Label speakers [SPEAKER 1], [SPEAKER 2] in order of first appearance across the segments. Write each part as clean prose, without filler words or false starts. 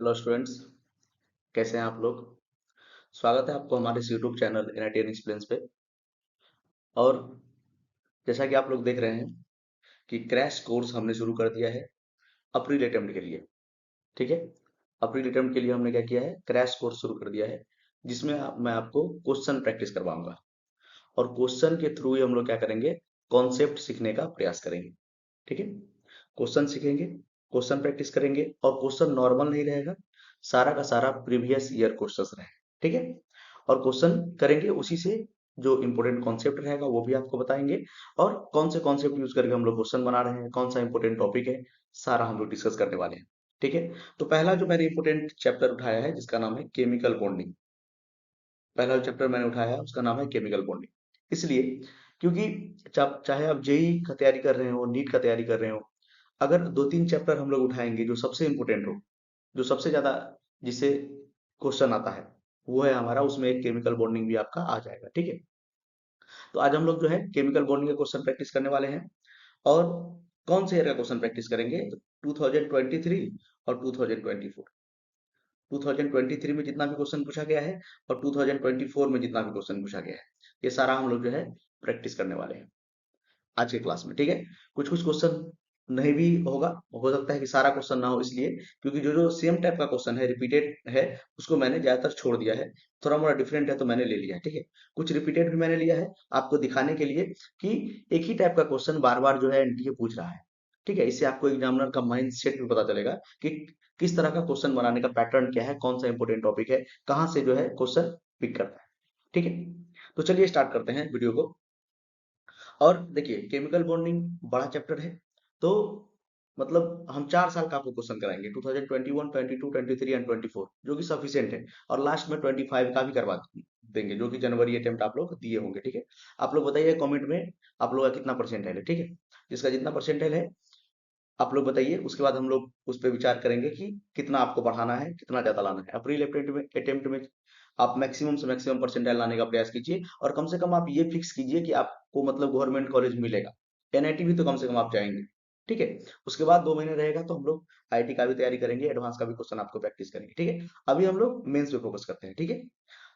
[SPEAKER 1] Hello students, कैसे हैं आप लोग। स्वागत है आपको हमारे इस यूट्यूब चैनल NITN एक्सप्लेन्स पे। और जैसा कि आप लोग देख रहे हैं कि क्रैश कोर्स हमने शुरू कर दिया है अप्रैल अटेम्प्ट के लिए। ठीक है, अप्रैल अटेम्प्ट के लिए हमने क्या किया है, क्रैश कोर्स शुरू कर दिया है, जिसमें मैं आपको क्वेश्चन प्रैक्टिस करवाऊंगा और क्वेश्चन के थ्रू ही हम लोग क्या करेंगे, कॉन्सेप्ट सीखने का प्रयास करेंगे। ठीक है, क्वेश्चन सीखेंगे, क्वेश्चन प्रैक्टिस करेंगे और क्वेश्चन नॉर्मल नहीं रहेगा, सारा का सारा प्रीवियस ईयर क्वेश्चन रहे। ठीक है, और क्वेश्चन करेंगे उसी से, जो इंपोर्टेंट कॉन्सेप्ट रहेगा वो भी आपको बताएंगे और कौन से कॉन्सेप्ट यूज करके हम लोग क्वेश्चन बना रहे हैं, कौन सा इंपोर्टेंट टॉपिक है, सारा हम लोग डिस्कस करने वाले हैं। ठीक है, तो पहला जो मैंने इंपोर्टेंट चैप्टर उठाया है जिसका नाम है केमिकल बॉन्डिंग। पहला जो चैप्टर मैंने उठाया है उसका नाम है केमिकल बॉन्डिंग। इसलिए क्योंकि चाहे आप जेई का तैयारी कर रहे हो, नीट का तैयारी कर रहे हो, अगर दो तीन चैप्टर हम लोग उठाएंगे जो सबसे इंपोर्टेंट हो, जो सबसे ज्यादा जिससे क्वेश्चन आता है, वो है हमारा, उसमें एक केमिकल बॉन्डिंग भी आपका आ जाएगा। ठीक है, तो आज हम लोग जो है केमिकल बॉन्डिंग का क्वेश्चन प्रैक्टिस करने वाले हैं। और कौन से ईयर का क्वेश्चन प्रैक्टिस करेंगे, तो 2023 और 2024। 2023 में जितना भी क्वेश्चन पूछा गया है और 2024 में जितना भी क्वेश्चन पूछा गया है, ये सारा हम लोग जो है प्रैक्टिस करने वाले हैं आज के क्लास में। ठीक है, कुछ कुछ क्वेश्चन नहीं भी होगा, हो सकता है कि सारा क्वेश्चन ना हो, इसलिए क्योंकि जो जो सेम टाइप का क्वेश्चन है, रिपीटेड है, उसको मैंने ज्यादातर छोड़ दिया है। थोड़ा मोड़ा डिफरेंट है तो मैंने ले लिया है। ठीक है, कुछ रिपीटेड भी मैंने लिया है आपको दिखाने के लिए कि एक ही टाइप का क्वेश्चन बार बार जो है एनटीए पूछ रहा है। ठीक है, इससे आपको एग्जामिनर का माइंड सेट भी पता चलेगा कि किस तरह का क्वेश्चन बनाने का पैटर्न क्या है, कौन सा इंपोर्टेंट टॉपिक है, कहाँ से जो है क्वेश्चन पिक करता है। ठीक है, तो चलिए स्टार्ट करते हैं वीडियो को। और देखिए, केमिकल बॉन्डिंग बड़ा चैप्टर है, तो मतलब हम 4 साल का आपको क्वेश्चन कराएंगे, 2021, 22, 23 एंड 24, जो कि सफिशियंट है। और लास्ट में 25 का भी करवा देंगे, जो कि जनवरी अटेम्प्ट आप लोग दिए होंगे। ठीक है, आप लोग बताइए कमेंट में आप लोग का कितना परसेंटाइल है। ठीक है, जिसका जितना परसेंटाइल है आप लोग बताइए, उसके बाद हम लोग उस पर विचार करेंगे कि कितना आपको बढ़ाना है, कितना ज्यादा लाना है। अप्रैल अटेम्प्ट में आप मैक्सिमम से मैक्सिमम परसेंटाइल लाने का प्रयास कीजिए और कम से कम आप ये फिक्स कीजिए कि आपको मतलब गवर्नमेंट कॉलेज मिलेगा। एनआईटी भी तो कम से कम आप जाएंगे। ठीक है, उसके बाद 2 महीने रहेगा तो हम लोग आईटी का भी तैयारी करेंगे, एडवांस का भी क्वेश्चन आपको प्रैक्टिस करेंगे। ठीक है, अभी हम लोग मेंस पे फोकस करते हैं। ठीक है,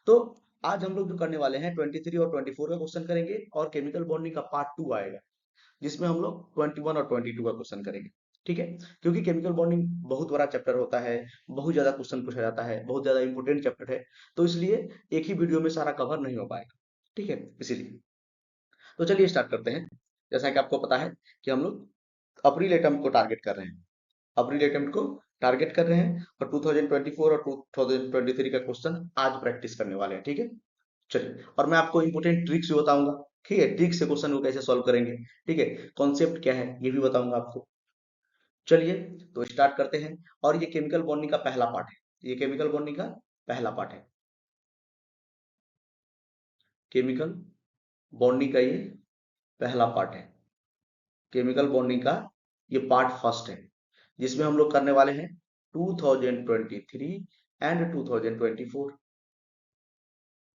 [SPEAKER 1] तो आज हम लोग जो करने वाले हैं 23 और 24 का क्वेश्चन करेंगे और केमिकल बॉन्डिंग का पार्ट 2 आएगा, जिसमें हम लोग 21 और 22 का क्वेश्चन करेंगे। ठीक है, क्योंकि केमिकल बॉन्डिंग बहुत बड़ा चैप्टर होता है, बहुत ज्यादा क्वेश्चन पूछा जाता है, बहुत ज्यादा इंपोर्टेंट चैप्टर है, तो इसलिए एक ही वीडियो में सारा कवर नहीं हो पाएगा। ठीक है, इसीलिए तो चलिए स्टार्ट करते हैं। जैसा कि आपको पता है कि हम लोग अप्रैल अटेम्प्ट को टारगेट कर रहे हैं, अप्रैल अटेम्प्ट को टारगेट कर रहे हैं और 2024 और 2023 का क्वेश्चन आज प्रैक्टिस करने वाले हैं। ठीक है, चलिए, और मैं आपको इंपोर्टेंट ट्रिक्स भी बताऊंगा। ठीक है, ट्रिक से क्वेश्चन को कैसे सॉल्व करेंगे, ठीक है, कॉन्सेप्ट क्या है ये भी बताऊंगा आपको। चलिए, तो स्टार्ट करते हैं। और ये केमिकल बॉन्डिंग का पहला पार्ट है, ये केमिकल बॉन्डिंग का पहला पार्ट है, केमिकल बॉन्डिंग का ये पहला पार्ट है, केमिकल बॉन्डिंग का ये पार्ट फर्स्ट है, जिसमें हम लोग करने वाले हैं 2023 एंड 2024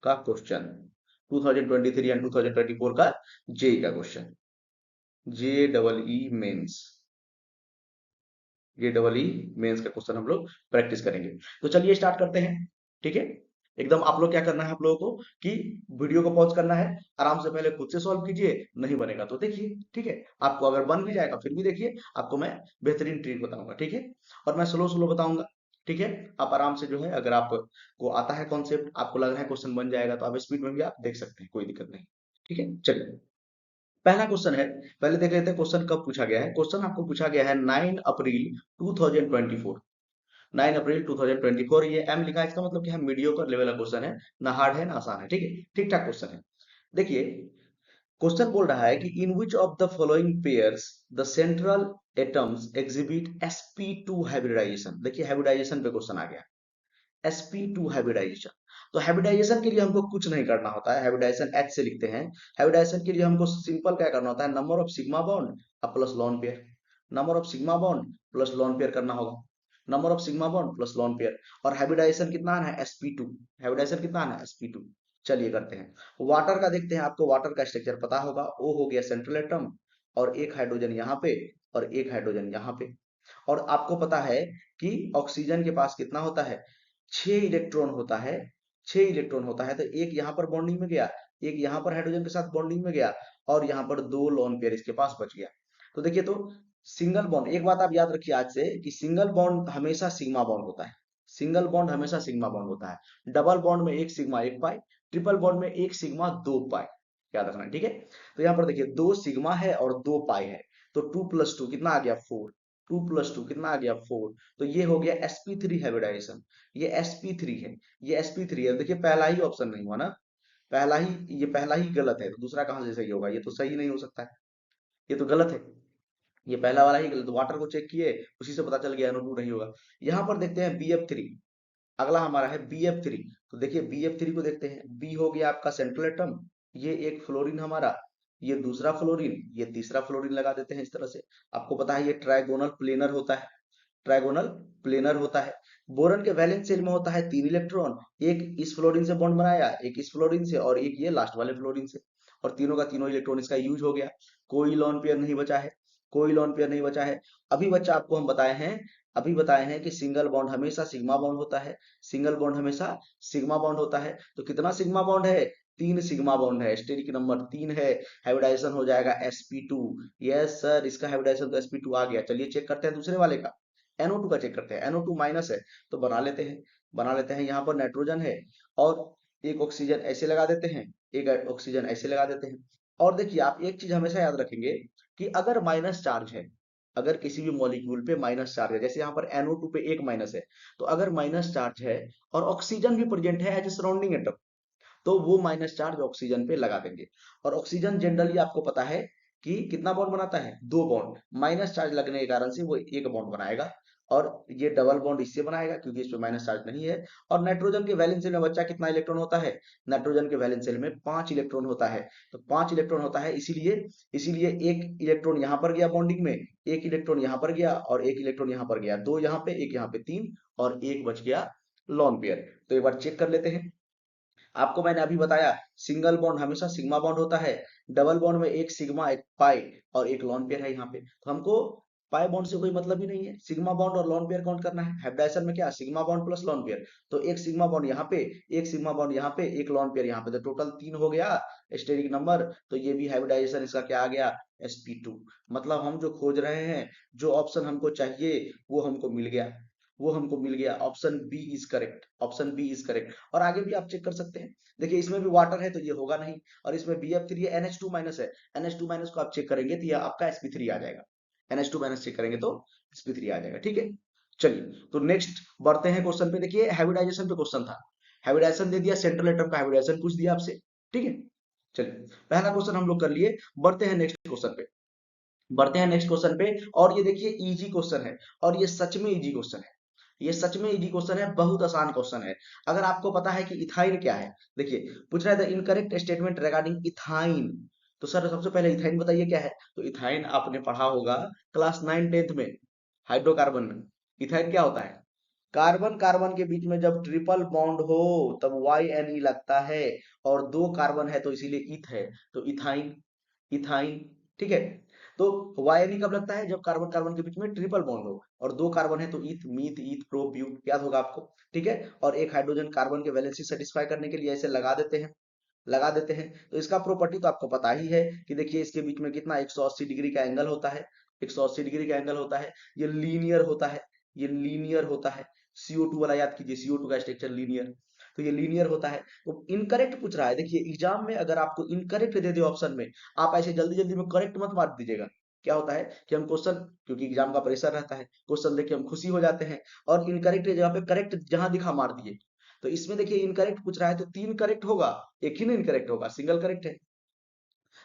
[SPEAKER 1] का क्वेश्चन, 2023 एंड 2024 का जेई का क्वेश्चन, जे डबल ई मेंस, ये डबल ई मेंस का क्वेश्चन हम लोग प्रैक्टिस करेंगे। तो चलिए स्टार्ट करते हैं। ठीक है, एकदम आप लोग क्या करना है, आप लोगों को कि वीडियो को पॉज करना है, आराम से पहले खुद से सॉल्व कीजिए, नहीं बनेगा तो देखिए। ठीक है, आपको अगर बन भी जाएगा फिर भी देखिए, आपको मैं बेहतरीन ट्रिक बताऊंगा। ठीक है, और मैं स्लो स्लो बताऊंगा। ठीक है, आप आराम से जो है, अगर आपको आता है कॉन्सेप्ट, आपको लग रहा है क्वेश्चन बन जाएगा, तो आप स्पीड में भी आप देख सकते हैं, कोई दिक्कत नहीं। ठीक है, चलिए, पहला क्वेश्चन है, पहले देख लेते हैं क्वेश्चन कब पूछा गया है। क्वेश्चन आपको पूछा गया है 9 अप्रैल 2024, 9 अप्रैल 2024। ये एम लिखा है, इसका मतलब कि मीडियोकर लेवल का क्वेश्चन है, ना हार्ड है ना आसान है। ठीक है, ठीक ठाक क्वेश्चन है। देखिए, क्वेश्चन बोल रहा है कि in which of the following pairs the central atoms exhibit sp2 hybridization. देखिए, हाइब्रिडाइजेशन पे क्वेश्चन आ गया, sp2 हाइब्रिडाइजेशन। तो हाइब्रिडाइजेशन के लिए हमको कुछ नहीं करना होता है, हाइब्रिडाइजेशन H से लिखते हैं। हाइब्रिडाइजेशन के लिए हमको सिंपल क्या करना होता है, number of sigma bond plus lone pair, number of sigma bond plus lone pair करना होगा, number of sigma bond plus lone pair. और हाइब्रिडाइजेशन कितना आना है, sp2, हाइब्रिडाइजेशन कितना आना है, sp2। चलिए करते हैं। वाटर का देखते हैं, आपको वाटर का स्ट्रक्चर पता होगा, O हो गया सेंट्रल एटम, और एक हाइड्रोजन यहाँ पे और एक हाइड्रोजन यहाँ पे। और आपको पता है कि ऑक्सीजन के पास कितना होता है, 6 इलेक्ट्रॉन होता है। 6 इलेक्ट्रॉन होता है, तो एक यहाँ पर बॉन्डिंग में गया, एक यहाँ पर हाइड्रोजन के साथ बॉन्डिंग में गया, और यहाँ पर 2 लोन पेयर इसके पास बच गया। तो देखिए, तो सिंगल बॉन्ड, एक बात आप याद रखिए आज से, कि सिंगल बॉन्ड हमेशा सिग्मा बॉन्ड होता है। सिंगल बॉन्ड हमेशा सिग्मा बॉन्ड होता है। डबल बॉन्ड में एक सिग्मा एक पाई, ट्रिपल बॉन्ड में एक सिग्मा दो पाई, याद रखना, ठीक है। तो यहाँ पर देखिए, 2 सिग्मा है और 2 पाई है, तो 2 + 2 कितना आ गया, 4। 2 + 2 कितना आ गया, 4। तो ये हो गया sp3 हाइब्रिडाइजेशन। ये sp3 है, ये sp3 है। देखिए, पहला ही ऑप्शन नहीं हुआ ना, पहला ही गलत है, तो दूसरा कहां से सही होगा, ये तो सही नहीं हो सकता है, ये तो गलत है। ये पहला वाला ही गलत, वाटर को चेक किए, उसी से पता चल गया NO2 नहीं होगा। यहाँ पर देखते हैं BF3, अगला हमारा है BF3। तो देखिए, BF3 को देखते हैं। बी हो गया आपका सेंट्रल एटम, ये एक फ्लोरीन हमारा, ये दूसरा फ्लोरीन, ये तीसरा फ्लोरीन लगा देते हैं इस तरह से। आपको पता है ये ट्राइगोनल प्लेनर होता है, ट्राइगोनल प्लेनर होता है। बोरन के वैलेंस शेल में होता है 3 इलेक्ट्रॉन, एक इस फ्लोरीन से बॉन्ड बनाया, एक इस फ्लोरीन से, और एक ये लास्ट वाले फ्लोरीन से, और तीनों का तीनों इलेक्ट्रॉन इसका यूज हो गया। कोई लोन पेयर नहीं बचा है, कोई लोन पेयर नहीं बचा है। अभी बच्चा आपको हम बताए हैं, अभी बताए हैं कि सिंगल बॉन्ड हमेशा सिग्मा बॉन्ड होता है, सिंगल बॉन्ड हमेशा सिग्मा बॉन्ड होता है। तो कितना सिग्मा बॉन्ड है, 3 सिग्मा बॉन्ड है, स्टेरिक नंबर 3 है। हाइब्रिडाइजेशन हो जाएगा sp2। यस सर, इसका हाइब्रिडाइजेशन तो sp2 आ गया। चलिए चेक करते हैं दूसरे वाले का, NO2 का चेक करते हैं। NO2 माइनस है, तो बना लेते हैं, बना लेते हैं। यहाँ पर नाइट्रोजन है, और एक ऑक्सीजन ऐसे लगा देते हैं, एक ऑक्सीजन ऐसे लगा देते हैं। और देखिए, आप एक चीज हमेशा याद रखेंगे, कि अगर माइनस चार्ज है, अगर किसी भी मॉलिक्यूल पे माइनस चार्ज है, जैसे यहाँ पर NO2 पे एक माइनस है, तो अगर माइनस चार्ज है और ऑक्सीजन भी प्रेजेंट है एज ए सराउंडिंग एटम, तो वो माइनस चार्ज ऑक्सीजन पे लगा देंगे। और ऑक्सीजन जनरली आपको पता है कि कितना बॉन्ड बनाता है, 2 बॉन्ड। माइनस चार्ज लगने के कारण से वो एक बॉन्ड बनाएगा, और ये डबल बॉन्ड इससे बनाएगा क्योंकि इस पे माइनस चार्ज नहीं है। और नाइट्रोजन के वैलेंस शेल में बच्चा कितना इलेक्ट्रॉन होता है, नाइट्रोजन के वैलेंस शेल में 5 इलेक्ट्रॉन होता है। तो 5 इलेक्ट्रॉन होता है, इसीलिए इसीलिए एक इलेक्ट्रॉन यहाँ पर गया बॉन्डिंग में, एक इलेक्ट्रॉन यहाँ पर गया, और एक इलेक्ट्रॉन यहाँ पर गया, 2 यहाँ पे, एक यहाँ पे, 3, और एक बच गया लॉन पेयर। तो एक बार चेक कर लेते हैं। आपको मैंने अभी बताया, सिंगल बॉन्ड हमेशा सिग्मा बॉन्ड होता है, डबल बॉन्ड में एक सिग्मा एक पाई और एक लॉन पेयर है यहाँ पे। तो हमको पाई बॉन्ड से कोई मतलब ही नहीं है, सिग्मा बॉन्ड और लॉन पेयर काउंट करना है। हाइब्रिडाइजेशन में क्या, sigma bond plus lawn pair, तो एक सिग्मा बॉन्ड यहाँ पे, एक सिग्मा बॉन्ड यहाँ पे, एक लॉन पेयर यहाँ पे, तो टोटल 3 हो गया स्टेरिक नंबर। तो ये भी हाइब्रिडाइजेशन इसका क्या आ गया, sp2। मतलब हम जो खोज रहे हैं, जो ऑप्शन हमको चाहिए, वो हमको मिल गया, वो हमको मिल गया। Option B is correct, option B is correct. और आगे भी आप चेक कर सकते हैं। देखिए, इसमें भी वाटर है तो ये होगा नहीं, और इसमें BF3 है, NH2 माइनस है, NH2 माइनस को आप चेक करेंगे तो ये आपका sp3 आ जाएगा। NH2 माइनस चेक करेंगे तो sp3 आ जाएगा, ठीक है। चलिए, तो नेक्स्ट बढ़ते हैं क्वेश्चन पे। देखिए, हाइब्रिडाइजेशन पे क्वेश्चन था, हाइब्रिडाइजेशन दे दिया, सेंट्रल एटम का हाइब्रिडाइजेशन पूछ दिया आपसे, ठीक है। चलिए, पहला क्वेश्चन हम लोग कर लिए, बढ़ते हैं नेक्स्ट क्वेश्चन पे, बढ़ते हैं नेक्स्ट क्वेश्चन पे। और ये देखिए, इजी क्वेश्चन है, और ये सच में इजी क्वेश्चन है, ये सच में इजी क्वेश्चन है, बहुत आसान क्वेश्चन है। अगर आपको पता है कि इथाइन क्या है, देखिए पूछ रहा है the incorrect statement regarding ethyne. तो सर, सबसे पहले इथाइन बताइए क्या है। तो इथाइन आपने पढ़ा होगा क्लास 9 10th में, हाइड्रोकार्बन में। इथाइन क्या होता है, कार्बन कार्बन के बीच में जब ट्रिपल बॉन्ड हो तब YNE लगता है, और 2 कार्बन है तो इसीलिए ईथ है, तो इथाइन, इथाइन, ठीक है। तो YNE कब लगता है, जब कार्बन कार्बन के बीच में ट्रिपल बॉन्ड हो, और 2 कार्बन है तो ईथ, मीथ, ईथ, प्रो, ब्यूट, याद होगा आपको, ठीक है। और एक हाइड्रोजन कार्बन के वैलेंसी सेटिस्फाई करने के लिए ऐसे लगा देते हैं, लगा देते हैं। तो इसका प्रॉपर्टी तो आपको पता ही है, कि देखिए इसके बीच में कितना 180 डिग्री का एंगल होता है, 180 डिग्री का एंगल होता है। ये लीनियर होता है, ये लीनियर होता है। CO2 वाला याद कीजिए, CO2 का स्ट्रक्चर लीनियर, तो ये लीनियर होता है। तो इनकरेक्ट पूछ रहा है, देखिए एग्जाम में अगर आपको इनकरेक्ट दे दे ऑप्शन में, आप ऐसे जल्दी जल्दी में करेक्ट मत मार दीजिएगा। क्या होता है कि हम क्वेश्चन, क्योंकि एग्जाम का प्रेशर रहता है, क्वेश्चन देख के हम खुशी हो जाते हैं, और इनकरेक्ट जगह पे करेक्ट जहां दिखा मार दिए। तो इसमें देखिए, इनकरेक्ट पूछ रहा है तो 3 करेक्ट होगा, एक ही ना इनकरेक्ट होगा, सिंगल करेक्ट है।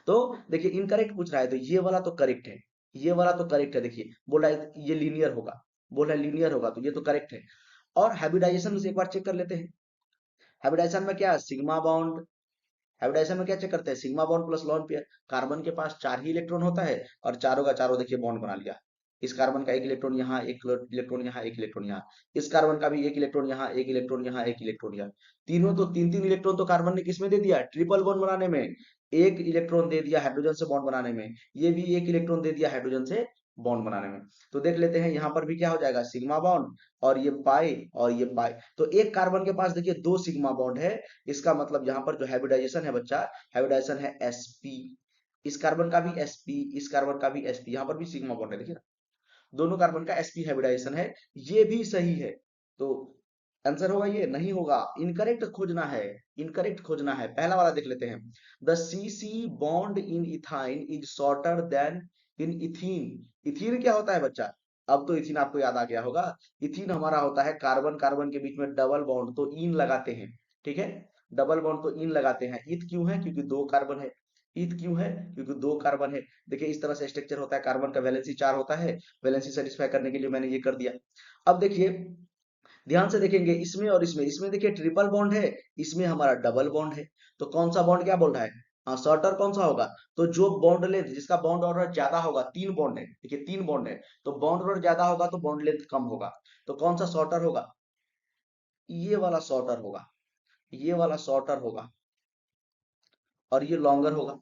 [SPEAKER 1] तो देखिए, इनकरेक्ट पूछ रहा है तो ये वाला तो करेक्ट है, ये वाला तो करेक्ट है। देखिए, बोला है ये लीनियर होगा, बोला लीनियर होगा, तो ये तो करेक्ट है। और हाइब्रिडाइजेशन से एक बार चेक कर लेते हैं। हाइब्रिडाइजेशन में क्या, सिग्मा बॉन्ड, हाइब्रिडाइजेशन में क्या चेक करते हैं, sigma bond plus lone pair. Carbon के पास 4 ही इलेक्ट्रॉन होता है, और चारों का चारों देखिए बॉन्ड बना लिया। इस कार्बन का एक इलेक्ट्रॉन यहाँ, एक इलेक्ट्रॉन यहाँ, एक इलेक्ट्रॉन यहाँ। इस कार्बन का भी एक इलेक्ट्रॉन यहाँ, एक इलेक्ट्रॉन यहाँ, एक इलेक्ट्रॉन यहाँ। तीनों तो 3 3 इलेक्ट्रॉन तो कार्बन ने किसमें दे दिया, ट्रिपल बॉन्ड बनाने में। एक इलेक्ट्रॉन दे दिया हाइड्रोजन से बॉन्ड बनाने में, ये भी एक इलेक्ट्रॉन दे दिया हाइड्रोजन से बॉन्ड बनाने में। तो देख लेते हैं यहाँ पर भी क्या हो जाएगा, सिग्मा बॉन्ड और ये पाई और ये पाई। तो एक कार्बन के पास देखिए दो सिग्मा बॉन्ड है, इसका मतलब यहाँ पर जो हाइब्रिडाइजेशन है बच्चा, हाइब्रिडाइजेशन है sp, इस कार्बन का भी sp, इस कार्बन का भी sp, यहाँ पर भी सिग्मा बॉन्ड है देखिए ना, दोनों कार्बन का sp हाइब्रिडाइजेशन है, ये भी सही है। तो आंसर होगा ये, नहीं होगा, इनकरेक्ट खोजना है, इनकरेक्ट खोजना है। पहला वाला देख लेते हैं, the CC bond in ethyne is shorter then in ethene. Ethene क्या होता है बच्चा, अब तो इथीन आपको याद आ गया होगा। इथीन हमारा होता है कार्बन कार्बन के बीच में डबल बॉन्ड, तो इन लगाते हैं, ठीक है, डबल बॉन्ड तो इन लगाते हैं। इथ क्यों है, क्योंकि दो कार्बन है। इथ क्यों है, क्योंकि दो कार्बन है। देखिए इस तरह से स्ट्रक्चर होता है, कार्बन का वैलेंसी 4 होता है, वैलेंसी सेटिस्फाई करने के लिए मैंने ये कर दिया। अब देखिए ध्यान से देखेंगे, इसमें और इसमें, इसमें देखिए ट्रिपल बॉन्ड है, इसमें हमारा डबल बॉन्ड है। तो कौन सा बॉन्ड क्या बोल रहा है, हाँ शॉर्टर कौन सा होगा, तो जो बॉन्ड लेंथ, जिसका बॉन्ड ऑर्डर ज्यादा होगा, तीन बॉन्ड है देखिए, तीन बॉन्ड है, तो बॉन्ड ऑर्डर ज्यादा होगा तो बॉन्ड लेंथ कम होगा। तो कौन सा शॉर्टर होगा, ये वाला शॉर्टर होगा, ये वाला शॉर्टर होगा, और ये लॉन्गर होगा।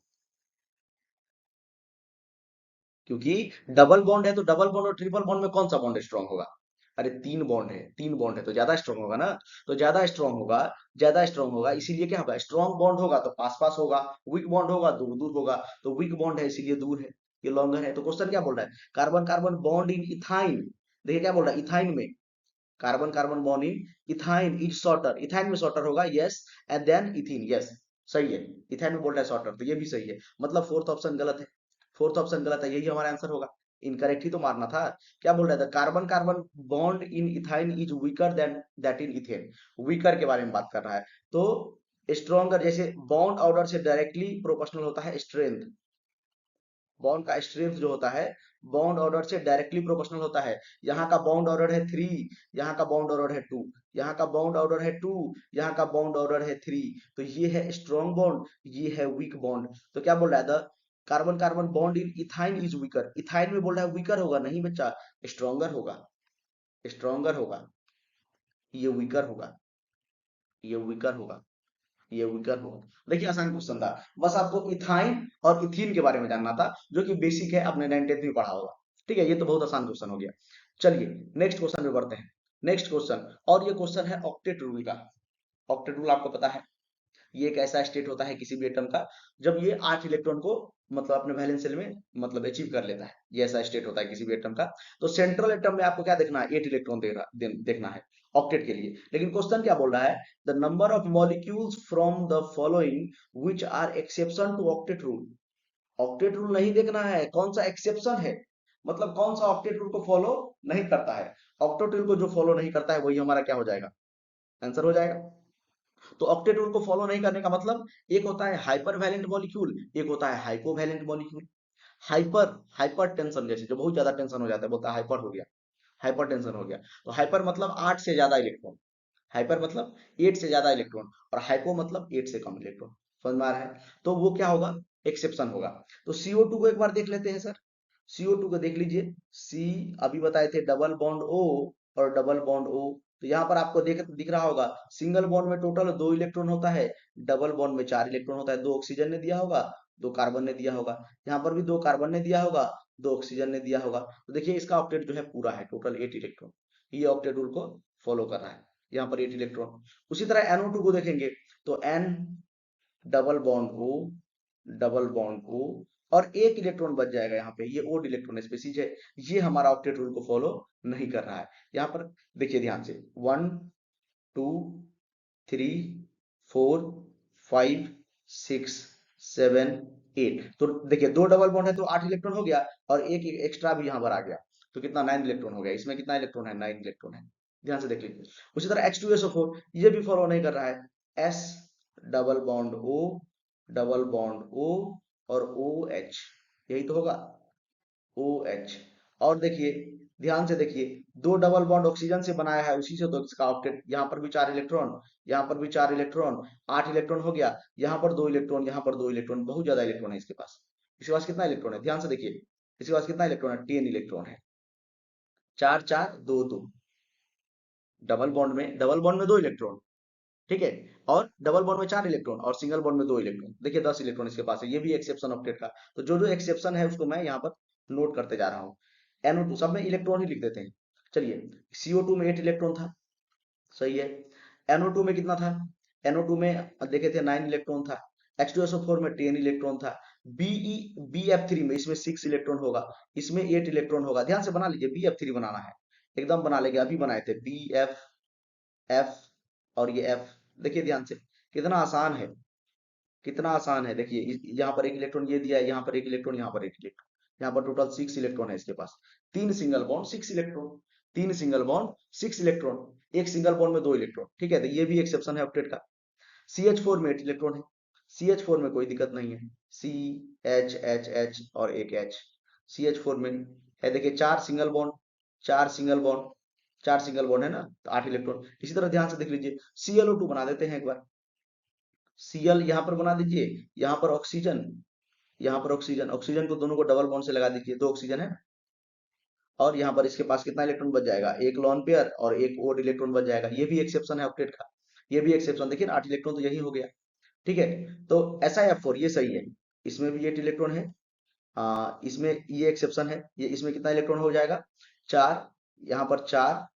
[SPEAKER 1] क्योंकि डबल बॉन्ड है, तो डबल बॉन्ड और ट्रिपल बॉन्ड में कौन सा बॉन्ड स्ट्रांग होगा, अरे तीन बॉन्ड है, तीन बॉन्ड है तो ज्यादा स्ट्रांग होगा ना, तो ज्यादा स्ट्रांग होगा, ज्यादा स्ट्रांग होगा, इसीलिए क्या होगा, स्ट्रांग बॉन्ड होगा तो पास पास होगा, वीक बॉन्ड होगा दूर दूर होगा, तो वीक बॉन्ड है इसीलिए दूर है, ये लॉन्गर है। तो क्वेश्चन क्या बोल रहा है, carbon carbon bond in ethyne, देखिए क्या बोल रहा है, इथाइन में carbon carbon bond in ethyne is shorter, ethyne में शॉर्टर होगा, yes, and then ethene, yes सही है, इथाइन में बोल रहा है शॉर्टर, तो ये भी सही है, मतलब फोर्थ ऑप्शन गलत है, फोर्थ ऑप्शन गलत है, यही हमारा आंसर होगा, इनकरेक्ट ही तो मारना था। क्या बोल रहा था, carbon carbon bond in ethyne is weaker then that in ethane, weaker के बारे में बात कर रहा है। तो स्ट्रॉन्गर, जैसे बॉन्ड ऑर्डर से डायरेक्टली प्रोपोर्शनल होता है स्ट्रेंथ, बॉन्ड का स्ट्रेंथ जो होता है बॉन्ड ऑर्डर से डायरेक्टली प्रोपोर्शनल होता है। यहाँ का बॉन्ड ऑर्डर है 3, यहाँ का बॉन्ड ऑर्डर है 2, यहाँ का बॉन्ड ऑर्डर है 2, यहाँ का बॉन्ड ऑर्डर है 3, तो ये है स्ट्रॉन्ग बॉन्ड, ये है वीक बॉन्ड। तो क्या बोल रहा है, the carbon carbon bond in ethyne is weaker, ethyne में बोल रहा है वीकर होगा, नहीं बच्चा, स्ट्रॉन्गर होगा, स्ट्रॉन्गर होगा, ये वीकर होगा, ये वीकर होगा, ये विकल्प हो। देखिए आसान क्वेश्चन था, बस आपको इथाइन और इथीन के बारे में जानना था, जो कि बेसिक है, आपने 9th में पढ़ा होगा, ठीक है, ये तो बहुत आसान क्वेश्चन हो गया। चलिए नेक्स्ट क्वेश्चन में बढ़ते हैं, नेक्स्ट क्वेश्चन, और ये क्वेश्चन है ऑक्टेट रूल का। ऑक्टेट रूल आपको पता है, ये एक ऐसा स्टेट होता है किसी भी एटम का जब ये 8 इलेक्ट्रॉन को मतलब अपने वैलेंस शेल में मतलब अचीव कर लेता है, ये ऐसा स्टेट होता है किसी भी एटम का। तो सेंट्रल एटम में आपको क्या देखना है, 8 इलेक्ट्रॉन देखना है ऑक्टेट के लिए। लेकिन क्वेश्चन क्या बोल रहा है, the number of molecules from the following which are exception to octet rule. Octet rule नहीं देखना है, कौन सा एक्सेप्शन है, मतलब कौन सा ऑक्टेट रूल को फॉलो नहीं करता है। ऑक्टेट रूल को जो फॉलो नहीं करता है वही हमारा क्या हो जाएगा, आंसर हो जाएगा। तो ऑक्टेट रूल को फॉलो नहीं करने का मतलब, एक होता है हाइपर वैलेंट मॉलिक्यूल, एक होता है हाइपोवैलेंट मॉलिक्यूल। हाइपर, हाइपर टेंशन, जैसे जो बहुत ज्यादा टेंशन हो जाता है बोलता है हाइपर हो गया, हाइपर टेंशन हो गया। तो हाइपर मतलब 8 से ज्यादा इलेक्ट्रॉन, हाइपर मतलब 8 से ज्यादा इलेक्ट्रॉन, और हाइपो मतलब 8 से कम इलेक्ट्रॉन, समझ में आ रहा है, तो वो क्या होगा, एक्सेप्शन होगा। तो CO2 को एक बार देख लेते हैं सर, CO2 को देख लीजिए, सी अभी बताए थे डबल बॉन्ड O और डबल बॉन्ड O। तो यहाँ पर आपको दिख रहा होगा, सिंगल बॉन्ड में टोटल 2 इलेक्ट्रॉन होता है, डबल बॉन्ड में 4 इलेक्ट्रॉन होता है, 2 ऑक्सीजन ने दिया होगा, 2 कार्बन ने दिया होगा, यहाँ पर भी 2 कार्बन ने दिया होगा, 2 ऑक्सीजन ने दिया होगा। तो देखिए इसका ऑक्टेट जो है पूरा है, टोटल 8 इलेक्ट्रॉन, ये ऑक्टेट रूल को फॉलो कर रहा है, यहाँ पर 8 इलेक्ट्रॉन। उसी तरह NO2 को देखेंगे, तो N double bond O, double bond O, और एक इलेक्ट्रॉन बच जाएगा यहाँ पे, ये ओड इलेक्ट्रॉन स्पीसीज है, ये हमारा ऑक्टेट रूल को फॉलो नहीं कर रहा है। यहाँ पर देखिए ध्यान से, 1 2 3 4 5 6 7 8, तो देखिए दो डबल बॉन्ड है तो 8 इलेक्ट्रॉन हो गया, और एक एक्स्ट्रा भी यहाँ पर आ गया, तो कितना 9 इलेक्ट्रॉन हो गया, इसमें कितना इलेक्ट्रॉन है, 9 इलेक्ट्रॉन है, ध्यान से देख लीजिए। उसी तरह H2SO4 ये भी फॉलो नहीं कर रहा है, S double bond O, double bond O, और OH, यही तो होगा, OH। और देखिए ध्यान से देखिए, दो डबल बॉन्ड ऑक्सीजन से बनाया है, उसी से तो इसका ऑक्टेट, यहाँ पर भी 4 इलेक्ट्रॉन, यहाँ पर भी 4 इलेक्ट्रॉन, 8 इलेक्ट्रॉन हो गया, यहाँ पर 2 इलेक्ट्रॉन, यहाँ पर 2 इलेक्ट्रॉन, बहुत ज्यादा इलेक्ट्रॉन है इसके पास। इसके पास कितना इलेक्ट्रॉन है, ध्यान से देखिए, इसके पास कितना इलेक्ट्रॉन है, 10 इलेक्ट्रॉन है, 4 4 2 2, डबल बॉन्ड में 2 इलेक्ट्रॉन, ठीक है, और डबल बॉन्ड में 4 इलेक्ट्रॉन, और सिंगल बॉन्ड में 2 इलेक्ट्रॉन, देखिए 10 इलेक्ट्रॉन इसके पास है, ये भी एक्सेप्शन ऑक्टेट का। तो जो जो एक्सेप्शन है उसको मैं यहाँ पर नोट करते जा रहा हूँ। NO2 सब में इलेक्ट्रॉन ही लिख देते हैं। चलिए, CO2 में 8 इलेक्ट्रॉन था, सही है। NO2 में कितना था? NO2 में देखे थे 9 इलेक्ट्रॉन था। H2SO4 में 10 इलेक्ट्रॉन था। BF3 में इसमें 6 इलेक्ट्रॉन होगा, इसमें 8 इलेक्ट्रॉन होगा। ध्यान से बना लीजिए, BF3 बनाना है, एकदम बना लेंगे, अभी बनाए थे BF, F और ये F। देखिए ध्यान से, कितना आसान है, कितना आसान है। देखिए यहाँ पर एक इलेक्ट्रॉन ये दिया है, यहाँ पर एक इलेक्ट्रॉन, यहाँ पर एक इलेक्ट्रॉन, यहाँ पर टोटल 6 इलेक्ट्रॉन है इसके पास। 3 single bond 6 electron, 3 single bond 6 electron, एक सिंगल बॉन्ड में 2 इलेक्ट्रॉन। ठीक है, तो ये भी एक्सेप्शन है ऑक्टेट का। CH4 में 8 इलेक्ट्रॉन है, CH4 में कोई दिक्कत नहीं है, CH और एक H। CH4 में है देखिए 4 single bond, 4 single bond, 4 single bond है ना, तो 8 इलेक्ट्रॉन। इसी तरह ध्यान से देख लीजिए, ClO2 बना देते हैं एक बार। Cl यहाँ पर बना दीजिए, यहाँ पर ऑक्सीजन, यहाँ पर ऑक्सीजन, ऑक्सीजन को दोनों को डबल बॉन्ड से लगा दीजिए, 2 ऑक्सीजन है। और यहाँ पर इसके पास कितना इलेक्ट्रॉन बच जाएगा? एक लॉन पेयर और एक ओड इलेक्ट्रॉन बच जाएगा। ये भी एक्सेप्शन है ऑक्टेट का, ये भी एक्सेप्शन। देखिए ना, 8 इलेक्ट्रॉन तो यही हो गया। ठीक है, तो SiF4 ये सही है, इसमें भी 8 इलेक्ट्रॉन है। इसमें ये एक्सेप्शन है, ये इसमें कितना इलेक्ट्रॉन हो जाएगा? 4, यहाँ पर 4,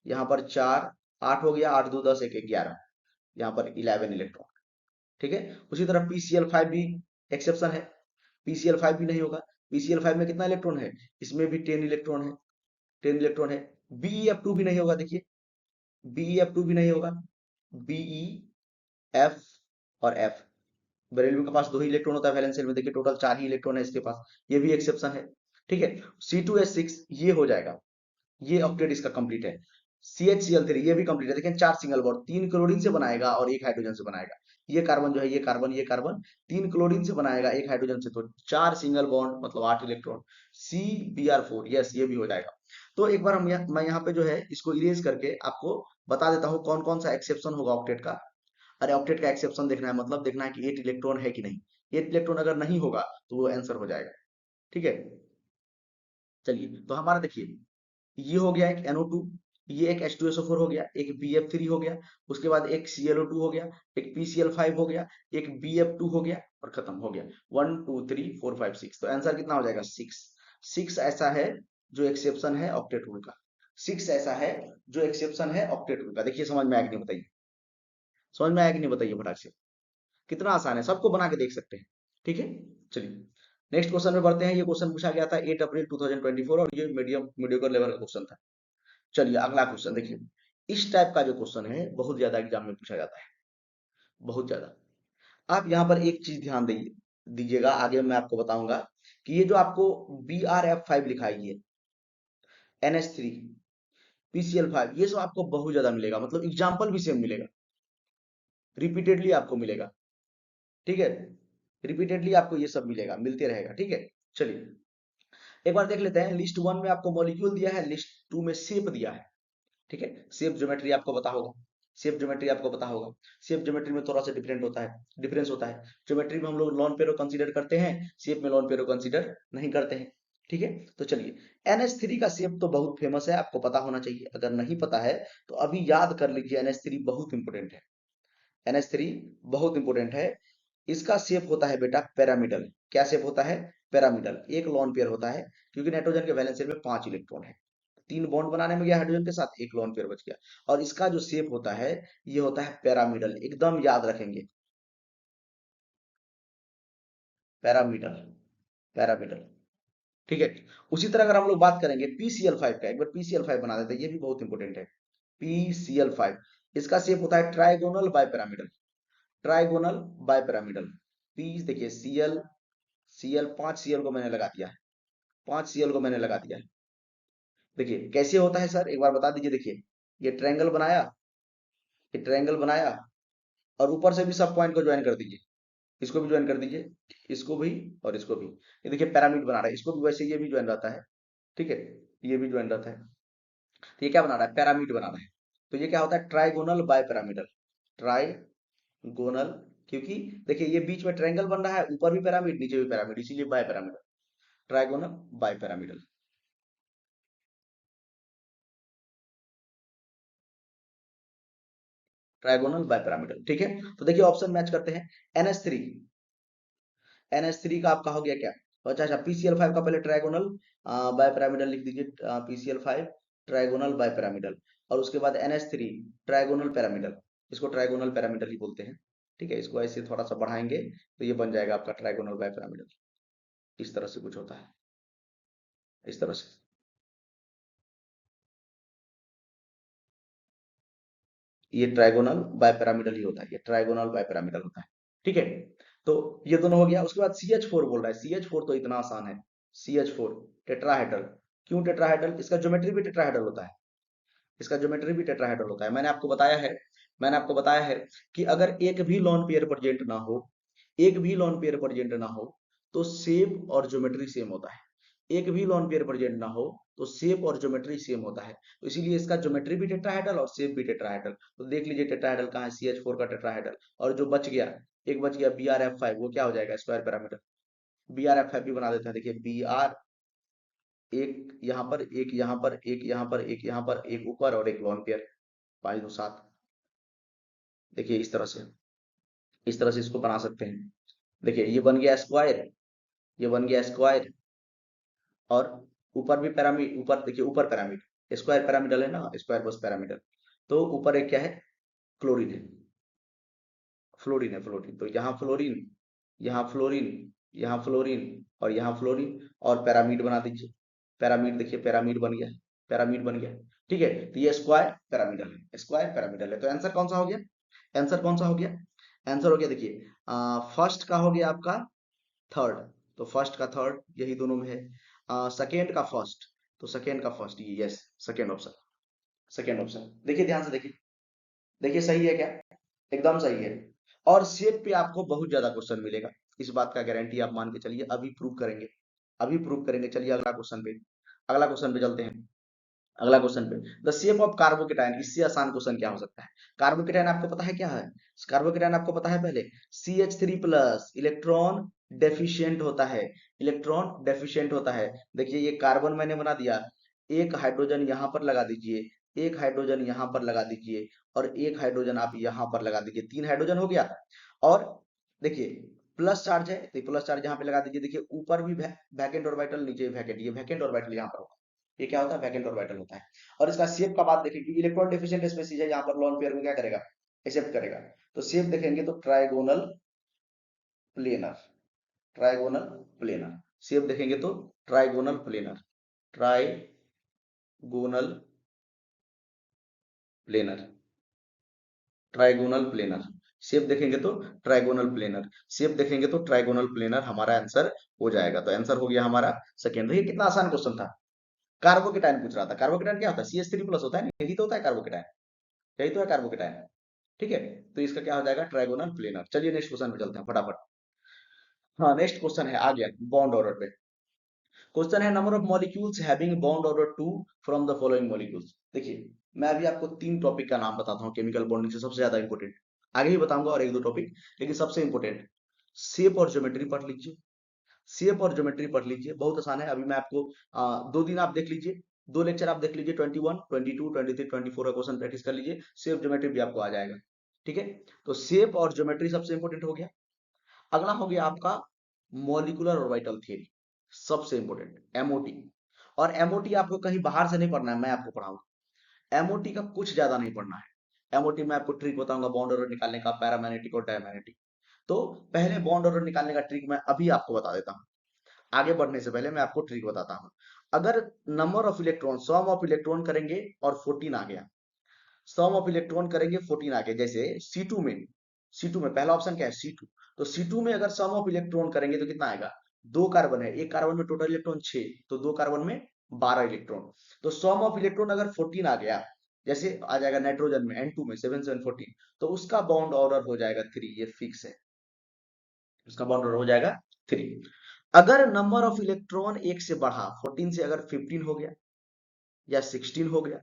[SPEAKER 1] यहाँ पर 4, 8 हो गया, 8 2 10 1 11, यहाँ पर 11 इलेक्ट्रॉन। ठीक है, उसी तरह PCl5 भी एक्सेप्शन है, PCl5 भी नहीं होगा। PCl5 में कितना इलेक्ट्रॉन है? इसमें भी 10 इलेक्ट्रॉन है, 10 इलेक्ट्रॉन है। BeF2 भी नहीं होगा, देखिए BeF2 भी नहीं होगा, BeF और F। बेरिलियम के पास 2 ही इलेक्ट्रॉन होता है वैलेंस शेल में, देखिए टोटल 4 ही इलेक्ट्रॉन है इसके पास, ये भी एक्सेप्शन है। ठीक है, C2H6 ये हो जाएगा, ये ऑक्टेट इसका कंप्लीट है। CHCl3 ये भी कंप्लीट है, देखिए 4 सिंगल बॉन्ड, 3 क्लोरीन से बनाएगा और 1 हाइड्रोजन से बनाएगा। ये कार्बन जो है, ये कार्बन, ये कार्बन 3 क्लोरीन से बनाएगा, 1 हाइड्रोजन से, तो 4 सिंगल बॉन्ड मतलब 8 इलेक्ट्रॉन। CBr4 यस, ये भी हो जाएगा। तो एक बार मैं यहाँ पे जो है इसको इरेज करके आपको बता देता हूँ कौन कौन सा एक्सेप्शन होगा ऑक्टेट का। अरे ऑक्टेट का एक्सेप्शन देखना है, मतलब देखना है कि 8 इलेक्ट्रॉन है कि नहीं। 8 इलेक्ट्रॉन अगर नहीं होगा तो वो आंसर हो जाएगा। ठीक है, चलिए तो हमारा देखिए, ये हो गया एक NO2, ये एक H2SO4 हो गया, एक BF3 हो गया, उसके बाद एक ClO2 हो गया, एक PCl5 हो गया, एक BF2 हो गया और खत्म हो गया। 1 2 3 4 5 6, तो आंसर कितना हो जाएगा? 6। 6 ऐसा है जो एक्सेप्शन है ऑक्टेट रूल का, 6 ऐसा है जो एक्सेप्शन है ऑक्टेट रूल का। देखिए समझ में आया कि नहीं बताइए, समझ में आया कि नहीं बताइए फटाक से। कितना आसान है, सबको बना के देख सकते हैं। ठीक है, चलिए नेक्स्ट क्वेश्चन में बढ़ते हैं। ये क्वेश्चन पूछा गया था 8 अप्रैल 2024 और ये मीडियम मीडियोकर लेवल का क्वेश्चन था। चलिए अगला क्वेश्चन देखिए, इस टाइप का जो क्वेश्चन है बहुत ज्यादा एग्जाम में पूछा जाता है, बहुत ज्यादा। आप यहाँ पर एक चीज ध्यान दीजिएगा, आगे मैं आपको बताऊंगा कि ये जो आपको BrF5 लिखा है, ये NH3 PCl5, ये सब आपको बहुत ज्यादा मिलेगा, मतलब एग्जाम्पल भी सेम मिलेगा, रिपीटेडली आपको मिलेगा। ठीक है, रिपीटेडली आपको ये सब मिलेगा, मिलते रहेगा। ठीक है, चलिए एक बार देख लेते हैं। लिस्ट 1 में आपको मॉलिक्यूल दिया है, लिस्ट 2 में शेप दिया है। ठीक है, शेप ज्योमेट्री आपको पता होगा, शेप ज्योमेट्री आपको पता होगा। शेप ज्योमेट्री में थोड़ा सा डिफरेंट होता है, डिफरेंस होता है। ज्योमेट्री में हम लोग लॉन पेरो कंसीडर करते हैं, शेप में लॉन पेरो कंसीडर नहीं करते हैं। ठीक है, तो चलिए NH3 का शेप तो बहुत फेमस है, आपको पता होना चाहिए। अगर नहीं पता है तो अभी याद कर लीजिए, NH3 बहुत इंपोर्टेंट है, NH3 बहुत इंपोर्टेंट है। इसका शेप होता है बेटा पिरामिडल। क्या शेप होता है? पिरामिडल। एक लॉन पेयर होता है, क्योंकि नाइट्रोजन के वैलेंस शेल में 5 इलेक्ट्रॉन है, 3 बॉन्ड बनाने में गया हाइड्रोजन के साथ, एक लॉन पेयर बच गया। और इसका जो शेप होता है ये होता है पिरामिडल, एकदम याद रखेंगे, पिरामिडल, पिरामिडल। ठीक है, उसी तरह अगर हम लोग बात करेंगे PCl5 का, एक बार PCl5 बना देते हैं, ये भी बहुत इंपॉर्टेंट है। PCl5 इसका शेप होता है trigonal bipyramidal, trigonal bipyramidal. P देखिए Cl 5 Cl को मैंने लगा दिया है, 5 Cl को मैंने लगा दिया है। देखिए कैसे होता है सर, एक बार बता दीजिए। देखिए ये ट्रायंगल बनाया, ये ट्रायंगल बनाया और ऊपर से भी सब पॉइंट को ज्वाइन कर दीजिए, इसको भी ज्वाइन कर दीजिए, इसको भी और इसको भी। ये देखिए पिरामिड बना रहा है, इसको भी वैसे ये भी ज्वाइन रहता है। ठीक है, ये भी ज्वाइन रहता है, तो ये क्या बना रहा है? पिरामिड बना रहा है। तो ये क्या होता है? Trigonal bipyramidal, trigonal. क्योंकि देखिए ये बीच में ट्रायंगल बन रहा है, ऊपर भी पिरामिड नीचे भी पिरामिड, इसीलिए bipyramidal, trigonal bipyramidal. Trigonal bipyramidal. ठीक है, तो देखिए ऑप्शन मैच करते हैं। NH3, NH3 का आपका हो गया क्या? अच्छा अच्छा, PCl5 का पहले ट्राइगोनल बाय पिरामिडल लिख दीजिए, PCl5 ट्राइगोनल बाय पिरामिडल, और उसके बाद NH3 ट्राइगोनल पिरामिडल। इसको ट्राइगोनल पिरामिडल ही बोलते हैं। ठीक है, इसको ऐसे थोड़ा सा बढ़ाएंगे तो ये बन जाएगा आपका ट्राइगोनल बाय पिरामिडल। इस तरह से कुछ होता है, इस तरह से। ये ट्राइगोनल बाय पिरामिडल ही होता है, ये ट्राइगोनल बाय पिरामिडल होता है। ठीक है, तो ये दोनों हो गया। उसके बाद CH4 बोल रहा है। CH4 तो इतना आसान है, CH4 टेट्राहेड्रल। क्यों टेट्राहेड्रल? इसका ज्योमेट्री भी टेट्राहेड्रल होता है, इसका ज्योमेट्री भी टेट्राहेड्रल होता है। मैंने आपको बताया है कि अगर एक भी लॉन पेयर प्रेजेंट ना हो, एक भी लॉन पेयर प्रेजेंट ना हो, तो शेप और ज्योमेट्री सेम होता है। एक भी लॉन पेयर प्रेजेंट ना हो तो शेप और ज्योमेट्री सेम होता है, तो इसीलिए इसका ज्योमेट्री भी टेट्राहेड्रल और शेप भी टेट्राहेड्रल। तो देख लीजिए टेट्राहेड्रल कहाँ है, CH4 का टेट्राहेड्रल। और जो बच गया, एक बच गया BrF5, वो क्या हो जाएगा, स्क्वायर पिरामिडल। BrF5 भी बना देते हैं, देखिए BR, एक यहाँ पर, एक यहाँ पर, एक यहाँ पर, एक यहाँ पर, एक ऊपर और एक लॉन पेयर, 5 2 7। देखिए इस तरह से इसको बना सकते हैं। देखिए ये बन गया स्क्वायर, ये बन गया स्क्वायर, और ऊपर भी पिरामिड, ऊपर देखिए ऊपर पिरामिड, स्क्वायर पिरामिडल है ना, स्क्वायर बस पिरामिडल। तो ऊपर एक क्या है, क्लोरीन है, फ्लोरीन है, फ्लोरीन। तो यहाँ फ्लोरीन, यहाँ फ्लोरीन, यहाँ फ्लोरीन, और यहाँ फ्लोरीन, और पिरामिड बना दीजिए। पिरामिड देखिए, पिरामिड बन गया, पिरामिड बन गया। ठीक है, तो ये स्क्वायर पिरामिडल है, स्क्वायर पिरामिडल है। तो आंसर कौन सा हो गया, आंसर कौन सा हो गया, आंसर हो गया देखिए, फर्स्ट का हो गया आपका थर्ड, तो फर्स्ट का थर्ड यही दोनों में है। सेकेंड का फर्स्ट, तो सेकेंड का फर्स्ट, ये yes, second option, second option. देखिए ध्यान से देखिए, देखिए सही है क्या, एकदम सही है। और शेप पे आपको बहुत ज्यादा क्वेश्चन मिलेगा, इस बात का गारंटी आप मान के चलिए। अभी प्रूव करेंगे, अभी प्रूव करेंगे। चलिए अगला क्वेश्चन पे, अगला क्वेश्चन पे चलते हैं। अगला क्वेश्चन पे, द शेप ऑफ कार्बोकेटाइन, इससे आसान क्वेश्चन क्या हो सकता है। कार्बोकेटाइन आपको पता है क्या है, कार्बोकेटाइन आपको पता है पहले, CH3+ इलेक्ट्रॉन डेफिशिएंट होता है, इलेक्ट्रॉन डेफिशिएंट होता है। देखिए ये कार्बन मैंने बना दिया, एक हाइड्रोजन यहाँ पर लगा दीजिए, एक हाइड्रोजन यहाँ पर लगा दीजिए, और एक हाइड्रोजन आप यहाँ पर लगा दीजिए, 3 हाइड्रोजन हो गया। और देखिए प्लस चार्ज है, तो प्लस चार्ज यहाँ पे लगा दीजिए। देखिए ऊपर भी वैकेंट ऑर्बिटल, नीचे वैकेंट, ये वैकेंट ऑर्बिटल यहाँ पर होगा, ये क्या होता है, वैकेंट ऑर्बिटल होता है। और इसका शेप का बात देखिए, क्योंकि इलेक्ट्रॉन डेफिशिएंट स्पेसीज है, यहाँ पर लॉन पेयर को क्या करेगा, एक्सेप्ट करेगा। तो शेप देखेंगे तो trigonal planar, trigonal planar. Shape देखेंगे तो trigonal planar, trigonal planar, trigonal planar. Shape देखेंगे तो ट्राइगोनल प्लेनर, शेप देखेंगे तो ट्राइगोनल प्लेनर, हमारा आंसर हो जाएगा। तो आंसर हो गया हमारा सेकेंड। देखिए कितना आसान क्वेश्चन था। कार्बोकेटाइन पूछ रहा था, कार्बोकेटाइन क्या होता है, CH3+ होता है ना, यही तो होता है कार्बोकेटाइन, यही तो है कार्बोकेटाइन। ठीक है, तो इसका क्या हो जाएगा, ट्राइगोनल प्लेनर। चलिए नेक्स्ट क्वेश्चन पे चलते हैं फटाफट। हाँ नेक्स्ट क्वेश्चन है, आ गया बॉन्ड ऑर्डर पे। क्वेश्चन है, number of molecules having bond order 2 from the following molecules. देखिए मैं अभी आपको 3 टॉपिक का नाम बताता हूँ केमिकल बॉन्डिंग से, सबसे ज्यादा इंपॉर्टेंट। आगे ही बताऊंगा और 1 2 टॉपिक, लेकिन सबसे इंपॉर्टेंट शेप और ज्योमेट्री पढ़ लीजिए, शेप और ज्योमेट्री पढ़ लीजिए, बहुत आसान है। अभी मैं आपको 2 दिन आप देख लीजिए, 2 लेक्चर आप देख लीजिए, 21 22 23 24 का क्वेश्चन प्रैक्टिस कर लीजिए, शेप ज्योमेट्री भी आपको आ जाएगा। ठीक है, तो शेप और ज्योमेट्री सबसे इंपॉर्टेंट हो गया। अगला हो गया आपका मॉलिक्यूलर ऑर्बिटल थ्योरी, सबसे इंपॉर्टेंट एमओटी। और एमओटी आपको कहीं बाहर से नहीं पढ़ना है, मैं आपको पढ़ाऊंगा। एमओटी का कुछ ज्यादा नहीं पढ़ना है। एमओटी में आपको ट्रिक बताऊंगा बॉन्ड ऑर्डर निकालने का, पैरामैग्नेटिक और डायमैग्नेटिक। तो पहले बॉन्ड ऑर्डर निकालने का ट्रिक मैं अभी आपको बता देता हूँ, आगे बढ़ने से पहले मैं आपको ट्रिक बताता हूँ। अगर number of electron, sum of electron करेंगे और 14 आ गया, सम ऑफ इलेक्ट्रॉन करेंगे 14 आ गया, जैसे सी टू में पहला ऑप्शन क्या है, सी टू। तो सी टू में अगर सम ऑफ इलेक्ट्रॉन करेंगे तो कितना आएगा, 2 कार्बन है, एक कार्बन में टोटल इलेक्ट्रॉन 6, तो 2 कार्बन में 12 इलेक्ट्रॉन। तो सम ऑफ इलेक्ट्रॉन अगर 14 आ गया, जैसे आ जाएगा नाइट्रोजन में N2 में 7 7 14, तो उसका बॉन्ड ऑर्डर हो जाएगा 3, ये फिक्स है, उसका बॉन्ड ऑर्डर हो जाएगा 3। अगर नंबर ऑफ इलेक्ट्रॉन एक से बढ़ा, 14 से अगर 15 हो गया, या 16 हो गया,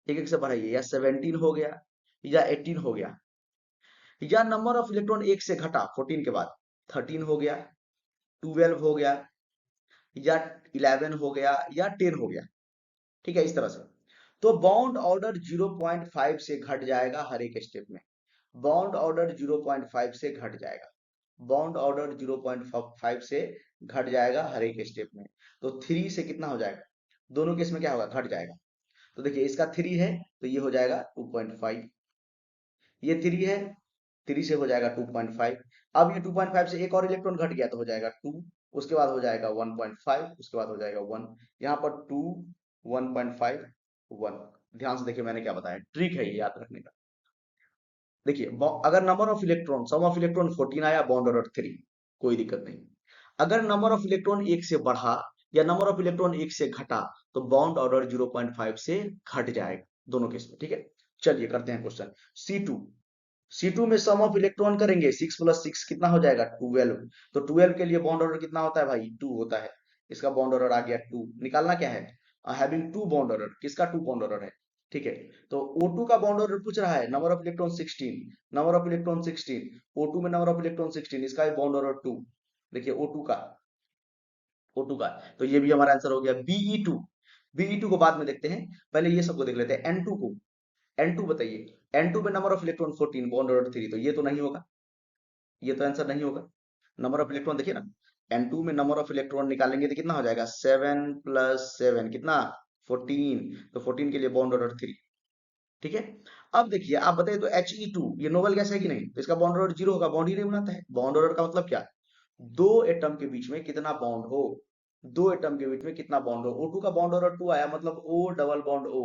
[SPEAKER 1] एक एक से बढ़ाइए, या 17 हो गया, या 18 हो गया, या नंबर ऑफ इलेक्ट्रॉन एक से घटा 14 के बाद, 13 हो गया, 12 हो गया, या 11 हो गया, या 10 हो गया। ठीक है, इस तरह से। तो बॉन्ड ऑर्डर 0.5 से घट जाएगा हर एक स्टेप में, बॉन्ड ऑर्डर 0.5 से घट जाएगा। बॉन्ड ऑर्डर 0.5 से घट जाएगा हर एक स्टेप में। तो 3 से कितना हो जाएगा, दोनों केस में क्या होगा, घट जाएगा। तो देखिए इसका 3 है तो ये हो जाएगा 2.5, ये 3 है, 3 से हो जाएगा 2.5। अब ये 2.5 से एक और इलेक्ट्रॉन घट गया तो हो जाएगा 2, उसके बाद हो जाएगा 1.5, उसके बाद हो जाएगा 1, यहाँ पर 2, 1.5, 1। ध्यान से देखिए मैंने क्या बताया, ट्रिक है ये याद रखने का। देखिए अगर number of electron, sum of electron 14 आया, बॉन्ड ऑर्डर 3, कोई दिक्कत नहीं। अगर नंबर ऑफ इलेक्ट्रॉन 1 से बढ़ा या नंबर ऑफ इलेक्ट्रॉन 1 से घटा तो बॉन्ड ऑर्डर 0.5 से घट जाएगा, दोनों केस में। ठीक है, चलिए करते हैं क्वेश्चन। C2, C2 में सम ऑफ इलेक्ट्रॉन करेंगे, 6 + 6 कितना हो जाएगा, 12। तो 12 के लिए बॉन्ड ऑर्डर कितना होता है भाई, 2 होता है। इसका बॉन्ड ऑर्डर आ गया 2। निकालना क्या है, हैविंग 2 बॉन्ड ऑर्डर, किसका 2 बॉन्ड ऑर्डर है। ठीक है, तो O2 का बॉन्ड ऑर्डर पूछ रहा है, number of electron 16, number of electron 16, O2 में नंबर ऑफ इलेक्ट्रॉन 16, इसका बॉन्ड ऑर्डर 2। देखिए O2 का, तो ये भी हमारा आंसर हो गया। Be2 को बाद में देखते हैं, पहले ये सबको देख लेते हैं। N2 को, N2 बताइए, N2 में number of electron 14, bond order 3, तो ये तो नहीं होगा, ये तो आंसर नहीं होगा। नंबर ऑफ इलेक्ट्रॉन देखिए ना, N2 में नंबर ऑफ इलेक्ट्रॉन निकालेंगे तो कितना हो जाएगा, 7 + 7 कितना, 14। तो 14 के लिए बॉन्ड ऑर्डर 3। ठीक है, अब देखिए आप बताइए, तो He2 ये नोबल गैस है कि नहीं, तो इसका बॉन्ड ऑर्डर 0 होगा, बॉन्ड ही नहीं बनाता है। बॉन्ड ऑर्डर का मतलब क्या, दो एटम के बीच में कितना बॉन्ड हो, दो एटम के बीच में कितना बॉन्ड हो। O2 का बॉन्ड ऑर्डर 2 आया, मतलब O डबल बॉन्ड O,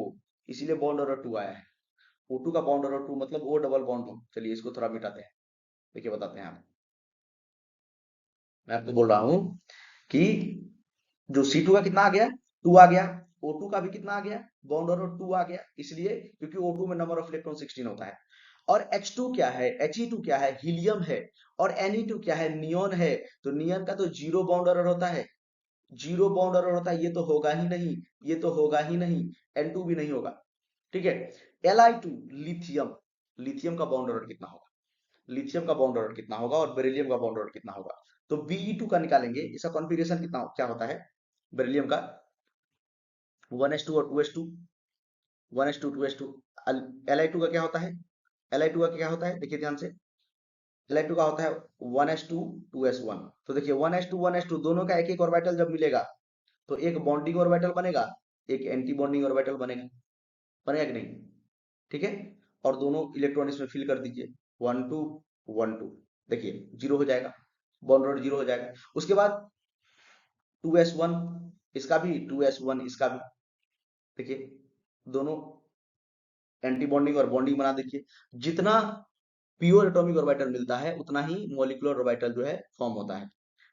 [SPEAKER 1] इसीलिए बॉन्ड ऑर्डर 2 आया है। O2 का बॉन्ड ऑर्डर 2 मतलब O डबल बॉन्ड O। चलिए इसको थोड़ा मिटाते हैं, देखिए बताते हैं आप। मैं आपको बोल रहा हूं कि जो C2 का कितना आ गया, 2 आ गया, O2 का भी कितना आ गया, बॉन्ड ऑर्डर 2 आ गया, इसलिए क्योंकि O2 में नंबर ऑफ इलेक्ट्रॉन 16 होता है। और H2 क्या है, He2 क्या है, हीलियम है। और Ne2 क्या है, नियोन है। तो नियन का तो 0 बॉन्ड ऑर्डर होता है, 0 बॉन्ड ऑर्डर होता है, ये तो होगा ही नहीं, ये तो होगा ही नहीं, N2 भी नहीं होगा। ठीक है, Li2 लिथियम, लिथियम का बॉन्ड ऑर्डर कितना होगा, लिथियम का बॉन्ड ऑर्डर कितना होगा, और बेरिलियम का बॉन्ड ऑर्डर कितना होगा। तो Be2 का निकालेंगे, इसका कॉन्फ़िगरेशन कितना क्या होता है, बेरिलियम का 1s2 और 2s2, 1s2 2s2। Li2 का क्या होता है, Li2 का क्या होता है, देखिए ध्यान से, Li2 का होता है 1s2 2s1। तो देखिए 1s2 1s2 दोनों का एक एक ऑर्बिटल जब मिलेगा तो एक बॉन्डिंग ऑर्बिटल बनेगा, एक एंटी बॉन्डिंग ऑर्बिटल बनेगा, बनेगा कि नहीं। ठीक है, और दोनों इलेक्ट्रॉन इसमें फिल कर दीजिए, 1 2 1 2, देखिए 0 हो जाएगा, बॉन्ड ऑर्डर 0 हो जाएगा। उसके बाद 2s1, इसका भी 2s1, इसका भी, देखिए दोनों एंटी बॉन्डिंग और बॉन्डिंग बना देखिए। जितना प्योर एटॉमिक ऑर्बिटल मिलता है उतना ही मॉलिक्यूलर ऑर्बिटल जो है फॉर्म होता है।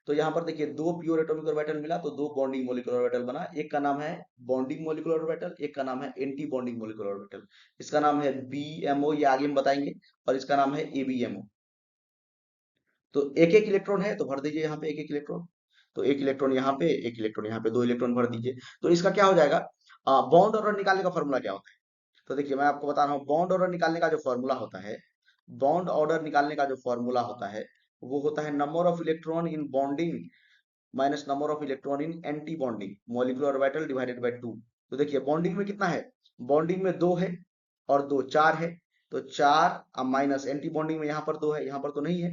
[SPEAKER 1] तो यहाँ पर देखिए दो प्योर एटॉमिक ऑर्बिटल मिला तो दो बॉन्डिंग मॉलिक्यूलर ऑर्बिटल बना, एक का नाम है बॉन्डिंग मॉलिक्यूलर ऑर्बिटल, एक का नाम है एंटी बॉन्डिंग मॉलिक्यूलर ऑर्बिटल। इसका नाम है BMO, ये आगे हम बताएंगे, और इसका नाम है ABMO। तो एक एक इलेक्ट्रॉन है तो भर दीजिए यहाँ पे एक एक इलेक्ट्रॉन, तो एक इलेक्ट्रॉन यहाँ पे, एक इलेक्ट्रॉन यहाँ पे, दो इलेक्ट्रॉन भर दीजिए। तो इसका क्या हो जाएगा, बॉन्ड ऑर्डर निकालने का फॉर्मूला क्या होता है। तो देखिए मैं आपको बता रहा हूँ, बॉन्ड ऑर्डर निकालने का जो फॉर्मूला होता है, बॉन्ड ऑर्डर निकालने का जो फॉर्मूला होता है वो होता है number of electron in bonding minus number of electron in anti bonding molecular orbital divided by 2। तो देखिए बॉन्डिंग में कितना है, बॉन्डिंग में 2 है और 2 4 है, तो 4 माइनस एंटी बॉन्डिंग में यहाँ पर 2 है, यहाँ पर तो नहीं है,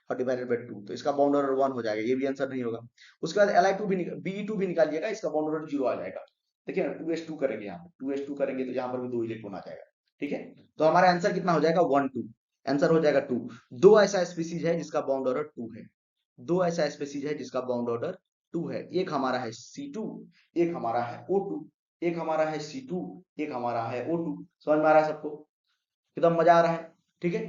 [SPEAKER 1] और डिवाइडेड बाय 2, तो इसका बॉन्ड ऑर्डर 1 हो जाएगा, ये भी आंसर नहीं होगा। उसके बाद Li2 भी Be2 भी निकालिएगा, इसका बॉन्ड ऑर्डर 0 आ जाएगा। देखिए ना 2s2 करेंगे, यहाँ पे 2s2 करेंगे तो यहाँ पर भी 2 इलेक्ट्रॉन आ जाएगा। ठीक है, तो हमारा आंसर कितना हो जाएगा, 1 2, आंसर हो जाएगा 2। दो ऐसा स्पीसीज है जिसका बाउंड ऑर्डर 2 है, दो ऐसा स्पीसीज है जिसका बाउंड ऑर्डर 2 है। एक हमारा है C2, एक हमारा है O2, एक हमारा है C2, एक हमारा है O2। समझ में आ रहा है सबको, एकदम मजा आ रहा है। ठीक है,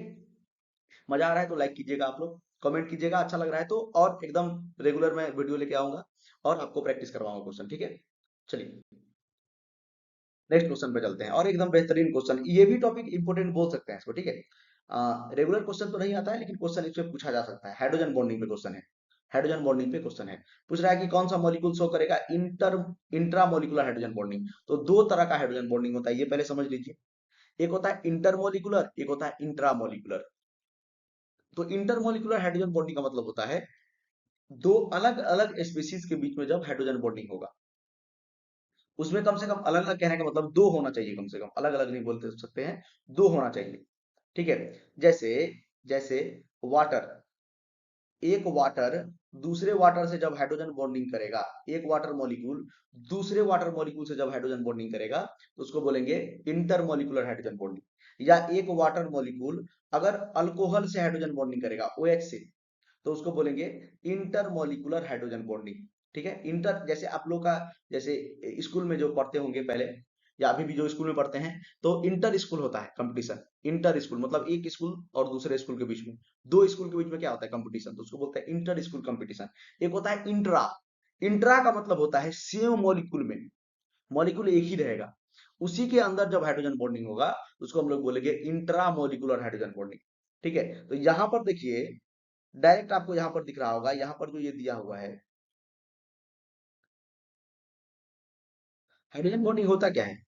[SPEAKER 1] मजा आ रहा है तो लाइक कीजिएगा, आप लोग कमेंट कीजिएगा अच्छा लग रहा है तो, और एकदम रेगुलर मैं वीडियो लेके आऊंगा और आपको प्रैक्टिस करवाऊंगा क्वेश्चन। ठीक है, चलिए नेक्स्ट क्वेश्चन पे चलते हैं, और एकदम बेहतरीन क्वेश्चन, ये भी टॉपिक इंपोर्टेंट बोल सकते हैं इसको। ठीक है, रेगुलर क्वेश्चन तो नहीं आता है लेकिन क्वेश्चन इसमें पूछा जा सकता है। हाइड्रोजन बॉन्डिंग पे क्वेश्चन है, हाइड्रोजन बॉन्डिंग पे क्वेश्चन है। पूछ रहा है कि कौन सा मॉलिक्यूल शो करेगा इंट्रा मॉलिक्यूलर हाइड्रोजन बॉन्डिंग। तो दो तरह का हाइड्रोजन बॉन्डिंग होता है, ये पहले समझ लीजिए। एक होता है इंटरमोलिकुलर, एक होता है इंट्रामोलिकुलर। तो इंटरमोलिकुलर हाइड्रोजन बॉन्डिंग का मतलब होता है दो अलग अलग स्पीशीज के बीच में जब हाइड्रोजन बॉन्डिंग होगा, उसमें कम से कम, अलग अलग कहने का मतलब दो होना चाहिए, कम से कम, अलग अलग नहीं बोलते सकते हैं, दो होना चाहिए। ठीक है, जैसे जैसे वाटर, एक वाटर दूसरे वाटर से जब हाइड्रोजन बॉन्डिंग करेगा, एक वाटर मॉलिक्यूल दूसरे वाटर मॉलिक्यूल से जब हाइड्रोजन बॉन्डिंग करेगा तो उसको बोलेंगे इंटरमॉलिक्यूलर हाइड्रोजन बॉन्डिंग। या एक वाटर मॉलिक्यूल अगर अल्कोहल से हाइड्रोजन बॉन्डिंग करेगा, OH से, तो उसको बोलेंगे इंटरमॉलिक्यूलर हाइड्रोजन बॉन्डिंग। ठीक है, इंटर जैसे आप लोग का, जैसे स्कूल में जो पढ़ते होंगे पहले या अभी भी जो स्कूल में पढ़ते हैं, तो इंटर स्कूल होता है कंपटीशन। इंटर स्कूल मतलब एक स्कूल और दूसरे स्कूल के बीच में, दो स्कूल के बीच में क्या होता है कंपटीशन, तो उसको बोलते हैं इंटर स्कूल कंपटीशन। एक होता है इंट्रा। इंट्रा का मतलब होता है सेम मॉलिक्यूल में, मॉलिक्यूल एक ही रहेगा, उसी के अंदर जब हाइड्रोजन बॉन्डिंग होगा तो उसको हम लोग बोलेंगे इंट्रा मॉलिक्यूलर हाइड्रोजन बॉन्डिंग। ठीक है, तो यहां पर देखिए, डायरेक्ट आपको यहां पर दिख रहा होगा, यहां पर जो ये दिया हुआ है, हाइड्रोजन बॉन्डिंग होता क्या है?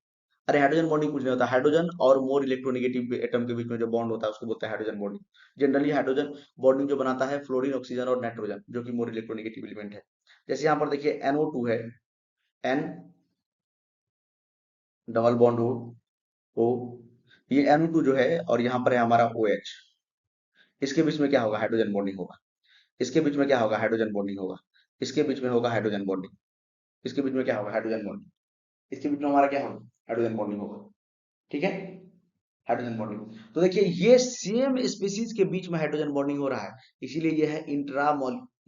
[SPEAKER 1] अरे हाइड्रोजन बॉन्डिंग कुछ नहीं होता, हाइड्रोजन और मोर इलेक्ट्रोनेगेटिव एटम के बीच में जो बॉन्ड होता है उसको बोलते हैं hydrogen bonding. Generally hydrogen bonding जो बनाता है फ्लोरीन, ऑक्सीजन और नाइट्रोजन, जो कि मोर इलेक्ट्रोनेगेटिव एलिमेंट है। जैसे यहाँ पर देखिए NO2 है, N डबल बॉन्ड O, ये NO2 जो है, और यहाँ पर है हमारा OH। इसके बीच में क्या होगा? हाइड्रोजन बॉन्डिंग होगा। इसके बीच में क्या होगा? हाइड्रोजन बॉन्डिंग होगा। इसके बीच में होगा हाइड्रोजन बॉन्डिंग। इसके बीच में क्या होगा? Hydrogen bonding. इसके बीच में हमारा क्या होगा? हाइड्रोजन बॉन्डिंग होगा। ठीक है, हाइड्रोजन बॉन्डिंग। तो देखिए ये सेम स्पीशीज के बीच में हाइड्रोजन बॉन्डिंग हो रहा है, इसीलिए ये है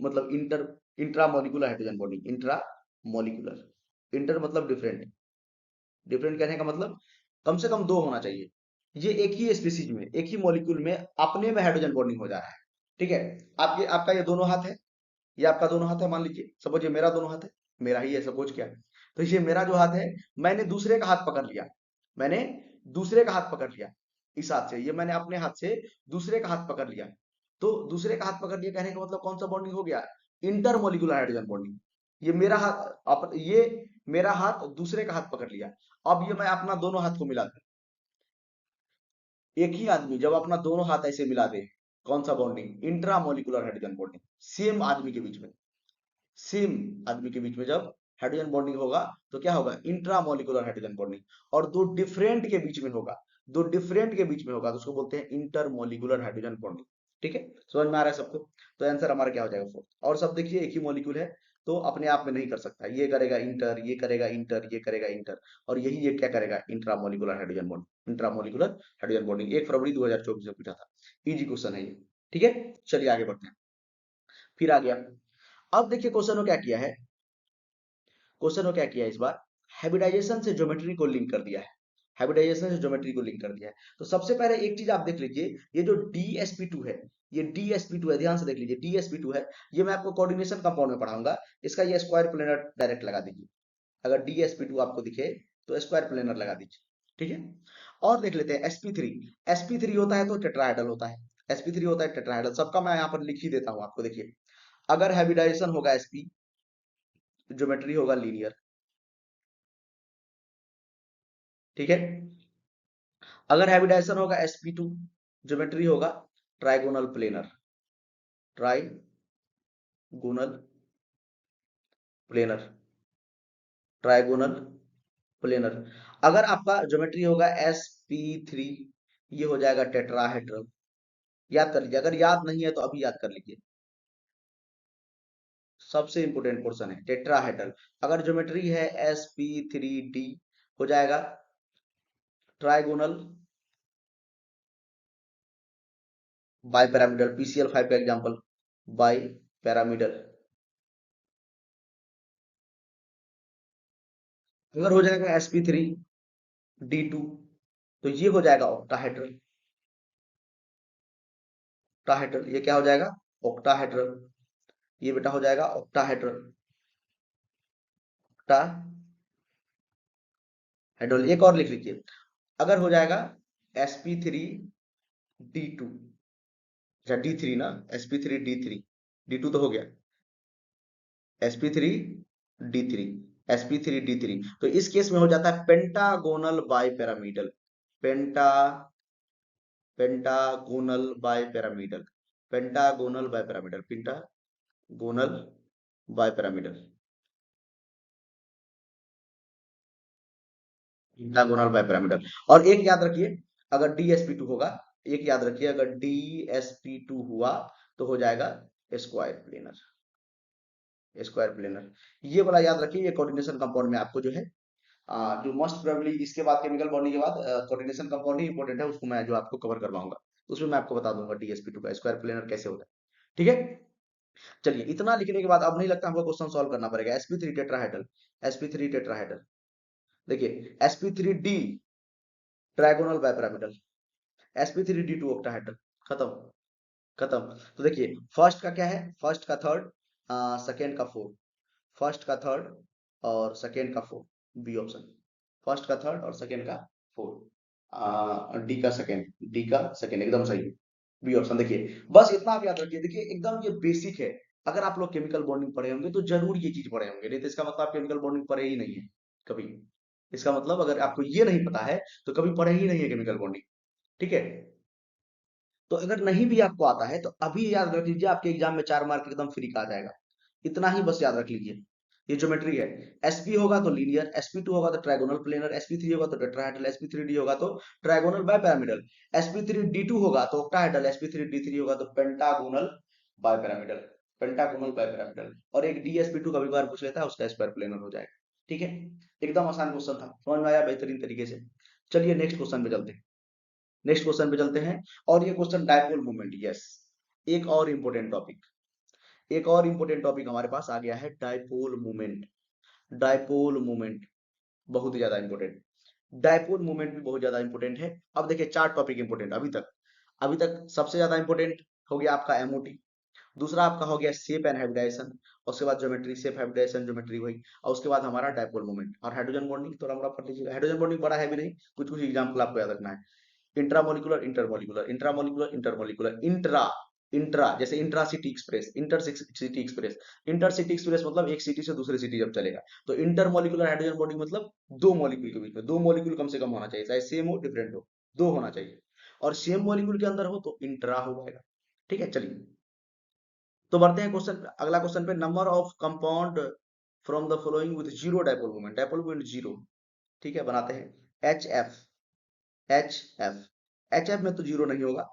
[SPEAKER 1] मतलब intra molecular hydrogen bonding. Intra molecular, inter मतलब डिफरेंट, डिफरेंट कहने का मतलब कम से कम दो होना चाहिए। ये एक ही स्पीशीज में, एक ही मॉलिक्यूल में अपने में हाइड्रोजन बॉन्डिंग हो जा रहा है। ठीक है, आपके आपका ये दोनों हाथ है, ये आपका दोनों हाथ है, मान लीजिए सपोज ये मेरा दोनों हाथ है, मेरा ही है सपोज, क्या, तो ये मेरा जो हाथ है, मैंने दूसरे का हाथ पकड़ लिया, मैंने दूसरे का हाथ पकड़ लिया, इस हाथ से, ये मैंने अपने हाथ से दूसरे का हाथ पकड़ लिया। तो दूसरे का हाथ पकड़ लिया कहने का मतलब कौन सा बॉन्डिंग हो गया? Intermolecular hydrogen bonding. ये मेरा हाथ ये मेरा हाथ दूसरे का हाथ पकड़ लिया। अब ये मैं अपना दोनों हाथ को मिला दूं, एक ही आदमी जब अपना दोनों हाथ ऐसे मिला दे, कौन सा bonding? Intramolecular hydrogen bonding. Same आदमी के बीच में, सेम आदमी के बीच में जब हाइड्रोजन बॉन्डिंग होगा तो क्या होगा? Intramolecular hydrogen bonding. और दो डिफरेंट के बीच में होगा, दो डिफरेंट के बीच में होगा तो उसको बोलते हैं इंटरमोलिकुलर हाइड्रोजन बॉन्डिंग। ठीक है, समझ में आ रहा है सबको? तो आंसर हमारा क्या हो जाएगा? फोर्थ। और सब देखिए एक ही मॉलिक्यूल है, तो अपने आप में नहीं कर सकता, ये करेगा इंटर, ये करेगा इंटर, ये करेगा इंटर, और यही ये क्या करेगा? Intramolecular hydrogen bonding. Intramolecular hydrogen bonding 1 फरवरी 2024 में पूछा था, इजी क्वेश्चन है ये। ठीक है, चलिए आगे बढ़ते हैं। फिर आ गया, अब देखिए क्वेश्चन को क्या किया है, क्वेश्चन को क्या किया इस बार, हाइब्रिडाइजेशन से ज्योमेट्री को लिंक कर दिया है। हाइब्रिडाइजेशन से ज्योमेट्री को लिंक कर दिया है। तो सबसे पहले एक चीज आप देख लीजिए, ये जो DsP2 है, ये DsP2 है, ध्यान से देख लीजिए, DsP2 है, ये मैं आपको कोऑर्डिनेशन कंपाउंड में पढ़ाऊंगा। इसका ये स्क्वायर प्लेनर डायरेक्ट लगा दीजिए, अगर DsP2 आपको दिखे तो स्क्वायर प्लेनर लगा दीजिए। ठीक है, और देख लेते हैं sp3। sp3 होता है तो टेट्राहेड्रल होता है, sp3 होता है टेट्राहेड्रल, सबका मैं यहाँ पर लिख ही देता हूँ आपको। देखिए अगर हाइब्रिडाइजेशन होगा sp, ज्योमेट्री होगा लीनियर। ठीक है, अगर हाइब्रिडाइजेशन होगा sp2, ज्योमेट्री होगा trigonal planar, trigonal planar, trigonal planar. अगर आपका ज्योमेट्री होगा sp3, ये हो जाएगा टेट्राहेड्रल। याद कर लीजिए, अगर याद नहीं है तो अभी याद कर लीजिए, सबसे इंपोर्टेंट पोर्शन है टेट्राहेड्रल। अगर ज्योमेट्री है sp3d, हो जाएगा ट्राइगोनल बाई पैरामीटर, PCl5 का एग्जांपल, बाई पैरामीटर। अगर हो जाएगा sp3d2, तो ये हो जाएगा ऑक्टाहेड्रल, ऑक्टाहेड्रल, ये क्या हो जाएगा? ऑक्टाहेड्रल, ये बेटा हो जाएगा ऑक्टाहेड्रल, ऑक्टाहेड्रल। एक और लिख लीजिए, अगर हो जाएगा sp3d2, अच्छा d3 ना, sp3d3, d2 तो हो गया, sp3d3, sp3d3, तो इस केस में हो जाता है pentagonal bipyramidal, penta pentagonal bipyramidal, pentagonal bipyramidal, pentagonal bipyramidal, pentagonal bipyramidal. और एक याद रखिए, अगर DsP2 होगा, एक याद रखिए, अगर DsP2 हुआ तो हो जाएगा स्क्वायर प्लेनर, स्क्वायर प्लेनर, ये वाला याद रखिए। ये कोऑर्डिनेशन कंपाउंड में आपको जो है जो मोस्ट प्रोबेबली इसके बाद केमिकल बॉन्डिंग के बाद कोऑर्डिनेशन कंपाउंड ही इंपॉर्टेंट है, उसको मैं जो आपको कवर करवाऊंगा, उसमें मैं आपको बता दूंगा DsP2 का स्क्वायर प्लेनर कैसे होता है। ठीक है, चलिए इतना लिखने के बाद अब नहीं लगता हमको क्वेश्चन सॉल्व करना पड़ेगा। sp3 टेट्राहेड्रल, sp3 टेट्राहेड्रल, देखिए sp3d trigonal bipyramidal, sp3d2 octahedral, खत्म, खत्म। तो देखिए फर्स्ट का क्या है, फर्स्ट का थर्ड, सेकेंड का फोर्थ, फर्स्ट का थर्ड और सेकेंड का फोर्थ, बी ऑप्शन, फर्स्ट का थर्ड और सेकेंड का फोर्थ, डी का सेकेंड एकदम सही, बी ऑप्शन। देखिए बस इतना आप याद रखिए, देखिए एकदम ये बेसिक है। अगर आप लोग केमिकल बॉन्डिंग पढ़े होंगे तो जरूर ये चीज पढ़े होंगे, नहीं तो इसका मतलब आप केमिकल बॉन्डिंग पढ़े ही नहीं है कभी। इसका मतलब अगर आपको ये नहीं पता है तो कभी पढ़े ही नहीं है केमिकल बॉन्डिंग। ठीक है, तो अगर नहीं भी आपको आता है तो अभी याद रख लीजिए, आपके एग्जाम में 4 मार्क एकदम फ्री का आ जाएगा। इतना ही बस याद रख लीजिए। ये ज्योमेट्री है, sp होगा तो लीनियर, sp2 होगा तो ट्राइगोनल प्लेनर, sp3 होगा तो टेट्राहेड्रल, sp3d होगा तो ट्राइगोनल बाइपिरामिडल, sp3d2 होगा तो ऑक्टाहेड्रल, sp3d3 होगा तो पेंटागोनल बाइपिरामिडल, पेंटागोनल बाइपिरामिडल। और एक dsp2 कभी बार पूछ लेता है, उसका स्क्वायर प्लेनर हो जाएगा। ठीक है, एकदम आसान क्वेश्चन था, समझ में आया बेहतरीन तरीके से। चलिए नेक्स्ट क्वेश्चन पे चलते हैं, नेक्स्ट क्वेश्चन पे चलते हैं। और ये क्वेश्चन डायपोल मोमेंट, यस, एक और इंपॉर्टेंट टॉपिक, एक और इंपॉर्टेंट टॉपिक हमारे पास आ गया है, डायपोल मोमेंट। डायपोल मोमेंट बहुत ही ज्यादा इंपॉर्टेंट, डायपोल मोमेंट भी बहुत ज्यादा इंपॉर्टेंट है। अब देखिए 4 टॉपिक इंपॉर्टेंट अभी तक, अभी तक सबसे ज्यादा इंपॉर्टेंट हो गया आपका एमओटी, दूसरा आपका हो गया शेप एंड हाइब्रिडाइजेशन, उसके बाद ज्योमेट्री, शेप हाइब्रिडाइजेशन ज्योमेट्री वही, और उसके बाद हमारा डायपोल मोमेंट और हाइड्रोजन बॉन्डिंग। थोड़ा मोड़ा पढ़ लीजिएगा, हाइड्रोजन बॉन्डिंग बड़ा है भी नहीं, कुछ कुछ एग्जांपल आपको याद रखना है। Intramolecular, intermolecular, intramolecular, intermolecular, intra, intra जैसे intracity express, intercity express, intercity express मतलब एक सिटी से दूसरी सिटी जब चलेगा। तो इंटरमोलिकुलर हाइड्रोजन बॉन्डिंग मतलब दो मॉलिक्यूल के बीच में, दो मॉलिक्यूल कम से कम होना चाहिए, चाहे सेम हो डिफरेंट हो, दो होना चाहिए। और सेम मॉलिक्यूल के अंदर हो तो इंट्रा हो जाएगा। ठीक है, चलिए तो बढ़ते हैं क्वेश्चन, अगला क्वेश्चन पे, number of compound from the following with zero dipole moment, dipole moment zero. ठीक है, बनाते हैं H F, H F, H F में तो जीरो नहीं होगा।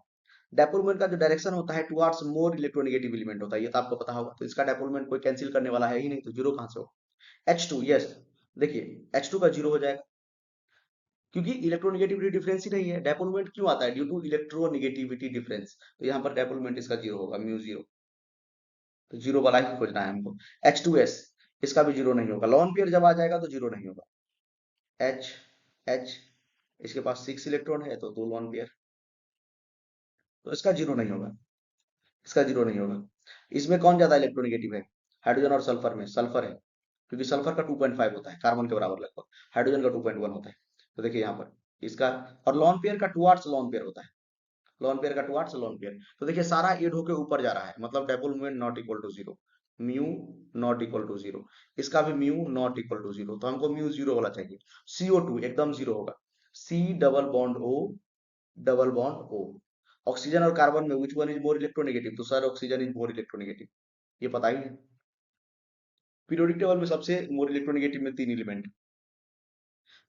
[SPEAKER 1] डायपोलमेंट का जो डायरेक्शन होता है टुवर्ड्स मोर इलेक्ट्रोनेगेटिव एलिमेंट होता है, ये तो आपको पता होगा, तो इसका डायपोलमेंट कोई कैंसिल करने वाला है ही नहीं, तो जीरो कहां से होगा। H2, यस, देखिए H2 का जीरो हो जाएगा, क्योंकि इलेक्ट्रोनेगेटिविटी डिफरेंस ही नहीं है। डायपोलमेंट क्यों आता है, ड्यू टू इलेक्ट्रोनेगेटिविटी डिफरेंस, तो यहाँ पर डायपोलमेंट इसका जीरो होगा, म्यू जीरो, तो जीरो वाला ही खोजना है हमको। H2S, इसका भी जीरो नहीं होगा, लॉन पेयर जब आ जाएगा तो जीरो नहीं होगा। H, H, इसके पास 6 इलेक्ट्रॉन है तो 2 लॉन पेयर, तो इसका जीरो नहीं होगा, इसका जीरो नहीं होगा। इसमें कौन ज्यादा इलेक्ट्रोनेगेटिव है, हाइड्रोजन और सल्फर में, सल्फर है, क्योंकि सल्फर का 2.5 होता है कार्बन के बराबर लगभग, हाइड्रोजन का 2.1 होता है। तो देखिए यहाँ पर इसका, और लॉन पेयर का टुवार्ड्स लॉन पेयर होता है, लॉन पेयर का टुवार्ड्स लॉन पेयर, तो देखिए सारा एड होकर ऊपर जा रहा है, मतलब dipole moment not equal to zero, mu not equal to zero, इसका भी mu not equal to zero, तो हमको म्यू जीरो वाला चाहिए। CO2 एकदम जीरो होगा, C double bond O, double bond O। Oxygen और कार्बन में which one is more electronegative, तो sir oxygen is more electronegative, ये पता ही है। पीरियोडिक टेबल में सबसे मोर इलेक्ट्रोनेगेटिव में 3 element,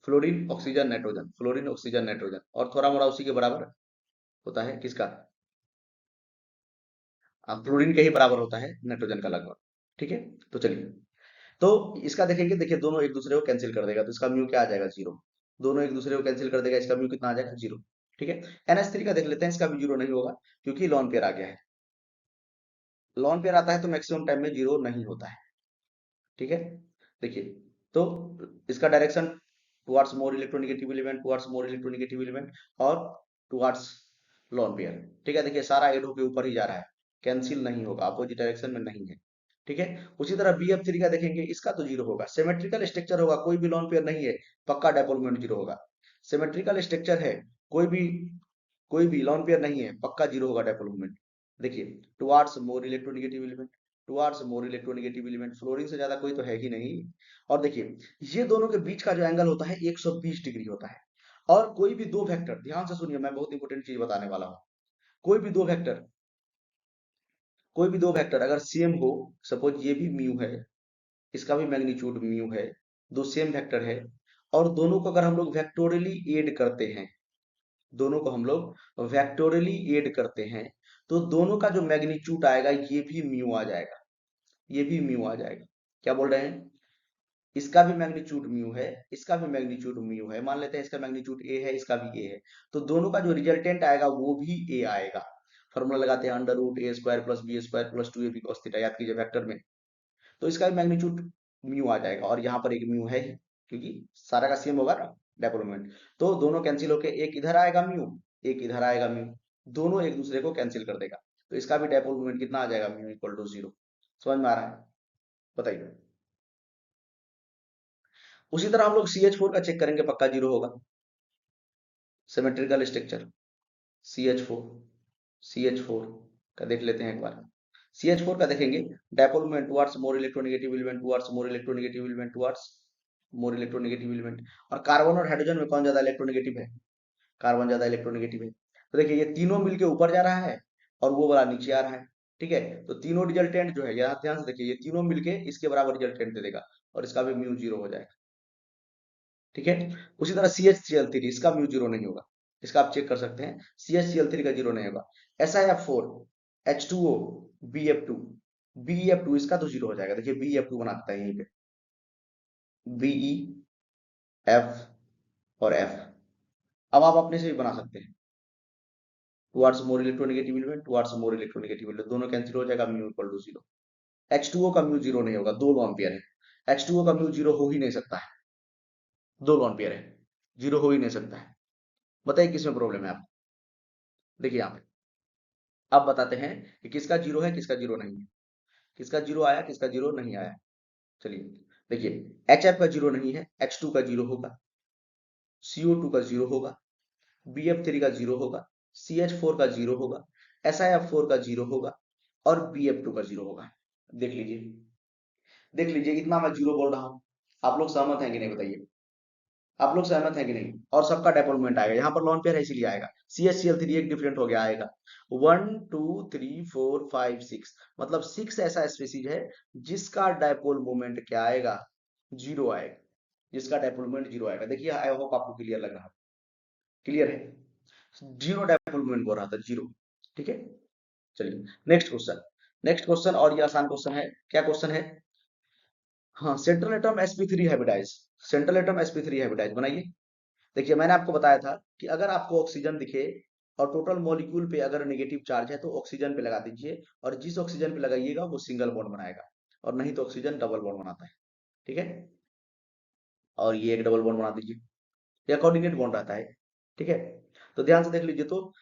[SPEAKER 1] fluorine, oxygen, nitrogen, fluorine, oxygen, nitrogen, और थोड़ा मोड़ा उसी के बराबर होता है किसका, फ्लोरीन के ही बराबर होता है नाइट्रोजन का लगभग। ठीक है, तो चलिए, तो इसका देखेंगे, देखिए दोनों एक दूसरे को कैंसिल कर देगा, तो इसका म्यू क्या आ जाएगा, जीरो, दोनों एक दूसरे को कैंसिल कर देगा, इसका म्यू कितना आ जाएगा, जीरो। ठीक है, NH3 का देख लेते हैं, इसका भी जीरो नहीं होगा, क्योंकि लॉन पेयर आ गया है, लॉन पेयर आता है तो मैक्सिमम टाइम में जीरो नहीं होता है। ठीक है, देखिए तो इसका direction towards more electronegative element, towards more electronegative element, और टुवर्ड्स लॉन पेयर। ठीक है, देखिए सारा एड होके ऊपर ही जा रहा है, कैंसिल नहीं होगा, अपोजिट डायरेक्शन में नहीं है। ठीक है, उसी तरह BF3 का देखेंगे, इसका तो जीरो होगा, सिमेट्रिकल स्ट्रक्चर होगा, कोई भी लॉन पेयर नहीं है, पक्का डायपोलमेंट जीरो होगा। सिमेट्रिकल स्ट्रक्चर है, कोई भी, कोई भी लॉन पेयर नहीं है, पक्का जीरो होगा डायपोलमेंट। देखिए towards more electronegative element, towards more electronegative element, fluorine से ज्यादा कोई तो है ही नहीं। और देखिए ये दोनों के बीच का जो एंगल होता है 120 डिग्री होता है। और कोई भी दो वेक्टर, ध्यान से सुनिए, मैं बहुत इंपॉर्टेंट चीज बताने वाला हूँ, कोई भी दो वेक्टर, कोई भी दो वेक्टर अगर सेम हो, सपोज ये भी म्यू है, इसका भी मैग्नीट्यूड म्यू है, दो सेम वेक्टर है, और दोनों को अगर हम लोग वेक्टोरियली ऐड करते हैं, दोनों को हम लोग वेक्टोरियली ऐड करते हैं, तो दोनों का जो मैग्नीट्यूड आएगा ये भी म्यू आ जाएगा, ये भी म्यू आ जाएगा। क्या बोल रहे हैं? इसका भी मैग्नीट्यूड म्यू है, इसका भी मैग्नीट्यूड म्यू है। मान लेते हैं इसका मैग्नीट्यूड ए है, इसका भी ए है, तो दोनों का जो रिजल्टेंट आएगा वो भी ए आएगा। फॉर्मूला लगाते हैं under root a square plus b square plus 2ab cos theta, याद कीजिए वेक्टर में। तो इसका भी मैग्नीट्यूड म्यू आ जाएगा, और यहाँ पर एक म्यू है ही, क्योंकि सारा का सेम होगा ना डेवलपमेंट। तो दोनों कैंसिल होके एक इधर आएगा म्यू, एक इधर आएगा म्यू, दोनों एक दूसरे को कैंसिल कर देगा। तो इसका भी डायपोल मोमेंट कितना आ जाएगा? Mu equal to 0। समझ में आ रहा है? बताइए। उसी तरह हम लोग CH4 का चेक करेंगे, पक्का 0 होगा। सिमेट्रिकल स्ट्रक्चर CH4, CH4 का देख लेते हैं एक बार। CH4 का देखेंगे, dipole moment towards more electronegative element, towards more electronegative element, towards more electronegative element. और कार्बन और हाइड्रोजन में कौन ज्यादा इलेक्ट्रोनेगेटिव है? कार्बन ज्यादा इलेक्ट्रोनेगेटिव है। तो देखिए ये तीनों मिलके ऊपर जा रहा है और वो वाला नीचे आ रहा है। ठीक है, तो तीनों रिजल्टेंट जो है, यहाँ ध्यान से देखिए, ये तीनों मिलके इसके बराबर रिजल्टेंट दे देगा, और इसका भी म्यू 0 हो जाएगा। ठीक है, उसी तरह CHCl3, इसका म्यू 0 नहीं होगा, इसका आप चेक कर सकते हैं, CHCl3 का 0 नहीं होगा। SiF4, H2O, BF2, BeF2 इसका तो 0 हो जाएगा। देखिए BeF2 बनाता है यहीं पे, BeF और F। अब आप अपने से भी बना सकते हैं, towards more electronegative element, towards more electronegative element, दोनों कैंसिल हो जाएगा, म्यू इक्वल टू 0। H2O का म्यू 0 नहीं होगा, 2 लोन पेयर है, H2O का म्यू 0 हो ही नहीं सकता है, 2 लोन पेयर है, 0 हो ही नहीं सकता है। बताइए किसमें प्रॉब्लम है आप? देखिए यहाँ पे अब बताते हैं कि किसका 0 है, किसका 0 नहीं है, किसका 0 आया, किसका 0 नहीं आया। चलिए देखिए, HF का 0 नहीं है, H2 का 0 होगा, CO2 का 0 होगा, BF3 का 0 होगा, CH4 का 0 होगा, SiF4 का 0 होगा, और BF2 का 0 होगा। देख लीजिए, देख लीजिए, इतना मैं 0 बोल रहा हूँ, आप लोग सहमत हैं कि नहीं बताइए? आप लोग सहमत हैं कि नहीं? और सबका डेवलपमेंट आएगा, यहाँ पर लॉन पेयर है इसीलिए आएगा। CHCl3 एक डिफरेंट हो गया, आएगा 1 2 3 4 5 6, मतलब 6 ऐसा स्पीसीज है जिसका डायपोल मोमेंट क्या आएगा? 0 आएगा, जिसका डायपोल मोमेंट 0 आएगा। देखिए आई होप आपको क्लियर लग रहा है, क्लियर है? 0 डायपोल मोमेंट बोल रहा था, 0। ठीक है, चलिए नेक्स्ट क्वेश्चन, नेक्स्ट क्वेश्चन, और ये आसान क्वेश्चन है। क्या क्वेश्चन है? हाँ, central atom sp3 hybridize, central atom sp3 hybridize बनाइए। देखिए मैंने आपको बताया था कि अगर आपको ऑक्सीजन दिखे और टोटल मॉलिक्यूल पे अगर नेगेटिव चार्ज है तो ऑक्सीजन पे लगा दीजिए, और जिस ऑक्सीजन पे लगाइएगा वो सिंगल बॉन्ड बनाएगा, और नहीं तो ऑक्सीजन डबल बॉन्ड बनाता है। ठीक है, और ये एक डबल बॉन्ड बना दीजिए, ये कोऑर्डिनेट बॉन्ड रहता है। ठीक है, तो ध्यान से देख लीजिए, तो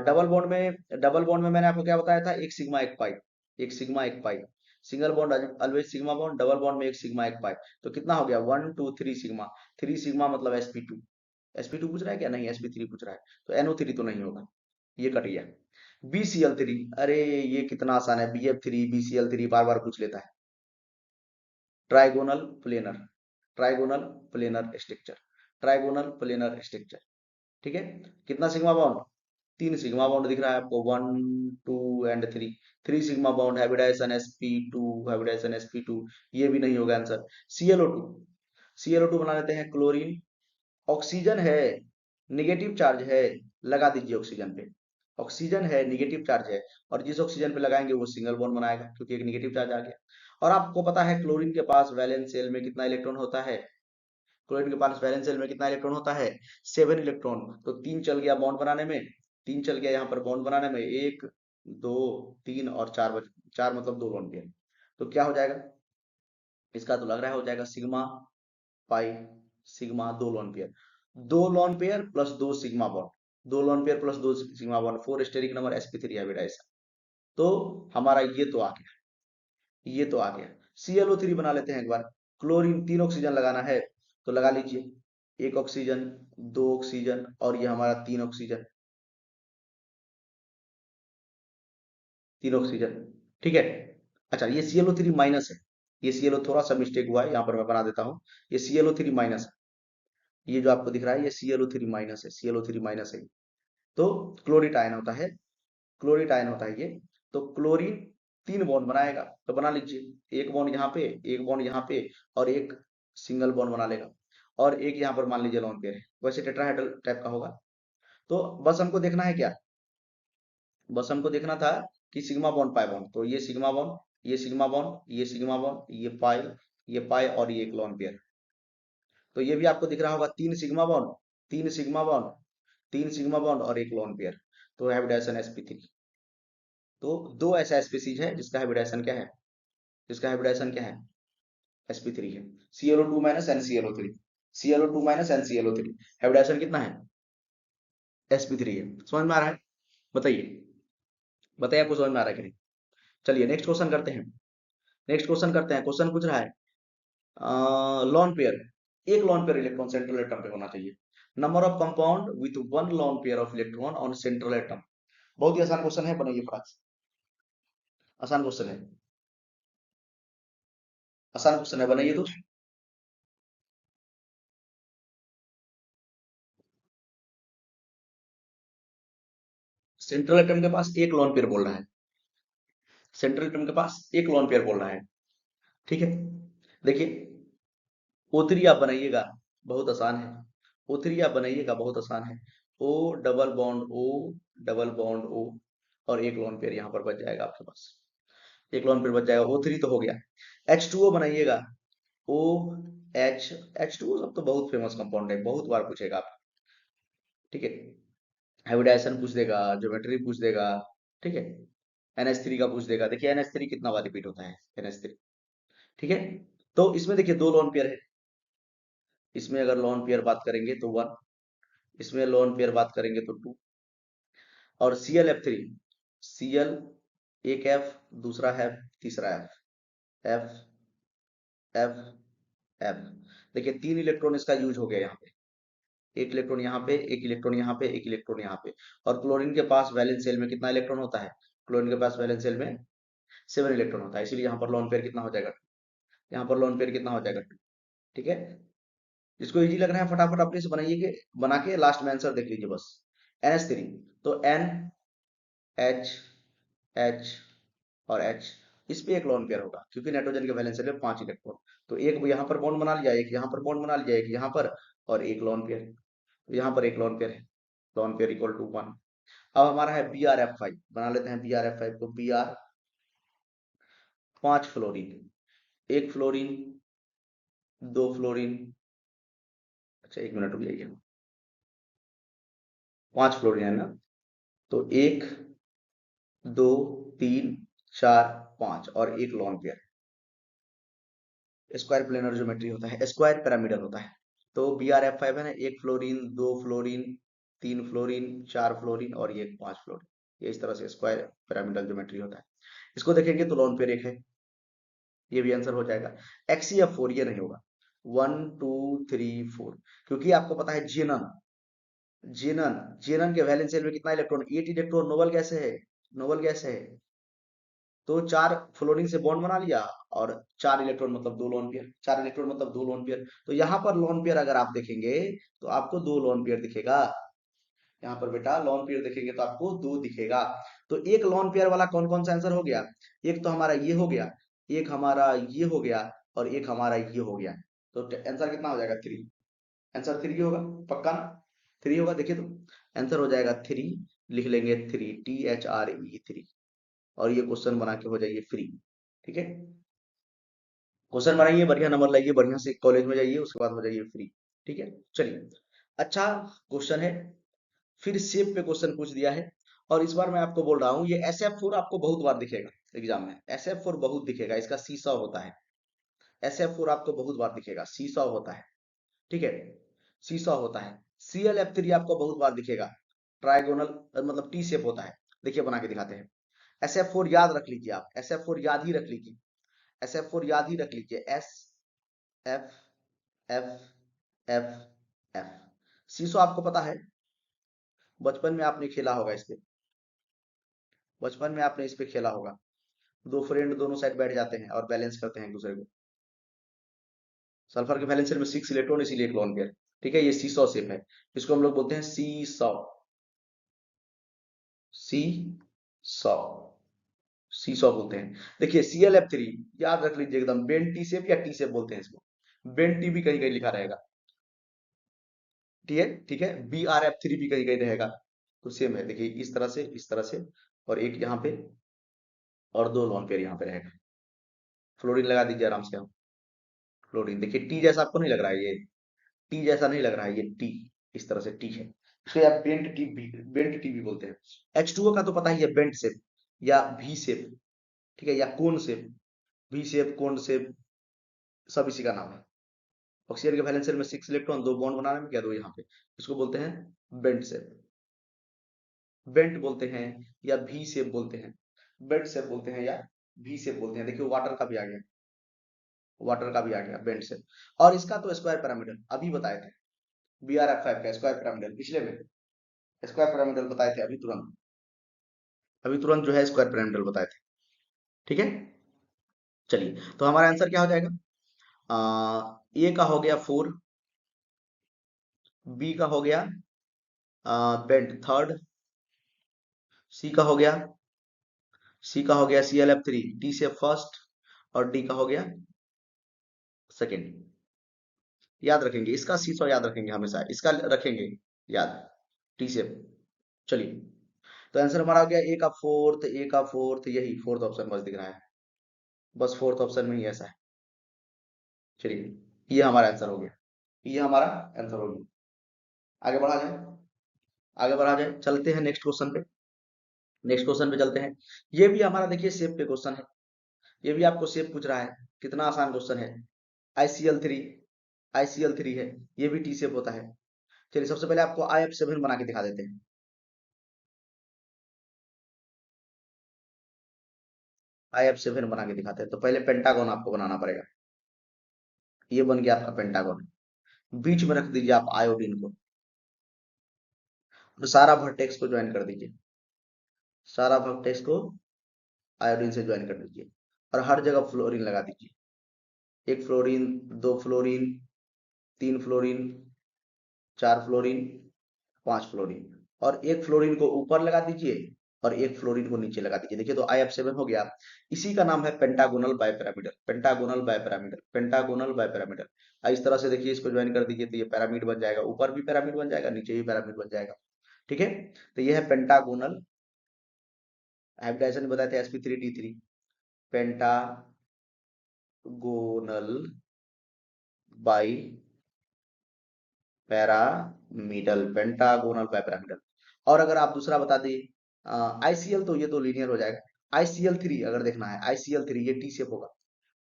[SPEAKER 1] डबल बॉन्ड में मैंने आपको क्या बताया था? एक सिग्मा एक पाई, एक सिग्मा एक pi. Single bond always sigma bond, double bond में एक सिग्मा एक पाई। तो कितना हो गया? 1 2 3 सिग्मा, 3 सिग्मा मतलब sp2। sp2 पूछ रहा है क्या? नहीं, sp3 पूछ रहा है, तो NO3 तो नहीं होगा, ये कट गया। BCl3, अरे ये कितना आसान है, BF3 BCl3 बार बार पूछ लेता है। Trigonal planar, trigonal planar structure, trigonal planar structure. ठीक है, कितना सिग्मा बॉन्ड? 3 सिग्मा बॉन्ड दिख रहा है आपको, 1 2 and 3, 3 sigma bond, hybridization sp2, hybridization sp2, ये भी नहीं होगा आंसर। ClO2, ClO2 बना लेते हैं, क्लोरीन, ऑक्सीजन है, निगेटिव चार्ज है, लगा दीजिए ऑक्सीजन पे, ऑक्सीजन है, निगेटिव चार्ज है, और जिस ऑक्सीजन पे लगाएंगे वो सिंगल बॉन्ड बनाएगा, क्योंकि एक निगेटिव चार्ज आ गया। और आपको पता है क्लोरीन के पास वैलेंस शेल में कितना इलेक्ट्रॉन होता है? क्लोरीन के पास वैलेंस शेल में कितना इलेक्ट्रॉन होता है? 7 इलेक्ट्रॉन। तो 3 चल गया बॉन्ड बनाने में, 3 चल गया यहाँ पर बॉन्ड बनाने में, 1 2 3 और 4 4 मतलब 2 लोन पेयर। तो क्या हो जाएगा? इसका तो लग रहा है हो जाएगा sigma pi sigma, 2 lone pair, 2 lone pair plus 2 sigma bond, 2 lone pair plus 2 sigma bond, 4 steric number sp3 hybridization. तो हमारा ये तो आ गया, ये तो आ गया। ClO3 बना लेते हैं एक बार, क्लोरीन, 3 ऑक्सीजन लगाना है तो लगा लीजिए, 1 ऑक्सीजन, 2 ऑक्सीजन, और ये हमारा 3 ऑक्सीजन, 3 ऑक्सीजन। ठीक है, अच्छा ये ClO3 माइनस है, ये ClO थोड़ा सा मिस्टेक हुआ है, यहाँ पर मैं बना देता हूँ, ये ClO3 माइनस है, ये जो आपको दिख रहा है ये ClO3 माइनस है, ClO3 माइनस है। तो क्लोरीट आयन होता है, क्लोरीट आयन होता है ये। तो क्लोरीन 3 बॉन्ड बनाएगा, तो बना लीजिए, एक बॉन्ड यहाँ पे, एक बॉन्ड यहाँ पे, और एक सिंगल बॉन्ड बना लेगा, और एक यहाँ पर मान लीजिए लॉन पेयर है, वैसे टेट्राहेड्रल टाइप का होगा। तो बस हमको देखना है क्या? बस हमको देखना था कि सिग्मा बॉन्ड पाई बॉन्ड, तो ये सिग्मा बॉन्ड, ये सिग्मा बॉन्ड, ये सिग्मा बॉन्ड, ये पाई और ये एक लोन पेयर। तो ये भी आपको दिख रहा होगा, तीन सिग्मा बॉन्ड, तीन सिग्मा बॉन्ड, तीन सिग्मा बॉन्ड और एक लोन पेयर, तो हाइब्रिडाइजेशन sp3। तो दो ऐसा स्पीसीज है जिसका हाइब्रिडाइजेशन क्या है, जिसका हाइब्रिडाइजेशन क्या है, sp3 है। ClO2 minus NClO3, ClO2 minus NClO3, hybridisation कितना है, sp3 है। समझ में आ रहा है? बताइए, बताइए आपको समझ में आ रहा है कि नहीं? चलिए नेक्स्ट क्वेश्चन करते हैं, नेक्स्ट क्वेश्चन करते हैं। क्वेश्चन पूछ रहा है लॉन पेयर, एक lone pair electron central atom पे होना चाहिए। Number of compound with one lone pair of electron on central atom. बहुत ही आसान क्वेश्चन है, बनाइए फटाक से। आसान क्वेश्चन है, आसान क्वेश्चन है, बनाइए तो। सेंट्रल एटम के पास एक लॉन पेयर बोल रहा है, सेंट्रल एटम के पास एक लॉन पेयर बोल रहा है। ठीक है, देखिए O3 आप बनाइएगा, बहुत आसान है। O3 आप बनाइएगा, बहुत आसान है। O double bond O, double bond O, और एक लोन पेयर यहाँ पर बच जाएगा आपके पास, एक लोन पेयर बच जाएगा। O3 तो हो गया। H2O बनाइएगा, O H, H2O सब तो बहुत फेमस कंपाउंड है, बहुत बार पूछेगा आप। ठीक है, हाइब्रिडाइजेशन पूछ देगा, ज्योमेट्री पूछ देगा। ठीक है, NH3 का पूछ देगा। देखिए NH3 कितना बार रिपीट होता है, NH3। ठीक है, तो इसमें देखिए दो लोन पेयर है, इसमें अगर लोन पेयर बात करेंगे तो वन, इसमें लोन पेयर बात करेंगे तो टू। और ClF3, Cl, एक F, दूसरा है, तीसरा F, F, F। देखिए तीन इलेक्ट्रॉन इसका यूज हो गया यहाँ पे, एक इलेक्ट्रॉन यहाँ पे, एक इलेक्ट्रॉन यहाँ पे, एक इलेक्ट्रॉन यहाँ पे। और क्लोरीन के पास वैलेंस शेल में कितना इलेक्ट्रॉन होता है, क्लोरीन के पास वैलेंस शेल में 7 इलेक्ट्रॉन होता है, इसीलिए यहाँ पर लोन पेयर कितना हो जाएगा, यहाँ पर लोन पेयर कितना हो जाएगा, ठीक है। जिसको इजी लग रहा है फटाफट अपने से बनाइए, के बना के लास्ट में आंसर देख लीजिए बस। NH3, तो N, H, H और H, इस पे एक लोन पेयर होगा क्योंकि नाइट्रोजन के वैलेंस शेल में 5 इलेक्ट्रॉन। तो एक यहाँ पर बॉन्ड बना लिया, एक यहाँ पर बॉन्ड बना लिया, एक यहाँ पर, और एक लोन पेयर। तो यहाँ पर एक लोन पेयर है, लोन पेयर इक्वल टू 1। अब हमारा है BrF5, बना लेते हैं BrF5 को। Br, 5 फ्लोरीन, एक फ्लोरीन, दो फ्लोरीन, अच्छा एक मिनट रुक जाइए, 5 फ्लोरीन है ना, तो एक, दो, तीन, चार, पांच, और एक lone pair. Square planar geometry होता है, स्क्वायर पिरामिडल होता है। तो BrF5 है ना, एक फ्लोरीन, दो फ्लोरीन, तीन फ्लोरीन, चार फ्लोरीन, और ये 5 फ्लोरीन। ये इस तरह से स्क्वायर पिरामिडल ज्योमेट्री होता है। इसको देखेंगे तो लोन पेयर एक है, ये भी आंसर हो जाएगा। XeF4 ये नहीं होगा, 1 2 3 4, क्योंकि आपको पता है जेनन, जेनन, जेनन के वैलेंस शेल में कितना इलेक्ट्रॉन, 8 इलेक्ट्रॉन, नोबल गैस है, नोबल गैस है। तो 4 फ्लोरीन से बॉन्ड बना लिया, और 4 इलेक्ट्रॉन मतलब दो लोन पेयर, 4 इलेक्ट्रॉन मतलब दो लोन पेयर। तो यहाँ पर लोन पेयर अगर आप देखेंगे तो आपको दो लोन पेयर दिखेगा, यहाँ पर बेटा लोन पेयर देखेंगे तो आपको दो दिखेगा। तो एक लोन पेयर वाला कौन कौन सा आंसर हो गया, एक तो हमारा ये हो गया, एक हमारा ये हो गया, और एक हमारा ये हो गया। तो आंसर कितना हो जाएगा, 3। आंसर 3 होगा, पक्का ना, 3 होगा। देखिए तो आंसर हो जाएगा 3, लिख लेंगे 3, THRE3, और ये क्वेश्चन बना के हो जाइए फ्री। ठीक है, क्वेश्चन बनाइए, बढ़िया नंबर लाइए, बढ़िया से कॉलेज में जाइए, उसके बाद हो जाइए फ्री। ठीक है, चलिए। अच्छा क्वेश्चन है, फिर शेप पे क्वेश्चन पूछ दिया है। और इस बार मैं आपको बोल रहा हूँ, ये SF4 आपको बहुत बार दिखेगा एग्जाम में, SF4 बहुत दिखेगा, इसका सीसा होता है। SF4 आपको बहुत बार दिखेगा, सीसा होता है। ठीक है, सीसा होता है। ClF3 आपको बहुत बार दिखेगा, ट्राइगोनल, मतलब टी शेप होता है। देखिए बना के दिखाते हैं। SF4 याद रख लीजिए आप, SF4 याद ही रख लीजिए, SF4 याद ही रख लीजिए, SF, F, F, F। सीसो आपको पता है, बचपन में आपने खेला होगा इस पे, बचपन में आपने इस पे खेला होगा। दो फ्रेंड दोनों साइड बैठ जाते हैं और बैलेंस करते हैं एक दूसरे को। सल्फर के बैलेंसर में 6 इलेक्ट्रॉन, इसीलिए एक लोन पेयर। ठीक है, ये सीसो शेप है, इसको हम लोग बोलते हैं सीसो, सी सौ, सीसो बोलते हैं। देखिए ClF3 याद रख लीजिए एकदम, बेन टी शेप या टी शेप बोलते हैं इसको, बेन टी भी कहीं कहीं लिखा रहेगा। ठीक है, ठीक है, BrF3 भी कहीं कहीं रहेगा। तो सेम है, देखिए इस तरह से, इस तरह से, और एक यहाँ पे और दो लोन पेयर यहाँ पे रहेगा। फ्लोरीन लगा दीजिए आराम से आप। फ्लोरीन देखिए टी जैसा आपको नहीं लग रहा है ये? टी जैसा नहीं लग रहा है ये? टी इस तरह से टी है, इसको आप बेंट टी भी बोलते हैं। H2O का तो पता ही है, बेंट शेप या वी शेप, ठीक है, या cone shape. V shape, cone shape, सब इसी का नाम है। ऑक्सीजन के वैलेंस शेल में 6 इलेक्ट्रॉन, 2 बॉन्ड बनाने में क्या, दो यहाँ पे, इसको बोलते हैं बेंट शेप। बेंट बोलते हैं या वी शेप बोलते हैं, बेंट शेप बोलते हैं या वी शेप बोलते हैं। देखिए वाटर का भी आ गया, वाटर का भी आ गया बेंट शेप। और इसका तो स्क्वायर पिरामिडल अभी बताए थे, BrF5 का स्क्वायर पिरामिडल पिछले में स्क्वायर पिरामिडल बताए थे, अभी तुरंत जो है स्क्वायर पिरामिडल बताए थे। ठीक है, चलिए तो हमारा आंसर क्या हो जाएगा? ए का हो गया 4, बी का हो गया बेंट थर्ड, सी का हो गया ClF3 टी से फर्स्ट, और डी का हो गया सेकेंड। याद रखेंगे इसका, सीसॉ याद रखेंगे हमेशा, इसका रखेंगे याद, टी से। चलिए तो आंसर हमारा हो गया ए का फोर्थ, यही फोर्थ ऑप्शन बस दिख रहा है, बस फोर्थ ऑप्शन में ही ऐसा है। चलिए ये हमारा आंसर हो गया, ये हमारा आंसर हो गया। आगे बढ़ा जाए, आगे बढ़ा जाए, चलते हैं नेक्स्ट क्वेश्चन पे। नेक्स्ट क्वेश्चन पे चलते हैं। ये भी हमारा देखिए शेप पे क्वेश्चन है, ये भी आपको शेप पूछ रहा है। कितना आसान क्वेश्चन है। ICl3, ICl3 है, ये भी टी शेप होता है। चलिए सबसे पहले आपको IF7 बना के दिखा देते हैं। IF7 बना के दिखाते हैं, तो पहले पेंटागन आपको बनाना पड़ेगा। ये बन गया आपका पेंटागन। बीच में रख दीजिए आप आयोडीन को, और सारा वर्टेक्स को ज्वाइन कर दीजिए, सारा वर्टेक्स को आयोडीन से ज्वाइन कर दीजिए, और हर जगह फ्लोरीन लगा दीजिए। एक फ्लोरीन, दो फ्लोरीन, तीन फ्लोरीन, चार फ्लोरीन, पांच फ्लोरीन, और एक फ्लोरीन को ऊपर लगा दीजिए और एक फ्लोरीन को नीचे लगा दीजिए। देखिए तो IF7 हो गया। इसी का नाम है pentagonal bipyramidal, pentagonal bipyramidal, pentagonal bipyramidal. इस तरह से देखिए इसको ज्वाइन कर दीजिए तो ये पिरामिड बन जाएगा, ऊपर भी पिरामिड बन जाएगा, नीचे भी पिरामिड बन जाएगा। ठीक है, तो ये है पेंटागोनल। हाइब्रिडाइजेशन बताए थे sp3d3, pentagonal by pyramidal, pentagonal bipyramidal. और अगर आप दूसरा बता दें ICl, तो ये तो लीनियर हो जाएगा। ICl3 अगर देखना है, ICl3 ये टी शेप होगा,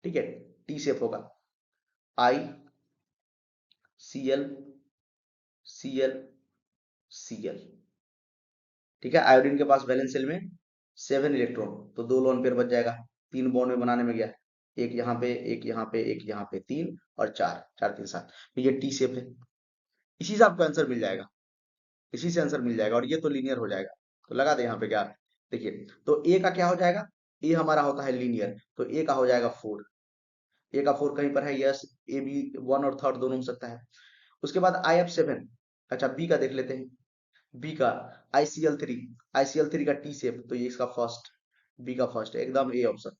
[SPEAKER 1] ठीक है, टी शेप होगा। ICl, Cl, Cl, ठीक है। आयोडीन के पास वैलेंस शेल में 7 इलेक्ट्रॉन, तो दो लोन पेयर बच जाएगा, तीन बॉन्ड में बनाने में गया, एक यहाँ पे, एक यहाँ पे, एक यहाँ पे, तीन और चार, चार तीन सात, तो ये टी शेप है। इसी से आपको आंसर मिल जाएगा, इसी से आंसर मिल जाएगा, और ये तो लीनियर हो जाएगा। तो लगा दे यहाँ पे क्या, देखिए तो ए का क्या हो जाएगा, ए हमारा होता है लीनियर, तो ए का हो जाएगा 4। ए का 4 कहीं पर है, यस, ए बी 1 और थर्ड दोनों हो सकता है। उसके बाद IF7, अच्छा बी का देख लेते हैं। बी का ICl3, ICl3 का टी शेप, तो ये इसका फर्स्ट, बी का फर्स्ट है एकदम, A option,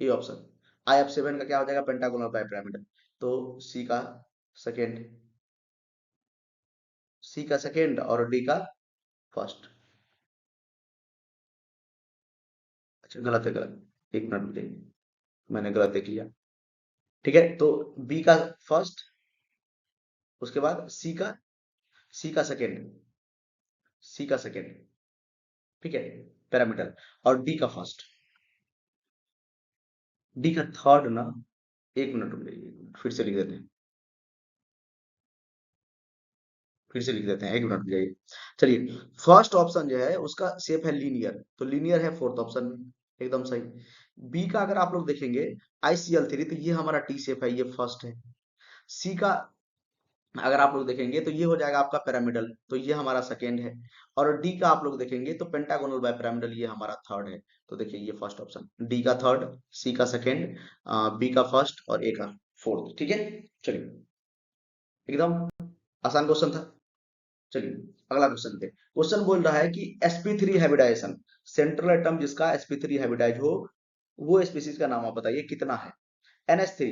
[SPEAKER 1] A option. IF7 का क्या हो जाएगा, पेंटागोनल बाइपिरामिडल, तो सी का सेकेंड, सी का सेकेंड और डी का फर्स्ट। अच्छा गलत है, गलत, एक मिनट रुकिए, मैंने गलत देख लिया। ठीक है, तो बी का फर्स्ट, उसके बाद सी का सेकेंड, सी का सेकेंड, ठीक है, पैरामीटर, और डी का फर्स्ट, डी का थर्ड ना, एक मिनट रुक जाइए, एक मिनट, फिर से लिख देते हैं, फिर से लिख देते हैं, एक मिनट रुक जाइए। चलिए फर्स्ट ऑप्शन जो है उसका शेप है लीनियर, तो लीनियर है फोर्थ ऑप्शन में, एकदम सही। बी का अगर आप लोग देखेंगे ICl3, तो ये हमारा टी शेप है, ये फर्स्ट है। सी का अगर आप लोग देखेंगे तो ये हो जाएगा आपका पिरामिडल, तो ये हमारा सेकेंड है। और डी का आप लोग देखेंगे तो पेंटागोनल बाय पिरामिडल, ये हमारा थर्ड है। तो देखिए ये फर्स्ट ऑप्शन, डी का थर्ड, सी का सेकेंड, बी का फर्स्ट और ए का फोर्थ। ठीक है, चलिए एकदम आसान क्वेश्चन था। चलिए अगला क्वेश्चन पे, क्वेश्चन बोल रहा है कि sp3 हाइब्रिडाइजेशन, सेंट्रल एटम जिसका sp3 हाइब्रिडाइज हो, वो स्पीसीज का नाम आप बताइए कितना है। NH3,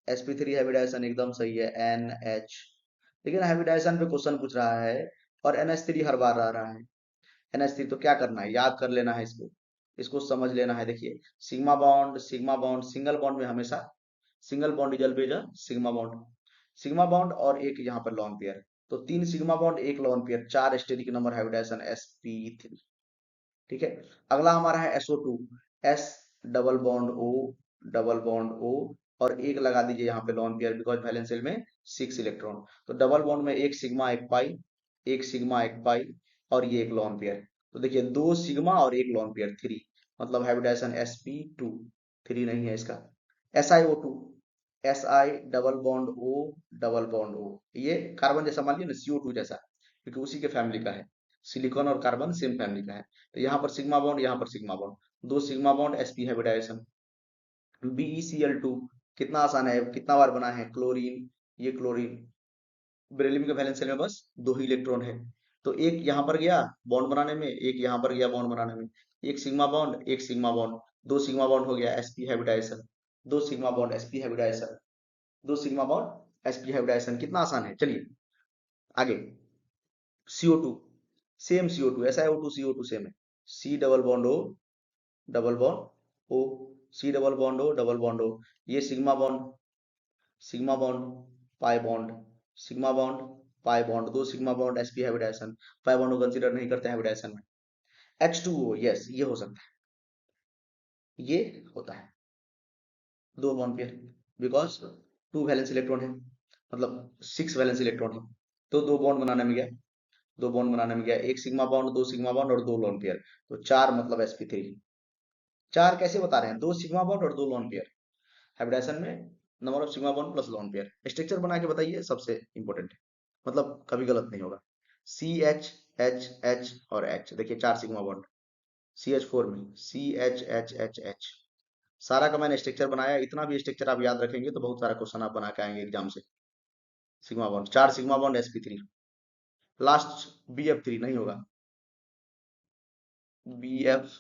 [SPEAKER 1] sp3 हाइब्रिडाइजेशन एकदम सही है, NH। लेकिन हाइब्रिडाइजेशन पे क्वेश्चन पूछ रहा है और NH3 हर बार आ रहा है, NH3। तो क्या करना है, याद कर लेना है इसको, इसको समझ लेना है। देखिए सिग्मा बॉन्ड सिंगल बॉन्ड में हमेशा single bond is always a sigma bond और एक यहाँ पर लॉन पेयर। तो 3 sigma bond 1 lone pair, 4 steric number hybridization sp3। ठीक है। अगला हमारा है SO2, S double bond O double bond O और एक लगा दीजिए यहाँ पे lone pair, because valence shell में 6 इलेक्ट्रॉन। तो डबल बॉन्ड में एक सिग्मा एक पाई, एक सिग्मा एक पाई और ये एक लॉन पेयर। तो देखिए 2 सिग्मा और एक लॉन पेयर 3, मतलब हाइब्रिडाइजेशन sp2। 3 नहीं है इसका। SiO2, Si double bond O double bond O, ये कार्बन जैसा मान लिया ना, CO2 जैसा, क्योंकि उसी के फैमिली का है। सिलिकॉन और कार्बन सेम फैमिली का है। तो यहाँ पर सिग्मा बॉन्ड, यहाँ पर sigma bond, 2 sigma bond sp hybridization. BeCl2 कितना आसान है, कितना बार बना है, क्लोरीन, ये क्लोरीन। बेरिलियम के वैलेंस शेल में बस 2 ही इलेक्ट्रॉन है। तो एक यहाँ पर गया बॉन्ड बनाने में, एक यहाँ पर गया बॉन्ड बनाने में। एक सिग्मा बॉन्ड, एक सिग्मा बॉन्ड, 2 सिग्मा बॉन्ड हो गया sp hybridization. 2 sigma bond sp hybridization, 2 sigma bond sp hybridization. कितना आसान है। चलिए आगे। CO2, same CO2, SiO2 CO2 same है। C double bond O double bond O, C double bond O double bond O। ये sigma bond pi bond, sigma bond pi bond, 2 sigma bond sp hybridization. Pi bond को consider नहीं करते hybridisation में। H2O, yes ये हो सकता है, ये होता है 2 bond pair, because 2 valence electron है, मतलब 6 वैलेंस इलेक्ट्रॉन है। तो 2 बॉन्ड बनाने में गया, 2 बॉन्ड बनाने में गया, एक सिग्मा बॉन्ड, 2 सिग्मा बॉन्ड और 2 लोन पेयर। तो 4 मतलब sp3। 4 कैसे बता रहे हैं, 2 सिग्मा बॉन्ड और 2 लोन पेयर। हाइब्रिडाइजेशन में number of sigma bond plus lone pair. Structure बना के बताइए, सबसे इंपॉर्टेंट है, मतलब कभी गलत नहीं होगा। CH H और H, देखिए 4 सिग्मा बॉन्ड। CH4 में CH H H H। सारा का मैंने स्ट्रक्चर बनाया, इतना भी स्ट्रक्चर आप याद रखेंगे तो बहुत सारा क्वेश्चन आप बना के आएंगे एग्जाम से। Sigma bond, 4 sigma bond sp3। Last BF3 नहीं होगा, BF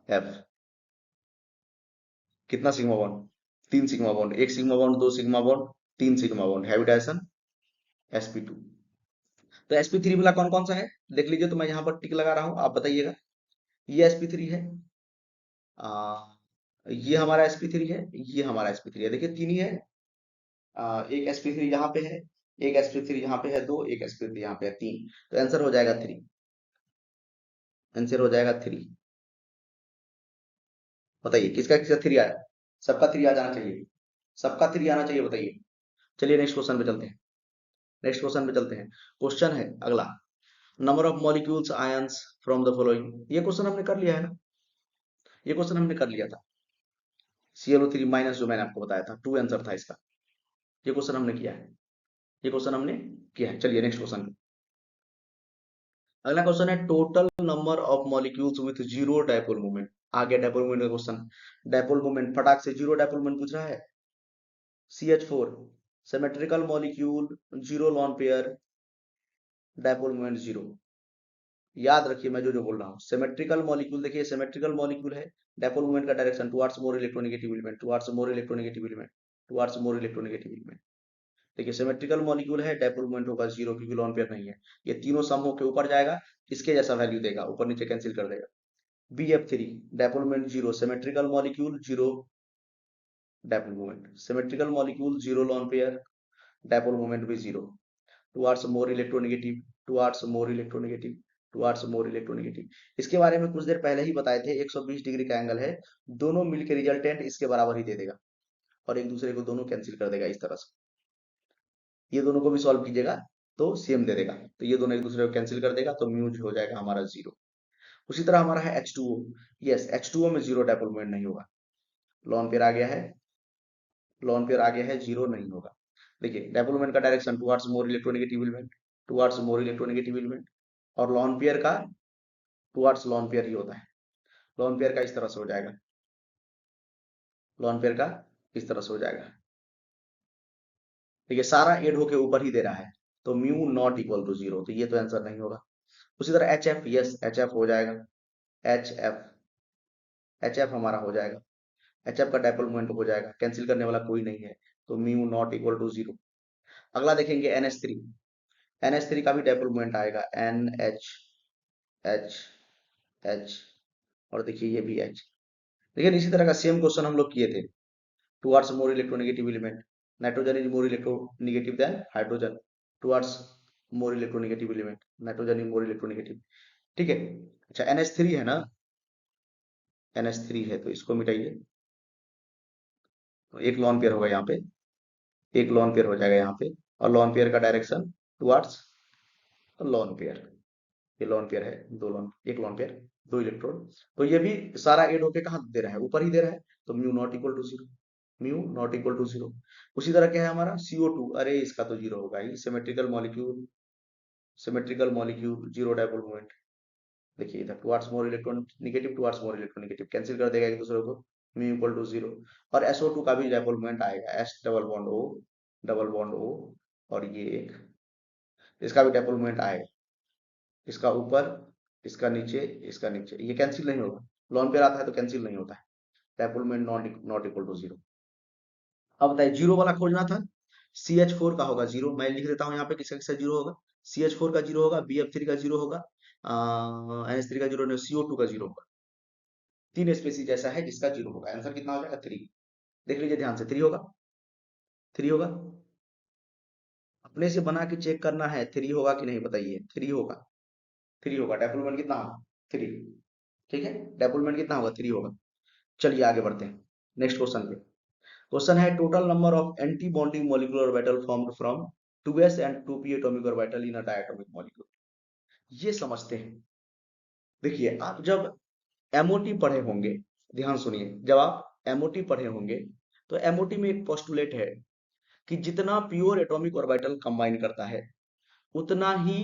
[SPEAKER 1] F। कितना सिग्मा बॉन्ड, 3 सिग्मा बॉन्ड, एक sigma bond, 2 sigma bond, 3 sigma bond, hybridization sp2। तो sp3 वाला कौन कौन सा है देख लीजिए, तो मैं यहाँ पर टिक लगा रहा हूँ, आप बताइएगा। ये sp3 है, आ, ये हमारा sp3 है, ये हमारा sp3 है। देखिए 3 ही है। एक sp3 यहाँ पे है, एक sp3 यहाँ पे है, 2, एक sp3 यहाँ पे है, 3। तो आंसर हो जाएगा 3, आंसर हो जाएगा 3। बताइए किसका किसका 3 आया। सबका 3 आ जाना चाहिए, सबका 3 आना चाहिए, बताइए। चलिए नेक्स्ट क्वेश्चन पे चलते हैं, नेक्स्ट क्वेश्चन पे चलते हैं। क्वेश्चन है अगला, number of molecules ions from the following. ये क्वेश्चन हमने कर लिया है ना, ये क्वेश्चन हमने कर लिया था। ClO3 माइनस, जो मैंने आपको बताया था, 2 आंसर था इसका। ये क्वेश्चन हमने किया है, ये क्वेश्चन हमने किया है। चलिए नेक्स्ट क्वेश्चन। अगला क्वेश्चन है, total number of molecules with zero dipole movement. आ गया डायपोल मूवमेंट का क्वेश्चन। डायपोल मूवमेंट फटाक से, जीरो डायपोल मूवमेंट पूछ रहा है। CH4 symmetrical molecule, zero lone pair, dipole movement zero. याद रखिए मैं जो जो बोल रहा हूँ। सिमेट्रिकल मॉलिक्यूल, देखिए सिमेट्रिकल मॉलिक्यूल है, डायपोल मूवमेंट का direction towards more electronegative element, towards more electronegative element, towards more electronegative element. देखिए सिमेट्रिकल मॉलिक्यूल है, डायपोल मूवमेंट होगा जीरो, क्योंकि लॉन पेयर नहीं है। ये तीनों सम होकर ऊपर जाएगा, इसके जैसा वैल्यू देगा, ऊपर नीचे कैंसिल कर देगा। BF3 dipole movement zero, symmetrical molecule zero dipole movement, symmetrical molecule zero lone pair, dipole movement भी zero, towards more electronegative, towards more electronegative, towards more electronegative. इसके बारे में कुछ देर पहले ही बताए थे, 120 डिग्री का एंगल है, दोनों मिलकर रिजल्टेंट इसके बराबर ही दे देगा, और एक दूसरे को दोनों कैंसिल कर देगा इस तरह से। ये दोनों को भी सॉल्व कीजिएगा तो सेम दे देगा, तो ये दोनों एक दूसरे को कैंसिल कर देगा, तो म्यू हो जाएगा हमारा जीरो। उसी तरह हमारा है H2O। यस, H2O में जीरो डायपोल मूवमेंट नहीं होगा, लॉन पेयर आ गया है, लॉन पेयर आ गया है, जीरो नहीं होगा। देखिए डायपोल मूवमेंट का direction towards more electronegative element, towards more electronegative element, और लॉन पेयर का टुवर्ड्स लॉन पेयर ही होता है। लॉन पेयर का इस तरह से हो जाएगा, लॉन पेयर का इस तरह से हो जाएगा। देखिए सारा एड होके ऊपर ही दे रहा है, तो mu not equal to zero, तो ये तो आंसर नहीं होगा। उसी तरह HF, यस HF हो जाएगा, HF, HF हमारा हो जाएगा, HF का डायपोल मोमेंट हो जाएगा, कैंसिल करने वाला कोई नहीं है, तो mu not equal to zero. अगला देखेंगे NH3, NH3 का भी डायपोल मोमेंट आएगा, NH, H H और देखिए ये भी H। लेकिन इसी तरह का सेम क्वेश्चन हम लोग किए थे। Towards more electronegative element, nitrogen is more electronegative than hydrogen. Towards more electronegative element, nitrogen is more electronegative. ठीक है। अच्छा NH3 है ना, NH3 है तो इसको मिटाइए, तो एक लॉन पेयर होगा यहाँ पे, एक लॉन पेयर हो जाएगा यहाँ पे, और लॉन पेयर का डायरेक्शन टुवर्ड्स लॉन पेयर। ये लॉन पेयर है, दो लॉन, एक लॉन पेयर, दो इलेक्ट्रॉन। तो ये भी सारा एड होके कहाँ दे रहा है, ऊपर ही दे रहा है, तो mu not equal to zero, mu not equal to zero. उसी तरह क्या है हमारा CO2, अरे इसका तो जीरो होगा ही, symmetrical molecule, symmetrical molecule, zero dipole moment. देखिए इधर towards more electron negative, towards more electron negative, cancel कर देगा एक दूसरे को, म्यू इक्वल टू जीरो। और SO2 का भी डायपोल मोमेंट आएगा, S double bond O, double bond O, और ये एक, इसका भी डायपोल मोमेंट आएगा, इसका ऊपर, इसका नीचे, इसका नीचे, ये कैंसिल नहीं होगा, लॉन पेयर आता है तो कैंसिल नहीं होता है, dipole moment not equal to zero. अब बताइए जीरो वाला खोजना था, CH4 का होगा जीरो, मैं लिख देता हूँ यहाँ पे किसका किसका जीरो होगा, CH4 का जीरो होगा, BF3 का जीरो होगा, NH3 का जीरो नहीं, CO2 का जीरो होगा। तीन स्पेसीज ऐसा है जिसका जीरो होगा, आंसर कितना हो जाएगा 3। देख लीजिए ध्यान से, 3 होगा, 3 होगा, अपने से बना के चेक करना है 3 होगा कि नहीं, बताइए 3 होगा, 3 होगा, डेवलपमेंट कितना होगा 3। ठीक है, डेवलपमेंट कितना होगा 3 होगा। चलिए आगे बढ़ते हैं नेक्स्ट क्वेश्चन पे। क्वेश्चन है total number of anti bonding molecular orbital formed from 2s and 2p atomic orbital in a diatomic molecule. ये समझते हैं। देखिए आप जब MOT पढ़े होंगे, ध्यान सुनिए, जब आप MOT पढ़े होंगे तो MOT में एक पोस्टुलेट है कि जितना प्योर एटॉमिक ऑर्बिटल कंबाइन करता है उतना ही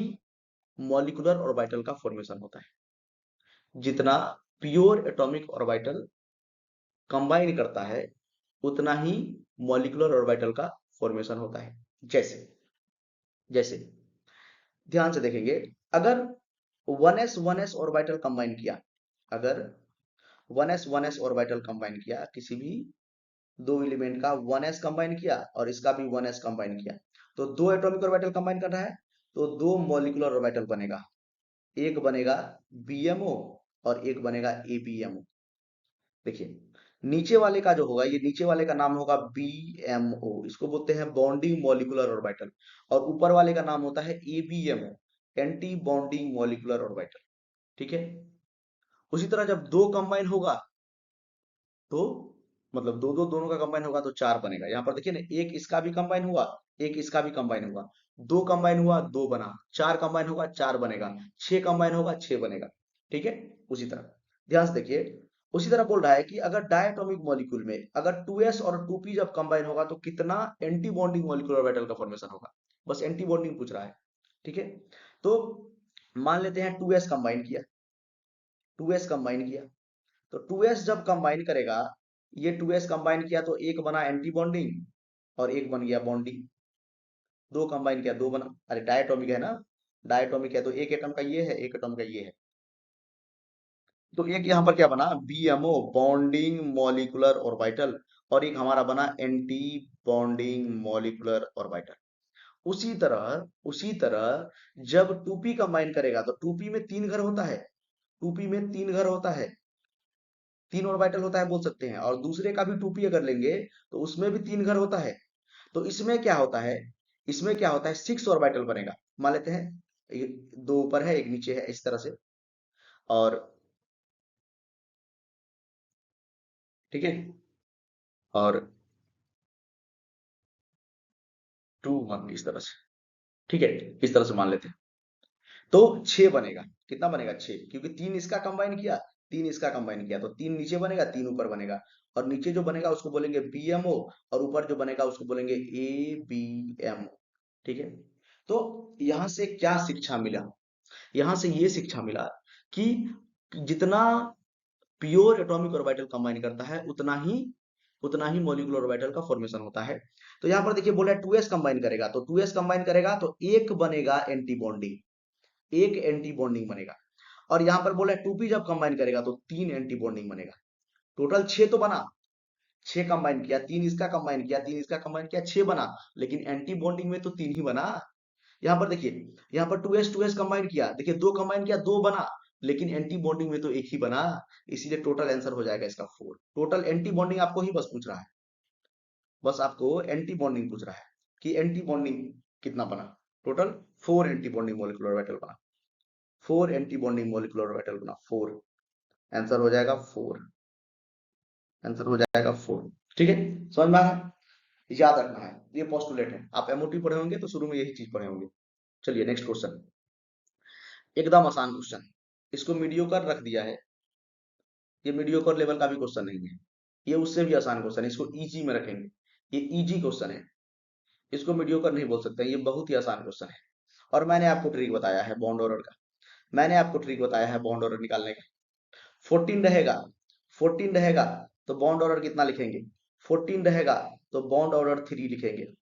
[SPEAKER 1] मॉलिक्यूलर ऑर्बिटल का फॉर्मेशन होता है। जितना प्योर एटॉमिक ऑर्बिटल कंबाइन करता है उतना ही मॉलिक्यूलर ऑर्बिटल का फॉर्मेशन होता है। जैसे जैसे ध्यान से देखेंगे, अगर 1s ऑर्बिटल कंबाइन किया, अगर 1s ऑर्बिटल कंबाइन किया, किसी भी दो एलिमेंट का 1s कंबाइन किया और इसका भी 1s कंबाइन किया, तो दो एटॉमिक ऑर्बिटल कंबाइन कर रहा है तो दो मॉलिक्यूलर ऑर्बिटल बनेगा, एक बनेगा BMO और एक बनेगा ABMO। देखिए नीचे वाले का जो होगा, ये नीचे वाले का नाम होगा BMO, इसको बोलते हैं बॉन्डिंग मॉलिक्यूलर ऑर्बिटल, और ऊपर वाले का नाम होता है ABMO, anti bonding molecular orbital. ठीक है, उसी तरह जब दो कंबाइन होगा तो मतलब दो दो दोनों का कंबाइन होगा तो चार बनेगा। यहाँ पर देखिए ना, एक इसका भी कंबाइन हुआ, एक इसका भी कंबाइन हुआ, दो कंबाइन हुआ दो बना, चार कंबाइन होगा चार बनेगा, छह कंबाइन होगा छह बनेगा। ठीक है, उसी तरह ध्यान से देखिए, उसी तरह बोल रहा है कि अगर डायटोमिक मॉलिक्यूल में अगर 2s और 2p जब कंबाइन होगा तो कितना एंटी बॉन्डिंग मॉलिक्यूलर ऑर्बिटल का फॉर्मेशन होगा, बस एंटी बॉन्डिंग पूछ रहा है। ठीक है, तो मान लेते हैं 2s कंबाइन किया, 2s कंबाइन किया, तो 2s जब कंबाइन करेगा, ये 2s कंबाइन किया तो एक बना एंटी बॉन्डिंग और एक बन गया बॉन्डिंग, दो कंबाइन किया दो बना, अरे डायटोमिक है ना, डायटोमिक है तो एक एटम का ये है एक एटम का ये है, तो एक यहाँ पर क्या बना BMO बॉन्डिंग मॉलिक्यूलर ऑर्बिटल, और एक हमारा बना एंटी बॉन्डिंग मॉलिक्यूलर ऑर्बिटल। उसी तरह जब 2p कंबाइन करेगा तो 2p में तीन घर होता है, 2p में तीन घर होता है, तीन ऑर्बिटल होता है बोल सकते हैं, और दूसरे का भी 2p अगर लेंगे तो उसमें भी तीन घर होता है। तो इसमें क्या होता है, इसमें क्या होता है 6 ऑर्बिटल बनेगा, मान लेते हैं दो ऊपर है एक नीचे है इस तरह से, और ठीक है, और 2 1 इस तरह से। ठीक है, इस तरह से मान लेते हैं, तो 6 बनेगा, कितना बनेगा 6, क्योंकि तीन इसका कंबाइन किया, तीन इसका कंबाइन किया, तो तीन नीचे बनेगा तीन ऊपर बनेगा, और नीचे जो बनेगा उसको बोलेंगे BMO, और ऊपर जो बनेगा उसको बोलेंगे ABMO। ठीक है, तो यहां से क्या शिक्षा मिला, यहां से ये शिक्षा मिला कि जितना प्योर एटॉमिक ऑर्बिटल कंबाइन करता है उतना ही मॉलिक्यूलर ऑर्बिटल का फॉर्मेशन होता है। तो यहाँ पर देखिए बोला 2s कंबाइन करेगा, तो 2s कंबाइन करेगा तो एक बनेगा एंटी बॉन्डिंग, एक एंटी बॉन्डिंग बनेगा, और यहाँ पर बोला 2p जब कंबाइन करेगा तो तीन एंटी बॉन्डिंग बनेगा। टोटल 6 तो बना, 6 कंबाइन किया, तीन इसका कंबाइन किया, तीन इसका कंबाइन किया, 6 बना, लेकिन एंटी बॉन्डिंग में तो तीन ही बना। यहाँ पर देखिए, यहाँ पर 2s कंबाइन किया, देखिए दो कंबाइन किया दो बना, लेकिन एंटी बॉन्डिंग में तो एक ही बना, इसीलिए टोटल आंसर हो जाएगा इसका 4। टोटल एंटी बॉन्डिंग आपको ही बस पूछ रहा है, बस आपको एंटी बॉन्डिंग पूछ रहा है कि एंटी बॉन्डिंग कितना बना। Total 4 anti bonding molecular orbital बना, 4 एंटी बॉन्डिंग मॉलिक्यूलर ऑर्बिटल बना, 4। आंसर हो जाएगा 4, आंसर हो जाएगा 4। ठीक है, समझ में आ रहा है? याद रखना है, ये पोस्टुलेट है। आप एमओटी पढ़े होंगे तो शुरू में यही चीज पढ़े होंगे। चलिए नेक्स्ट क्वेश्चन, एकदम आसान क्वेश्चन, इसको मीडियोकर रख दिया है, ये मीडियोकर लेवल का भी क्वेश्चन नहीं है, ये उससे भी आसान क्वेश्चन है, इसको इजी में रखेंगे, ये इजी क्वेश्चन है, इसको मीडियोकर नहीं बोल सकते, ये बहुत ही आसान क्वेश्चन है। और मैंने आपको ट्रिक बताया है बॉन्ड ऑर्डर का, मैंने आपको ट्रिक बताया है बॉन्ड ऑर्डर निकालने का। 14 रहेगा, 14 रहेगा तो बॉन्ड ऑर्डर कितना लिखेंगे, 14 रहेगा तो बॉन्ड ऑर्डर 3 लिखेंगे।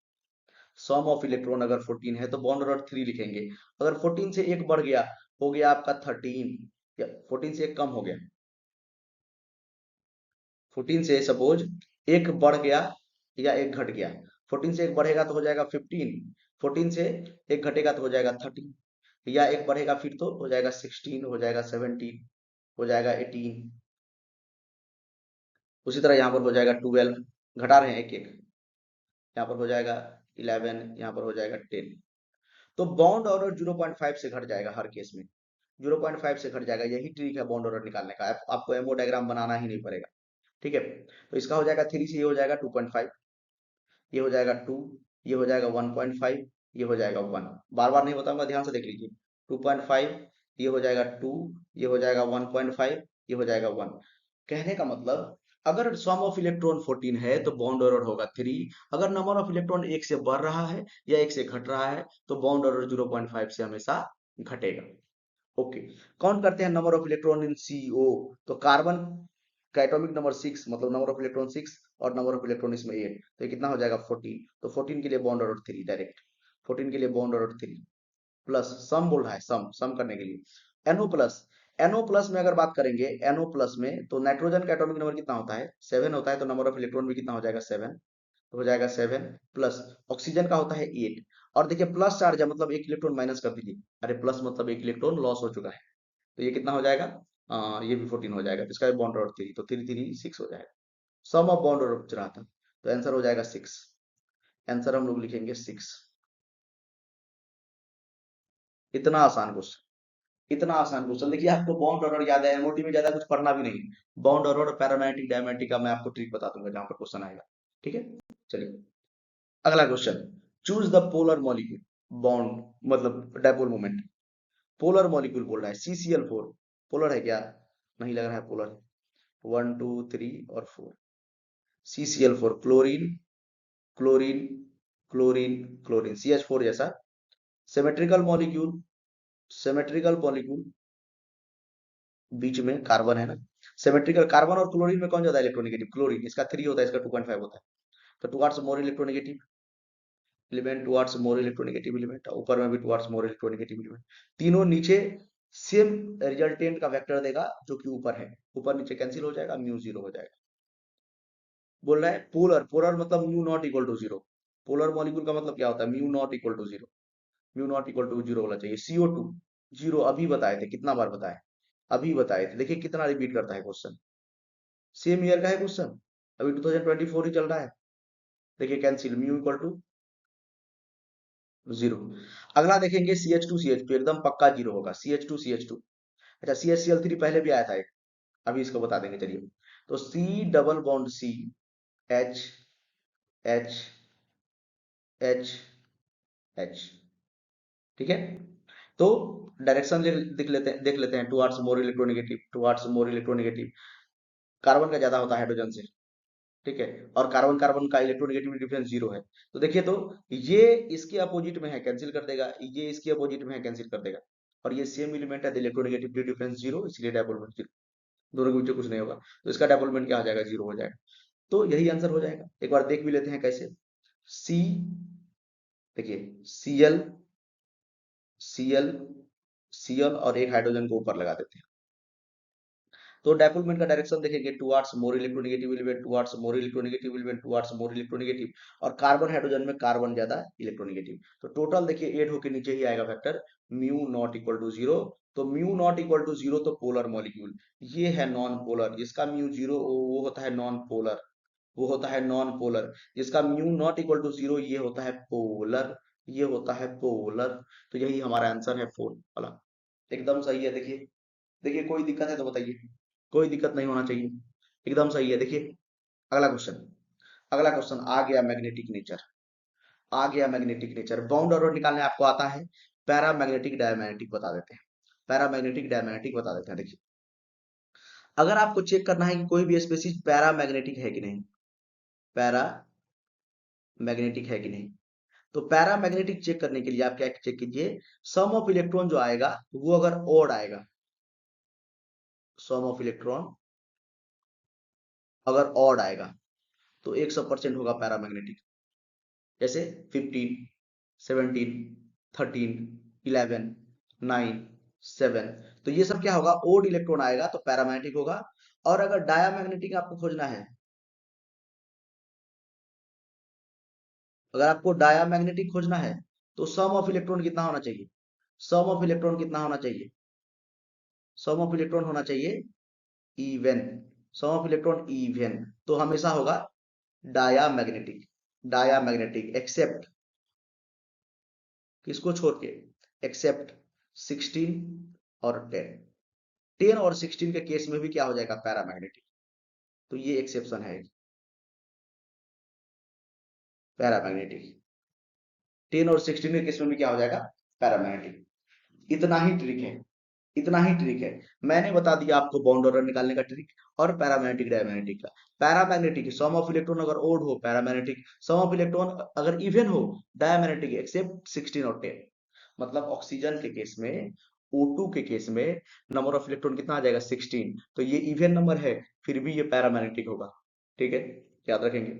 [SPEAKER 1] सम ऑफ इलेक्ट्रॉन अगर 14 है तो बॉन्ड ऑर्डर 3 लिखेंगे। अगर 14 से एक बढ़ गया, हो गया आपका 13, या 14 से एक कम हो गया, 14 से सपोज एक बढ़ गया या एक घट गया, 14 से एक बढ़ेगा तो हो जाएगा 15, 14 से एक घटेगा तो हो जाएगा 13, या एक बढ़ेगा फिर तो हो जाएगा 16, हो जाएगा 17, हो जाएगा 18। उसी तरह यहाँ पर हो जाएगा 12, घटा रहे हैं एक एक, यहाँ पर हो जाएगा 11, यहाँ पर हो जाएगा 10। तो बॉन्ड ऑर्डर 0.5 से घट जाएगा हर केस में, 0.5 से घट जाएगा, यही ट्रिक है बॉन्ड ऑर्डर निकालने का, आपको एमओ डायग्राम बनाना ही नहीं पड़ेगा। ठीक है, तो इसका हो जाएगा 3 से ये हो जाएगा 2.5, ये हो जाएगा 2, ये हो जाएगा 1.5, ये हो जाएगा 1। बार बार नहीं बताऊंगा, ध्यान से देख लीजिए, 2.5, ये हो जाएगा 2, ये हो जाएगा 1.5, ये हो जाएगा 1। कहने का मतलब अगर सम ऑफ इलेक्ट्रॉन 14 है तो बॉन्ड ऑर्डर होगा 3, अगर नंबर ऑफ इलेक्ट्रॉन एक से बढ़ रहा है या एक से घट रहा है तो बॉन्ड ऑर्डर 0.5 से हमेशा घटेगा। ओके, काउंट करते हैं number of electron in CO, तो कार्बन का एटॉमिक नंबर 6, मतलब नंबर ऑफ इलेक्ट्रॉन 6, और नंबर ऑफ इलेक्ट्रॉन इसमें 8, तो ये कितना हो जाएगा 14, तो 14 के लिए बॉन्ड ऑर्डर 3 डायरेक्ट, 14 के लिए बॉन्ड ऑर्डर 3 प्लस सम बोल रहा है, सम सम करने के लिए NO प्लस, NO प्लस में अगर बात करेंगे, NO प्लस में तो नाइट्रोजन का एटॉमिक नंबर कितना होता है 7 होता है, तो नंबर ऑफ इलेक्ट्रॉन भी कितना हो जाएगा 7, तो हो जाएगा 7 प्लस ऑक्सीजन का होता है 8। और देखिए प्लस चार्ज है मतलब एक इलेक्ट्रॉन माइनस कर दीजिए, अरे प्लस मतलब एक इलेक्ट्रॉन लॉस हो चुका है, तो ये कितना हो जाएगा, ये भी 14 हो जाएगा, तो इसका बॉन्ड ऑर्डर 3, तो 3 3 6 हो जाएगा। सम ऑफ बॉन्ड ऑर्डर पूछ रहा था, तो आंसर हो जाएगा 6, आंसर हम लोग लिखेंगे 6। इतना आसान क्वेश्चन, इतना आसान क्वेश्चन, देखिए आपको बॉन्ड ऑर्डर याद है, एमओटी में ज्यादा कुछ पढ़ना भी नहीं, बॉन्ड ऑर्डर पैरामेटिक डायमेटिक का मैं आपको ट्रिक बता दूंगा जहां पर क्वेश्चन आएगा। ठीक है, चलिए अगला question, choose the polar molecule, bond मतलब डायपोल मोमेंट, पोलर मॉलिक्यूल बोल रहा है CCl4, पोलर है क्या, नहीं लग रहा है पोलर, 1 2 3 और 4, CCl4 chlorine, chlorine, chlorine, chlorine, CH4 जैसा सिमेट्रिकल मॉलिक्यूल, सिमेट्रिकल मॉलिक्यूल, बीच में कार्बन है ना, सिमेट्रिकल कार्बन और क्लोरीन में कौन ज्यादा इलेक्ट्रोनेगेटिव, क्लोरीन, इसका 3 होता है, इसका 2.5 होता है, तो टुवार्ड्स मोर इलेक्ट्रोनेगेटिव एलिमेंट, टुवार्ड्स मोर इलेक्ट्रोनेगेटिव एलिमेंट, ऊपर में भी टुवार्ड्स मोर इलेक्ट्रोनेगेटिव एलिमेंट, तीनों नीचे सेम रिजल्टेंट का वेक्टर देगा जो कि ऊपर है, ऊपर नीचे कैंसिल हो जाएगा, म्यू 0 हो जाएगा। बोल रहा है पोलर, पोलर मतलब mu not equal to 0, polar molecule का मतलब क्या होता है, mu not equal to 0, mu not equal to 0 होना चाहिए। CO2 0, अभी बताए थे, कितना बार बताए, अभी बताए थे, देखिए कितना रिपीट करता है क्वेश्चन, सेम ईयर का है क्वेश्चन, अभी 2024 ही चल रहा है, देखिए कैंसिल, म्यू इक्वल टू 0। अगला देखेंगे CH2 एकदम पक्का 0 होगा, CH2 अच्छा CHCl3 पहले भी आया था एक, अभी इसको बता देंगे चलिए, तो C double bond C, H H H H, ठीक है, तो डायरेक्शन देख लेते हैं, towards more electronegative, towards more electronegative, carbon का ज्यादा होता है हाइड्रोजन से, ठीक है, और कार्बन कार्बन का इलेक्ट्रोनेगेटिविटी डिफरेंस 0 है, तो देखिए तो ये इसके अपोजिट में है, कैंसिल कर देगा, ये इसके अपोजिट में है, कैंसिल कर देगा, और ये सेम एलिमेंट है, इलेक्ट्रोनेगेटिविटी डिफरेंस 0, इसलिए डायपोलमेंट 0, दोनों के बीच में कुछ नहीं होगा, तो इसका डायपोलमेंट क्या आ जाएगा, 0 हो जाएगा, तो यही आंसर हो जाएगा। एक बार देख भी लेते हैं कैसे, सी, देखिए Cl, Cl और एक हाइड्रोजन को ऊपर लगा देते हैं, तो डायपोलमेंट का डायरेक्शन देखेंगे towards more electronegative element, towards more electronegative element, towards more electronegative. और कार्बन हाइड्रोजन में कार्बन ज्यादा इलेक्ट्रोनेगेटिव। तो टोटल देखिए 8 होके नीचे ही आएगा vector mu not equal to zero. तो mu not equal to zero तो पोलर मॉलिक्यूल, ये है नॉन पोलर। जिसका म्यू जीरो वो होता है नॉन पोलर, वो होता है नॉन पोलर। जिसका mu not equal to zero ये होता है पोलर, ये होता है पोलर। तो यही हमारा आंसर है 4 वाला। एकदम सही है। देखिए, देखिए कोई दिक्कत है तो बताइए। कोई दिक्कत नहीं होना चाहिए, एकदम सही है। देखिए अगला क्वेश्चन, अगला क्वेश्चन आ गया मैग्नेटिक नेचर। आ गया मैग्नेटिक नेचर। बाउंड और निकालने आपको आता है। पैरामैग्नेटिक डायमैग्नेटिक बता देते हैं। पैरामैग्नेटिक डायमैग्नेटिक बता देते हैं। देखिए अगर आपको चेक करना है कि कोई भी स्पेसीज पैरामैग्नेटिक है कि नहीं, पैरामैग्नेटिक है कि नहीं, तो पैरामैग्नेटिक चेक करने के लिए आप क्या चेक कीजिए, सम ऑफ इलेक्ट्रॉन जो आएगा वो अगर ओड आएगा, सम ऑफ इलेक्ट्रॉन अगर ऑड आएगा तो 100% होगा पैरामैग्नेटिक। जैसे 15, 17, 13, 11, 9, 7। तो ये सब क्या होगा, ओड इलेक्ट्रॉन आएगा तो पैरामैग्नेटिक होगा। और अगर डायामैग्नेटिक आपको खोजना है, अगर आपको डायामैग्नेटिक खोजना है तो सम ऑफ इलेक्ट्रॉन कितना होना चाहिए, सम ऑफ इलेक्ट्रॉन कितना होना चाहिए, सम ऑफ इलेक्ट्रॉन होना चाहिए even, sum of electron even. तो हमेशा होगा डायामैग्नेटिक, डायामैग्नेटिक एक्सेप्ट, किसको छोड़ के, एक्सेप्ट 16 और 10। 10 और 16 के केस में भी क्या हो जाएगा, पैरामैग्नेटिक। तो ये एक्सेप्शन है पैरामैग्नेटिक। 10 और 16 के केस में भी क्या हो जाएगा, पैरामैग्नेटिक। इतना ही ट्रिक है, इतना ही ट्रिक है। मैंने बता दिया आपको बाउंड ऑर्डर निकालने का ट्रिक और पैरामैग्नेटिक डायमैग्नेटिक का। पैरामैग्नेटिक सम ऑफ इलेक्ट्रॉन अगर ओड हो पैरामैग्नेटिक, सम ऑफ इलेक्ट्रॉन अगर इवन हो डायमैग्नेटिक एक्सेप्ट 16 और 10। मतलब ऑक्सीजन के केस में, O2 के केस में नंबर ऑफ इलेक्ट्रॉन कितना आ जाएगा, 16। तो ये इवन नंबर है फिर भी ये पैरामैग्नेटिक होगा। ठीक है, याद रखेंगे,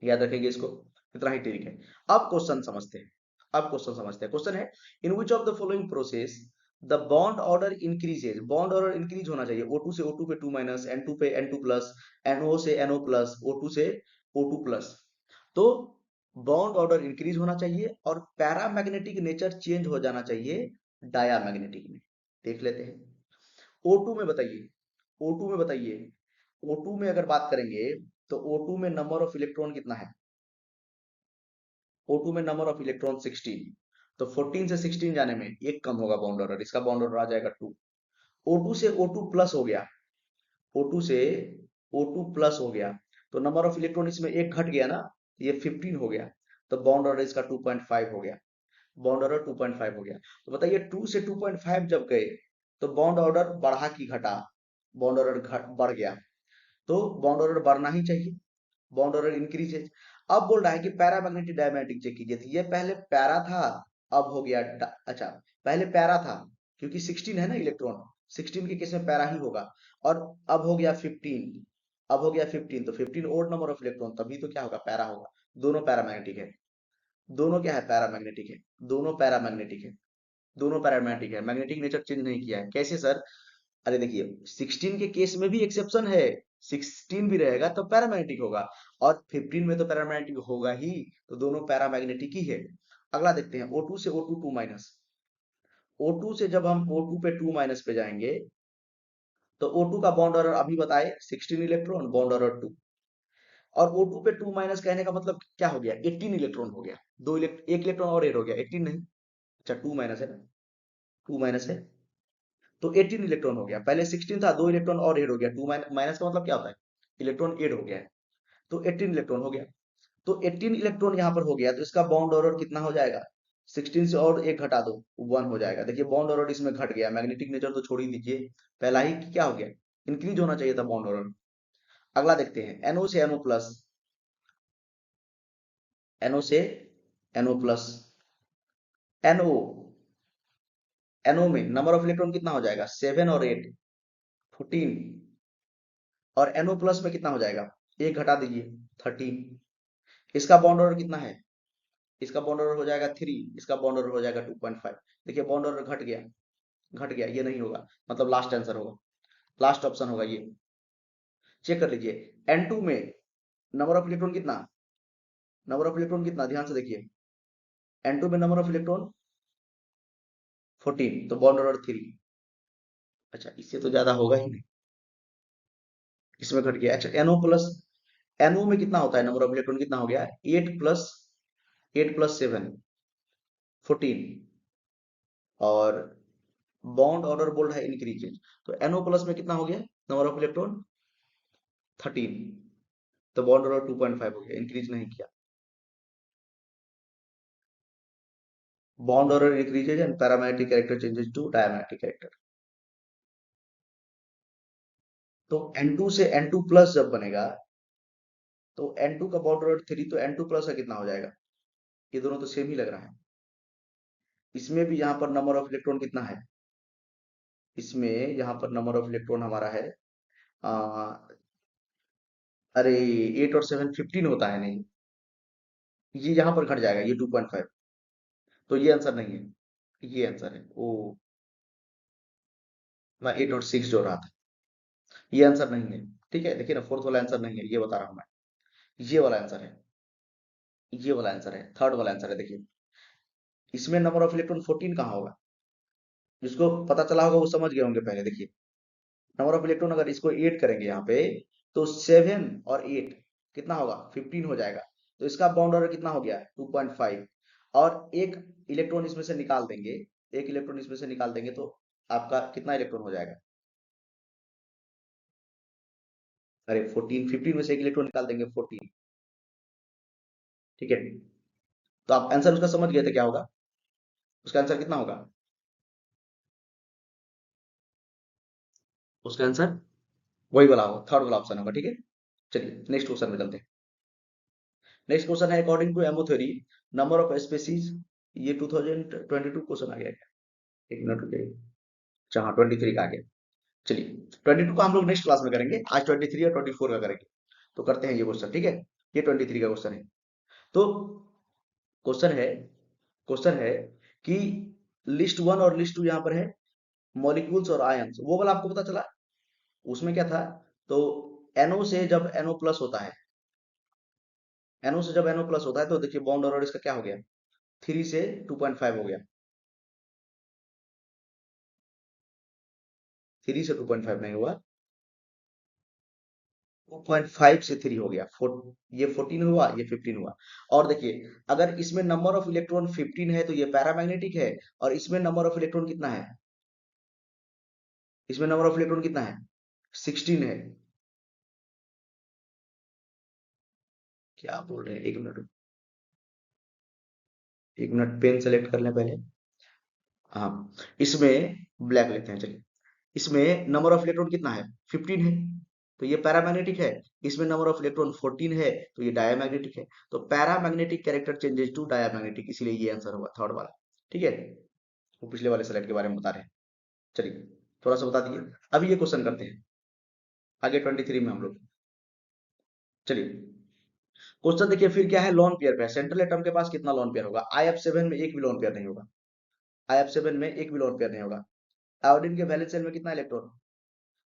[SPEAKER 1] याद रखेंगे इसको। इतना ही ठीक है। अब क्वेश्चन समझते हैं, अब क्वेश्चन समझते हैं। क्वेश्चन है in which of the following process the bond order increases. Bond order increase होना चाहिए, O2 से O2 पे 2 माइनस, N2 पे N2 प्लस, NO से NO प्लस, O2 से O2 प्लस। तो बॉन्ड ऑर्डर इंक्रीज होना चाहिए और पैरामैग्नेटिक नेचर चेंज हो जाना चाहिए डायामैग्नेटिक में। देख लेते हैं O2 में बताइए, O2 में बताइए, O2 में अगर बात करेंगे तो O2 में नंबर ऑफ इलेक्ट्रॉन कितना है, O2 में नंबर ऑफ इलेक्ट्रॉन 16। तो 14 से 16 जाने में एक कम होगा बॉन्ड ऑर्डर, इसका बॉन्ड ऑर्डर आ जाएगा 2। O2 से O2 प्लस हो गया, O2 से O2 प्लस हो गया तो नंबर ऑफ इलेक्ट्रॉन इसमें एक घट गया ना, ये 15 हो गया। तो बॉन्ड ऑर्डर इसका 2.5 हो गया, बॉन्ड ऑर्डर 2.5 हो गया। तो बताइए 2 से 2.5 जब गए तो बॉन्ड ऑर्डर बढ़ा कि घटा, बॉन्ड ऑर्डर बढ़ गया। तो बॉन्ड ऑर्डर बढ़ना ही चाहिए, बॉन्ड ऑर्डर इंक्रीज है। अब बोल रहा है कि पैरामैग्नेटिक डायमैग्नेटिक चेक कीजिए। तो ये पहले पैरा था, अब हो गया अच्छा, पहले पैरा था क्योंकि 16 है ना इलेक्ट्रॉन, 16 के केस में पैरा ही होगा। और अब हो गया 15, अब हो गया 15 तो 15 ओड नंबर ऑफ इलेक्ट्रॉन, तभी तो क्या होगा, पैरा होगा। दोनों पैरामैग्नेटिक है, दोनों क्या है, पैरामैग्नेटिक है। दोनों पैरामैग्नेटिक है, दोनों पैरामैग्नेटिक है। मैग्नेटिक नेचर चेंज नहीं किया है। कैसे सर, अरे देखिए 16 के केस में भी एक्सेप्शन है, 16 भी रहेगा तो पैरामैग्नेटिक होगा और 15 में तो पैरामैग्नेटिक होगा ही। तो दोनों पैरामैग्नेटिक ही है। अगला देखते हैं O2 से O2 2 माइनस। O2 से जब हम O2 पे 2 माइनस पे जाएंगे तो O2 का बॉन्ड ऑर्डर अभी बताए 16 इलेक्ट्रॉन, बॉन्ड ऑर्डर 2। और O2 पे 2 माइनस कहने का मतलब क्या हो गया, 18 इलेक्ट्रॉन हो गया। एक इलेक्ट्रॉन और ऐड हो गया, 18 नहीं, अच्छा 2 माइनस है ना, 2 माइनस है तो 18 इलेक्ट्रॉन हो गया। पहले 16 था, 2 इलेक्ट्रॉन और ऐड हो गया। 2 माइनस का मतलब क्या होता है, इलेक्ट्रॉन ऐड हो गया है। तो 18 इलेक्ट्रॉन हो गया। तो 18 इलेक्ट्रॉन यहाँ पर हो गया तो इसका बॉन्ड ऑर्डर कितना हो जाएगा, 16 से और एक घटा दो 1 हो जाएगा। देखिए बॉन्ड ऑर्डर इसमें घट गया, मैग्नेटिक नेचर तो छोड़ ही दीजिए, पहला ही क्या हो गया, इंक्रीज होना चाहिए था बॉन्ड ऑर्डर। अगला देखते हैं NO से NO प्लस, NO से NO प्लस, NO, NO में नंबर ऑफ इलेक्ट्रॉन कितना हो जाएगा, 7 और 8 14। और NO प्लस में कितना हो जाएगा, एक घटा दीजिए 13। इसका बॉन्ड ऑर्डर कितना है, इसका बॉन्ड ऑर्डर हो जाएगा 3, इसका बॉन्ड ऑर्डर हो जाएगा 2.5। देखिए बॉन्ड ऑर्डर घट गया, घट गया, ये नहीं होगा, मतलब लास्ट आंसर होगा। लास्ट ऑप्शन होगा ये, चेक कर लीजिए। N2 में नंबर ऑफ इलेक्ट्रॉन कितना, नंबर ऑफ इलेक्ट्रॉन कितना, ध्यान से देखिए। N2 में नंबर ऑफ इलेक्ट्रॉन 14, तो बॉन्ड नंबर 3। अच्छा, इससे तो ज्यादा होगा ही नहीं, इसमें घट गया। अच्छा, NO प्लस, NO में कितना होता है, नंबर ऑफ इलेक्ट्रॉन कितना हो गया, 8 प्लस 7, 14। और बॉन्ड ऑर्डर बोल्ड है इंक्रीजेज, तो NO प्लस में कितना हो गया नंबर ऑफ इलेक्ट्रॉन, 13। तो बॉन्ड ऑर्डर 2.5 हो गया, इंक्रीज नहीं किया। Bond order increases and paramagnetic character changes to diamagnetic character. तो N2 से N2 प्लस जब बनेगा, तो N2 का बॉन्ड ऑर्डर 3, तो N2 प्लस का कितना हो जाएगा, ये दोनों तो सेम ही लग रहा है। इसमें भी यहाँ पर नंबर ऑफ इलेक्ट्रॉन कितना है, इसमें यहाँ पर नंबर ऑफ इलेक्ट्रॉन हमारा है, आ, अरे 8 और 7 15 होता है नहीं, ये यहाँ पर घट जाएगा, ये 2.5। तो ये आंसर नहीं है, ये आंसर है। ओ, मैं 8 और 6 जोड़ रहा था, ये आंसर नहीं है। ठीक है, देखिए ना, फोर्थ वाला आंसर नहीं है, ये बता रहा हूं मैं, ये वाला आंसर है, ये वाला आंसर है, थर्ड वाला आंसर है। देखिए, इसमें नंबर ऑफ इलेक्ट्रॉन 14 कहाँ होगा, जिसको पता चला होगा वो समझ गए होंगे। पहले देखिए, नंबर ऑफ इलेक्ट्रॉन अगर इसको 8 करेंगे यहाँ पे, तो 7 और 8 कितना होगा, 15 हो जाएगा। तो इसका बाउंड ऑर्डर कितना हो गया, 2.5। और एक इलेक्ट्रॉन इसमें से निकाल देंगे, एक इलेक्ट्रॉन इसमें से निकाल देंगे, तो आपका कितना इलेक्ट्रॉन हो जाएगा, अरे 14, 15 में से एक इलेक्ट्रॉन निकाल देंगे, 14। ठीक है, तो आप आंसर उसका समझ गए थे क्या होगा, उसका आंसर कितना होगा, उसका आंसर वही वाला होगा, थर्ड वाला ऑप्शन होगा। ठीक है, चलिए नेक्स्ट क्वेश्चन में चलते हैं। नेक्स्ट क्वेश्चन है, according to MO theory, number of species, ये 2022 क्वेश्चन आ गया क्या, एक मिनट रुकिए। अच्छा हाँ, 23 का आ गया। चलिए, 22 का हम लोग नेक्स्ट क्लास में करेंगे, आज 23 और 24 का करेंगे। तो करते हैं ये क्वेश्चन, ठीक है। ये 23 का क्वेश्चन है। तो क्वेश्चन है, क्वेश्चन है कि लिस्ट वन और लिस्ट टू यहाँ पर है, मॉलिक्यूल्स और आयंस, वो वाला आपको पता चला। उसमें क्या था, तो NO से जब NO प्लस होता है, NO से जब NO प्लस होता है, तो देखिए बॉन्ड ऑर्डर इसका क्या हो गया, 3 से 2.5 हो गया, 3 से 2.5 नहीं हुआ, 2.5 से 3 हो गया। ये 14 हुआ, ये 15 हुआ। और देखिए, अगर इसमें नंबर ऑफ इलेक्ट्रॉन 15 है, तो ये पैरामैग्नेटिक है। और इसमें नंबर ऑफ इलेक्ट्रॉन कितना है, इसमें नंबर ऑफ इलेक्ट्रॉन कितना है, 16 है। क्या बोल रहे हैं, एक मिनट पेन सेलेक्ट कर लें पहले। हाँ, इसमें ब्लैक लेते हैं, चलिए। इसमें नंबर ऑफ इलेक्ट्रॉन कितना है, 15 है, तो ये पैरामैग्नेटिक है। इसमें नंबर ऑफ इलेक्ट्रॉन 14 है, तो ये डायमैग्नेटिक है। तो paramagnetic character changes to diamagnetic, इसीलिए ये आंसर होगा थर्ड वाला। ठीक है, वो पिछले वाले स्लाइड के बारे में बता रहे हैं। चलिए, थोड़ा सा बता दिए। अभी ये क्वेश्चन करते हैं आगे, 23 में हम लोग। चलिए, क्वेश्चन देखिए, फिर क्या है, लोन पेयर पे है। सेंट्रल एटम के पास कितना लोन पेयर होगा, IF7 में एक भी लोन पेयर नहीं होगा, IF7 में एक भी लोन पेयर नहीं होगा। आयोडीन के वैलेंस शेल में कितना इलेक्ट्रॉन,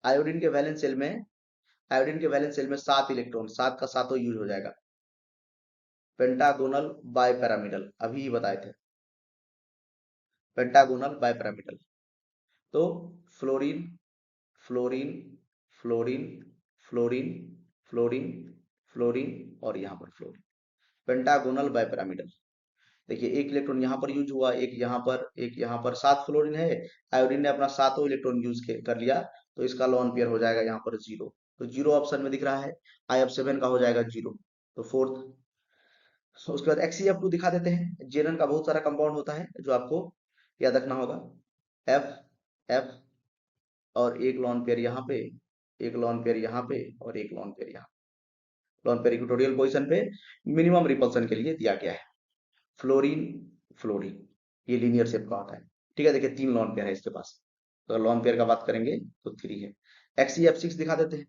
[SPEAKER 1] आयोडीन के वैलेंस शेल में, आयोडीन के वैलेंस शेल में 7 इलेक्ट्रॉन, 7 का सातों यूज हो जाएगा। पेंटागोनल बाइपैरामिडल, अभी ही बताए थे, पेंटागोनल बाइपैरामिडल। तो fluorine, fluorine, fluorine, fluorine, fluorine, fluorine, और यहाँ पर फ्लोरीन, पेंटागोनल बाइपैरामिडल। देखिए, एक इलेक्ट्रॉन यहाँ पर यूज हुआ, एक यहाँ पर, एक यहाँ पर, 7 फ्लोरीन है। आयोडीन ने अपना सातों इलेक्ट्रॉन यूज कर लिया, तो इसका लोन पेयर हो जाएगा यहाँ पर 0। तो 0 ऑप्शन में दिख रहा है, IF7 का हो जाएगा 0। तो फोर्थ, उसके बाद XeF2 दिखा देते हैं। जेनन का बहुत सारा कंपाउंड होता है जो आपको याद रखना होगा, एफ, एफ, और एक लॉन पेयर यहाँ पे, एक लॉन पेयर यहाँ पे, और एक लॉन पेयर यहाँ। लॉन पेयर इक्वेटोरियल पोजीशन पे मिनिमम रिपल्सन के लिए दिया गया है। फ्लोरीन, फ्लोरीन, ये लीनियर शेप का होता है। ठीक है, देखिए 3 लॉन पेयर है इसके पास। तो अगर लॉन पेयर का बात करेंगे तो 3 है। XeF6 दिखा देते हैं।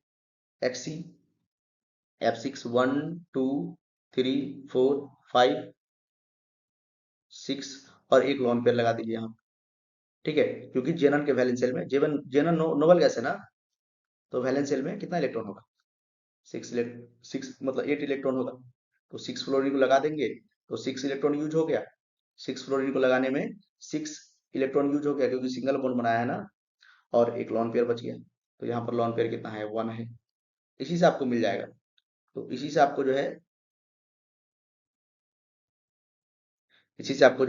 [SPEAKER 1] XeF6 1 2 3 4 5 6, और एक लॉन पेयर लगा दीजिए यहाँ। ठीक है, क्योंकि जेनन के वैलेंस शेल में, जेवन जेनन नोबल गैस है ना, तो वैलेंस शेल में कितना इलेक्ट्रॉन होगा? 6 मतलब 8 इलेक्ट्रॉन होगा। तो 6 फ्लोरीन को लगा देंगे तो 6 इलेक्ट्रॉन यूज हो गया। 6 फ्लोरीन को लगाने में 6 इलेक्ट्रॉन यूज हो गया, क्योंकि सिंगल बॉन्ड बनाया है ना, और एक लॉन पेयर बच गया। तो यहाँ पर लॉन पेयर कितना है? 1 है। इसी से आपको मिल जाएगा। तो इसी से आपको जो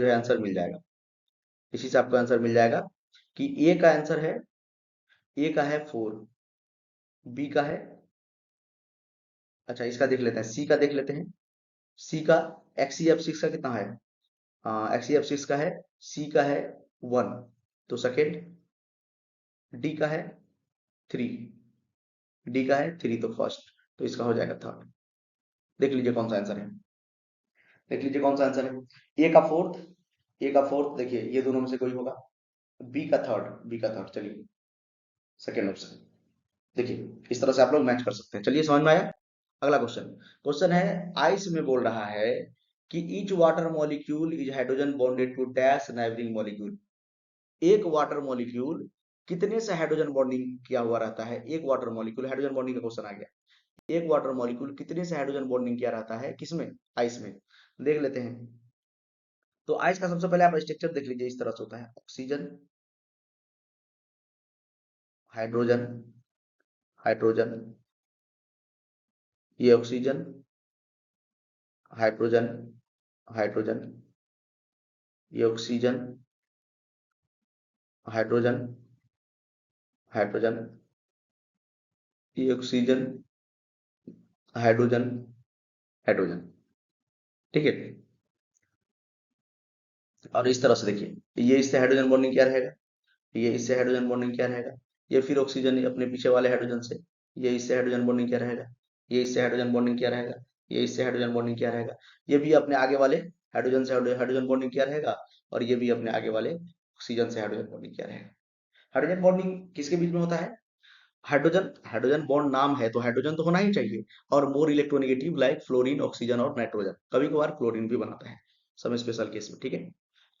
[SPEAKER 1] है आंसर मिल जाएगा। इसी से आपको आंसर मिल जाएगा कि ए का आंसर है, ए का है 4, बी का है, अच्छा इसका देख लेते हैं, सी का देख लेते हैं। सी का XeF6 का कितना है? XeF6 का है, सी का है 1, तो सेकेंड। डी का है 3, डी का है 3 तो फर्स्ट, तो इसका हो जाएगा थर्ड। देख लीजिए कौन सा आंसर है, देख लीजिए कौन सा आंसर है। ए का फोर्थ, ए का फोर्थ देखिए, ये दोनों में से कोई होगा। बी का थर्ड, बी का थर्ड, चलिए सेकेंड ऑप्शन। देखिए इस तरह से आप लोग मैच कर सकते हैं। चलिए समझ में आया। अगला क्वेश्चन, क्वेश्चन है आइस में बोल रहा है कि each water molecule is hydrogen bonded to dash neighbouring molecule. एक वाटर मॉलिक्यूल कितने से हाइड्रोजन बॉन्डिंग किया हुआ रहता है? एक वाटर मॉलिक्यूल, हाइड्रोजन बॉन्डिंग का क्वेश्चन आ गया। एक वाटर मॉलिक्यूल कितने से हाइड्रोजन बॉन्डिंग किया रहता है? किसमें? आइस में। देख लेते हैं। तो आइस का सबसे पहले आप स्ट्रक्चर देख लीजिए, इस तरह से होता है। ऑक्सीजन, हाइड्रोजन, हाइड्रोजन, ये ऑक्सीजन, हाइड्रोजन, हाइड्रोजन, ये ऑक्सीजन, हाइड्रोजन, हाइड्रोजन, ये ऑक्सीजन, हाइड्रोजन, हाइड्रोजन। ठीक है। और इस तरह से देखिए, ये इससे हाइड्रोजन बॉन्डिंग क्या रहेगा, ये इससे हाइड्रोजन बॉन्डिंग क्या रहेगा, ये फिर ऑक्सीजन अपने पीछे वाले हाइड्रोजन से, ये इससे हाइड्रोजन बॉन्डिंग क्या रहेगा, ये इससे हाइड्रोजन बॉन्डिंग क्या रहेगा, ये इससे हाइड्रोजन बॉन्डिंग क्या रहेगा, ये भी अपने आगे वाले हाइड्रोजन से हाइड्रोजन बॉन्डिंग क्या रहेगा, और ये भी अपने आगे वाले ऑक्सीजन से हाइड्रोजन बॉन्डिंग क्या रहेगा। हाइड्रोजन बॉन्डिंग किसके बीच में होता है? हाइड्रोजन, हाइड्रोजन बॉन्ड नाम है तो हाइड्रोजन तो होना ही चाहिए। और more electronegative like fluorine, oxygen और नाइट्रोजन, कभी कभार क्लोरीन भी बनाता है सब स्पेशल केस में। ठीक है।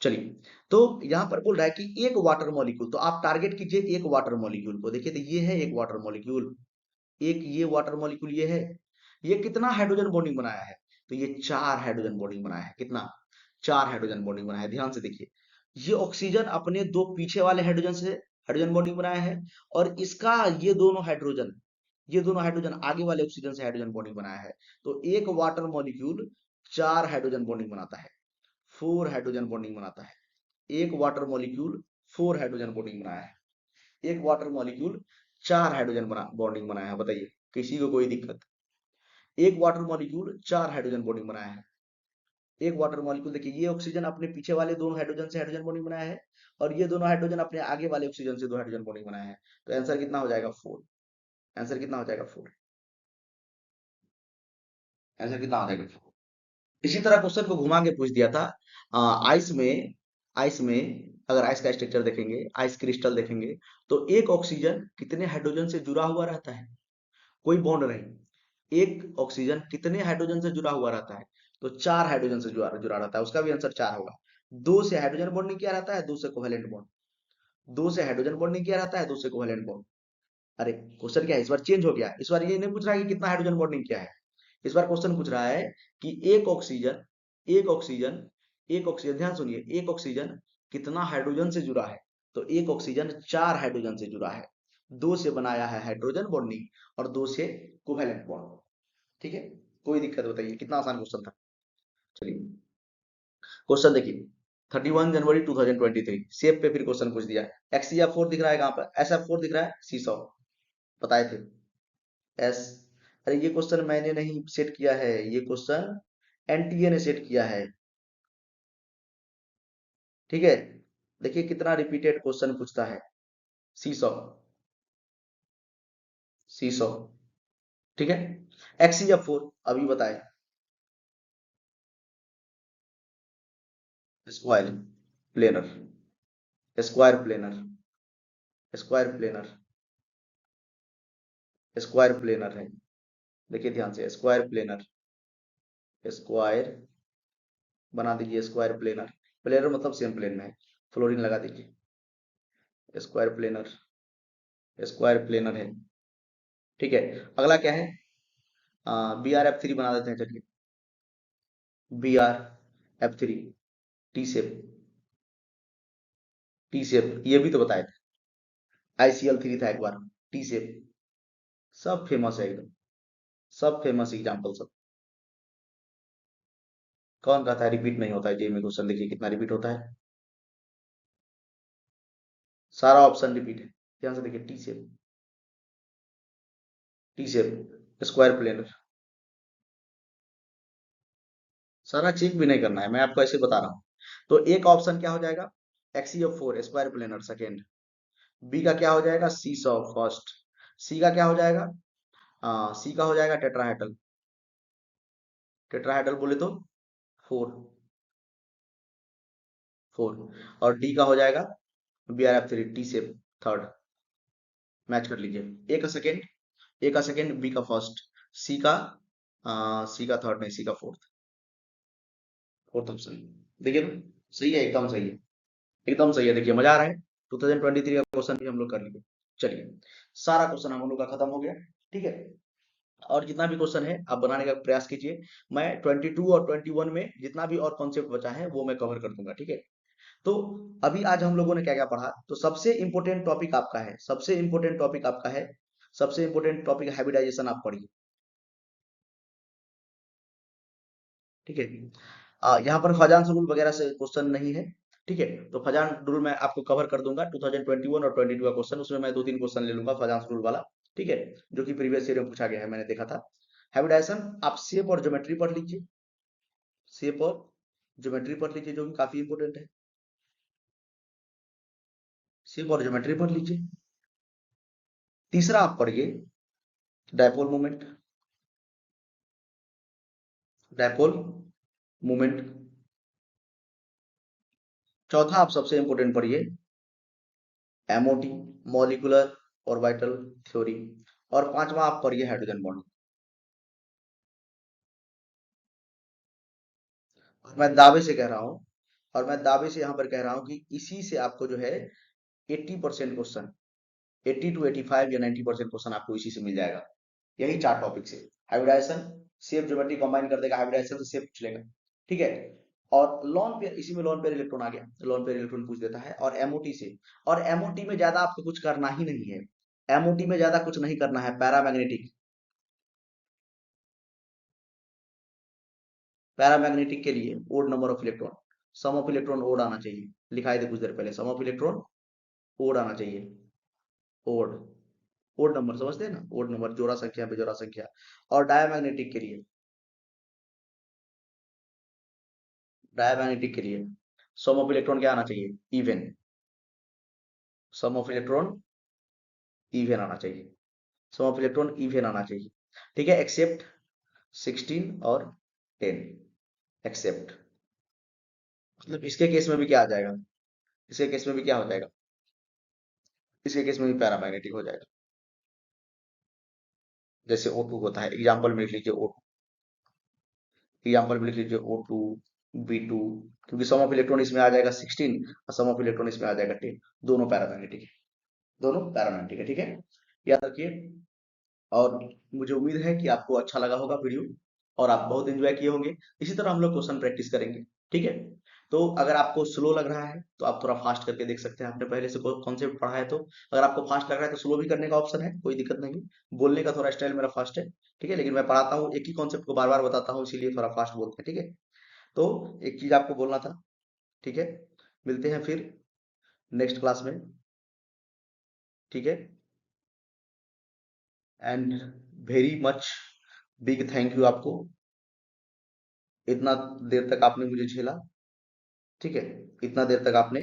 [SPEAKER 1] चलिए, तो यहाँ पर बोल रहा है कि एक वाटर मॉलिक्यूल, तो आप टारगेट कीजिए एक वाटर मॉलिक्यूल को। देखिए तो ये है एक वाटर मॉलिक्यूल, एक ये वाटर मॉलिक्यूल ये है। ये कितना हाइड्रोजन बॉन्डिंग बनाया है? तो ये 4 हाइड्रोजन बॉन्डिंग बनाया है। कितना? 4 हाइड्रोजन बॉन्डिंग बनाया है। ध्यान से देखिए, ये ऑक्सीजन अपने दो पीछे वाले हाइड्रोजन से हाइड्रोजन बॉन्डिंग बनाया है, और इसका ये दोनों हाइड्रोजन, ये दोनों हाइड्रोजन आगे वाले ऑक्सीजन से हाइड्रोजन बॉन्डिंग बनाया है। तो एक वाटर मॉलिक्यूल 4 हाइड्रोजन बॉन्डिंग बनाता है, 4 हाइड्रोजन बॉन्डिंग बनाता है। एक वाटर मॉलिक्यूल 4 हाइड्रोजन बॉन्डिंग बनाया है। एक वाटर मॉलिक्यूल 4 हाइड्रोजन बॉन्डिंग बनाया है। बताइए किसी को कोई दिक्कत? एक वाटर मॉलिक्यूल 4 हाइड्रोजन बॉन्डिंग बनाया है। एक वाटर मॉलिक्यूल देखिए, ये ऑक्सीजन अपने पीछे वाले दोनों हाइड्रोजन से हाइड्रोजन बॉन्डिंग बनाया है, और ये दोनों हाइड्रोजन अपने आगे वाले ऑक्सीजन से दो हाइड्रोजन बॉन्डिंग बनाया है। तो आंसर कितना हो जाएगा? 4। आंसर कितना हो जाएगा? 4। आंसर कितना हो जाएगा? 4। इसी तरह क्वेश्चन को घुमा के पूछ दिया था। आइस में, आइस में अगर आइस का स्ट्रक्चर देखेंगे, आइस क्रिस्टल देखेंगे, तो एक ऑक्सीजन कितने हाइड्रोजन से जुड़ा हुआ रहता है? कोई बॉन्ड नहीं। एक ऑक्सीजन कितने हाइड्रोजन से जुड़ा हुआ रहता है? तो 4 हाइड्रोजन से जुड़ा जुड़ा रहता है। उसका भी आंसर 4 होगा। 2 से हाइड्रोजन बॉन्डिंग किया रहता है, 2 से कोवेलेंट बॉन्ड। 2 से हाइड्रोजन बॉन्डिंग किया रहता है, 2 से कोवेलेंट बॉन्ड। अरे क्वेश्चन क्या है, इस बार चेंज हो गया। इस बार ये नहीं पूछ रहा है कि कितना हाइड्रोजन बॉन्डिंग किया है। इस बार क्वेश्चन पूछ रहा है कि एक ऑक्सीजन, एक ऑक्सीजन, एक ऑक्सीजन, ध्यान सुनिए, एक ऑक्सीजन कितना हाइड्रोजन से जुड़ा है? तो एक ऑक्सीजन 4 हाइड्रोजन से जुड़ा है। 2 से बनाया है हाइड्रोजन बॉन्डिंग, और 2 से कोवेलेंट बॉन्ड। ठीक है। कोई दिक्कत? बताइए, कितना आसान क्वेश्चन था। चलिए क्वेश्चन देखिए, 31 जनवरी 2023, सेब पे फिर क्वेश्चन पूछ दिया। XeF4 दिख रहा है कहाँ पर? SF4 दिख रहा है, C100 बताए थे। एस, अरे ये क्वेश्चन मैंने नहीं सेट किया है, ये क्वेश्चन एनटीए ने सेट किया है। ठीक है। देखिए कितना रिपीटेड क्वेश्चन पूछता है। C100, C100। ठीक है। XeF4 अभी बताए। Square planar, square planar, square planar, square planar है। देखिए ध्यान से, स्क्वायर प्लेनर, स्क्वायर बना दीजिए, स्क्वायर प्लेनर। प्लेनर मतलब सेम प्लेन में है। फ्लोरीन लगा दीजिए। स्क्वायर प्लेनर, स्क्वायर प्लेनर है। ठीक है, अगला क्या है, BrF3 बना देते हैं, चलिए BrF3, टी सेप, टी सेप ये भी तो बताए थे, ICl3 था एक बार, टी सेप, सब फेमस है एकदम, सब फेमस एग्जाम्पल सब। कौन कहता है रिपीट नहीं होता है, जेईई में क्वेश्चन देखिए कितना रिपीट होता है, सारा ऑप्शन रिपीट है, ध्यान से देखिए, टी सेप, टी सेप स्क्वायर प्लेनर, सारा चेक भी नहीं करना है, मैं आपको ऐसे बता रहा हूँ। तो एक ऑप्शन क्या हो जाएगा, XeF4 square planar second, B का क्या हो जाएगा, सी सॉ फर्स्ट, सी का क्या हो जाएगा, सी का हो जाएगा टेट्राहेड्रल, टेट्राहेड्रल बोले तो फोर, फोर, और डी का हो जाएगा BrF3 टी सेप थर्ड, मैच कर लीजिए, ए का सेकेंड, ए का सेकेंड, बी का फर्स्ट, सी का सी का थर्ड नहीं, सी का फोर्थ, फोर्थ ऑप्शन, देखिए तो सही है, एकदम सही है, एकदम सही है, देखिए मजा आ रहा है। 2023 का क्वेश्चन भी हम लोग कर लिए, चलिए सारा क्वेश्चन हम लोग का खत्म हो गया, ठीक है। और जितना भी क्वेश्चन है आप बनाने का प्रयास कीजिए, मैं 22 और 21 में जितना भी और कॉन्सेप्ट बचा है वो मैं कवर कर दूंगा, ठीक है। तो अभी आज हम लोगों ने क्या क्या पढ़ा, तो सबसे इंपॉर्टेंट टॉपिक आपका है, सबसे इंपॉर्टेंट टॉपिक आपका है, सबसे इंपॉर्टेंट टॉपिक हाइब्रिडाइजेशन आप पढ़िए, ठीक है। यहाँ पर फजान रूल वगैरह से क्वेश्चन नहीं है, ठीक है। तो फजान रूल मैं आपको कवर कर दूंगा, 2021 और 22 का क्वेश्चन, उसमें मैं 2-3 क्वेश्चन ले लूंगा फजान रूल वाला, ठीक है, जो कि प्रीवियस ईयर में पूछा गया है, मैंने देखा था। हाइब्रिडाइजेशन आप शेप और ज्योमेट्री पढ़ लीजिए, शेप और ज्योमेट्री पढ़ लीजिए, जो कि काफी इंपॉर्टेंट है, शेप और ज्योमेट्री पढ़ लीजिए। तीसरा आप पढ़िए डायपोल मोमेंट, डायपोल मोमेंट। चौथा आप सबसे इंपॉर्टेंट पढ़िए एमओटी, मॉलिक्यूलर ऑर्बिटल थ्योरी, और पांचवा आप पढ़िए हाइड्रोजन बॉन्ड। और मैं दावे से कह रहा हूं, और मैं दावे से यहाँ पर कह रहा हूं कि इसी से आपको जो है 80% क्वेश्चन, 80 to 85 या 90% क्वेश्चन आपको इसी से मिल जाएगा, यही चार टॉपिक से, हाइब्रिडाइजेशन, शेप ज्योमेट्री कंबाइन कर देगा, हाइब्रिडाइजेशन से शेप पूछ लेगा, ठीक है। और लॉन पेयर, इसी में लॉन पेयर इलेक्ट्रॉन आ गया, लॉन पेयर इलेक्ट्रॉन पूछ देता है, और एमओटी से, और एमओटी में ज्यादा आपको कुछ करना ही नहीं है, एमओटी में ज्यादा कुछ नहीं करना है, पैरामैग्नेटिक, पैरामैग्नेटिक के लिए odd number of electron, sum of electron odd आना चाहिए, लिखाई थे कुछ देर पहले, सम ऑफ इलेक्ट्रॉन ओड आना चाहिए, ओड, ओड नंबर समझते हैं ना, ओड नंबर, जोड़ा संख्या बेजोड़ा संख्या। और डायमैग्नेटिक के लिए, डायमैग्नेटिक के लिए सम ऑफ इलेक्ट्रॉन क्या आना चाहिए, even, sum of electron even आना चाहिए, सम ऑफ इलेक्ट्रॉन इवन आना चाहिए, ठीक है, एक्सेप्ट 16 और 10, एक्सेप्ट, मतलब इसके केस में भी क्या आ जाएगा, इसके केस में भी क्या हो जाएगा, इसके केस में भी पैरामैग्नेटिक हो जाएगा, जैसे O2 होता है, एग्जाम्पल में लिख लीजिए O2, एग्जाम्पल में लिख लीजिए O2, B2, क्योंकि सम ऑफ इलेक्ट्रॉन इसमें आ जाएगा 16 और सम ऑफ इलेक्ट्रॉन इसमें आ जाएगा 10, दोनों पैरामैग्नेटिक है, दोनों पैरामैग्नेटिक है, ठीक है, याद रखिए। और मुझे उम्मीद है कि आपको अच्छा लगा होगा वीडियो, और आप बहुत एंजॉय किए होंगे, इसी तरह हम लोग क्वेश्चन प्रैक्टिस करेंगे, ठीक है। तो अगर आपको स्लो लग रहा है तो आप थोड़ा फास्ट करके देख सकते हैं, आपने पहले से कोई कॉन्सेप्ट पढ़ा है तो, अगर आपको फास्ट लग रहा है तो स्लो भी करने का ऑप्शन है, कोई दिक्कत नहीं, बोलने का थोड़ा स्टाइल मेरा फास्ट है, ठीक है, लेकिन मैं पढ़ाता हूँ एक ही कॉन्सेप्ट को बार बार बताता हूँ, इसीलिए थोड़ा फास्ट बोलते हैं, ठीक है। तो एक चीज आपको बोलना था, ठीक है, मिलते हैं फिर नेक्स्ट क्लास में, ठीक है, and very much big thank you आपको, इतना देर तक आपने मुझे झेला, ठीक है, इतना देर तक आपने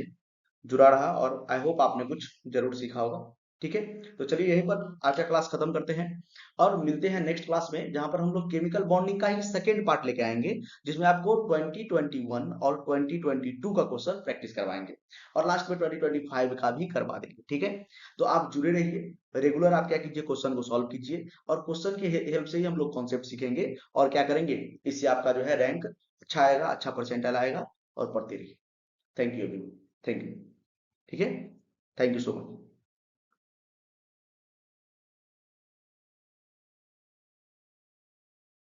[SPEAKER 1] जुड़ा रहा, और आई होप आपने कुछ जरूर सीखा होगा, ठीक है। तो चलिए यहीं पर आज का क्लास खत्म करते हैं, और मिलते हैं नेक्स्ट क्लास में, जहां पर हम लोग केमिकल बॉन्डिंग का ही सेकेंड पार्ट लेके आएंगे, जिसमें आपको 2021 और 2022 का क्वेश्चन प्रैक्टिस करवाएंगे, और लास्ट में 2025 का भी करवा देंगे, ठीक है। तो आप जुड़े रहिए, रेगुलर आप क्या कीजिए, क्वेश्चन को सॉल्व कीजिए, और क्वेश्चन की हेल्प से ही हम लोग कॉन्सेप्ट सीखेंगे, और क्या करेंगे, इससे आपका जो है रैंक अच्छा आएगा, अच्छा परसेंटाइल आएगा, और पढ़ते रहिए। थैंक यू, थैंक यू, ठीक है, थैंक यू सो मच।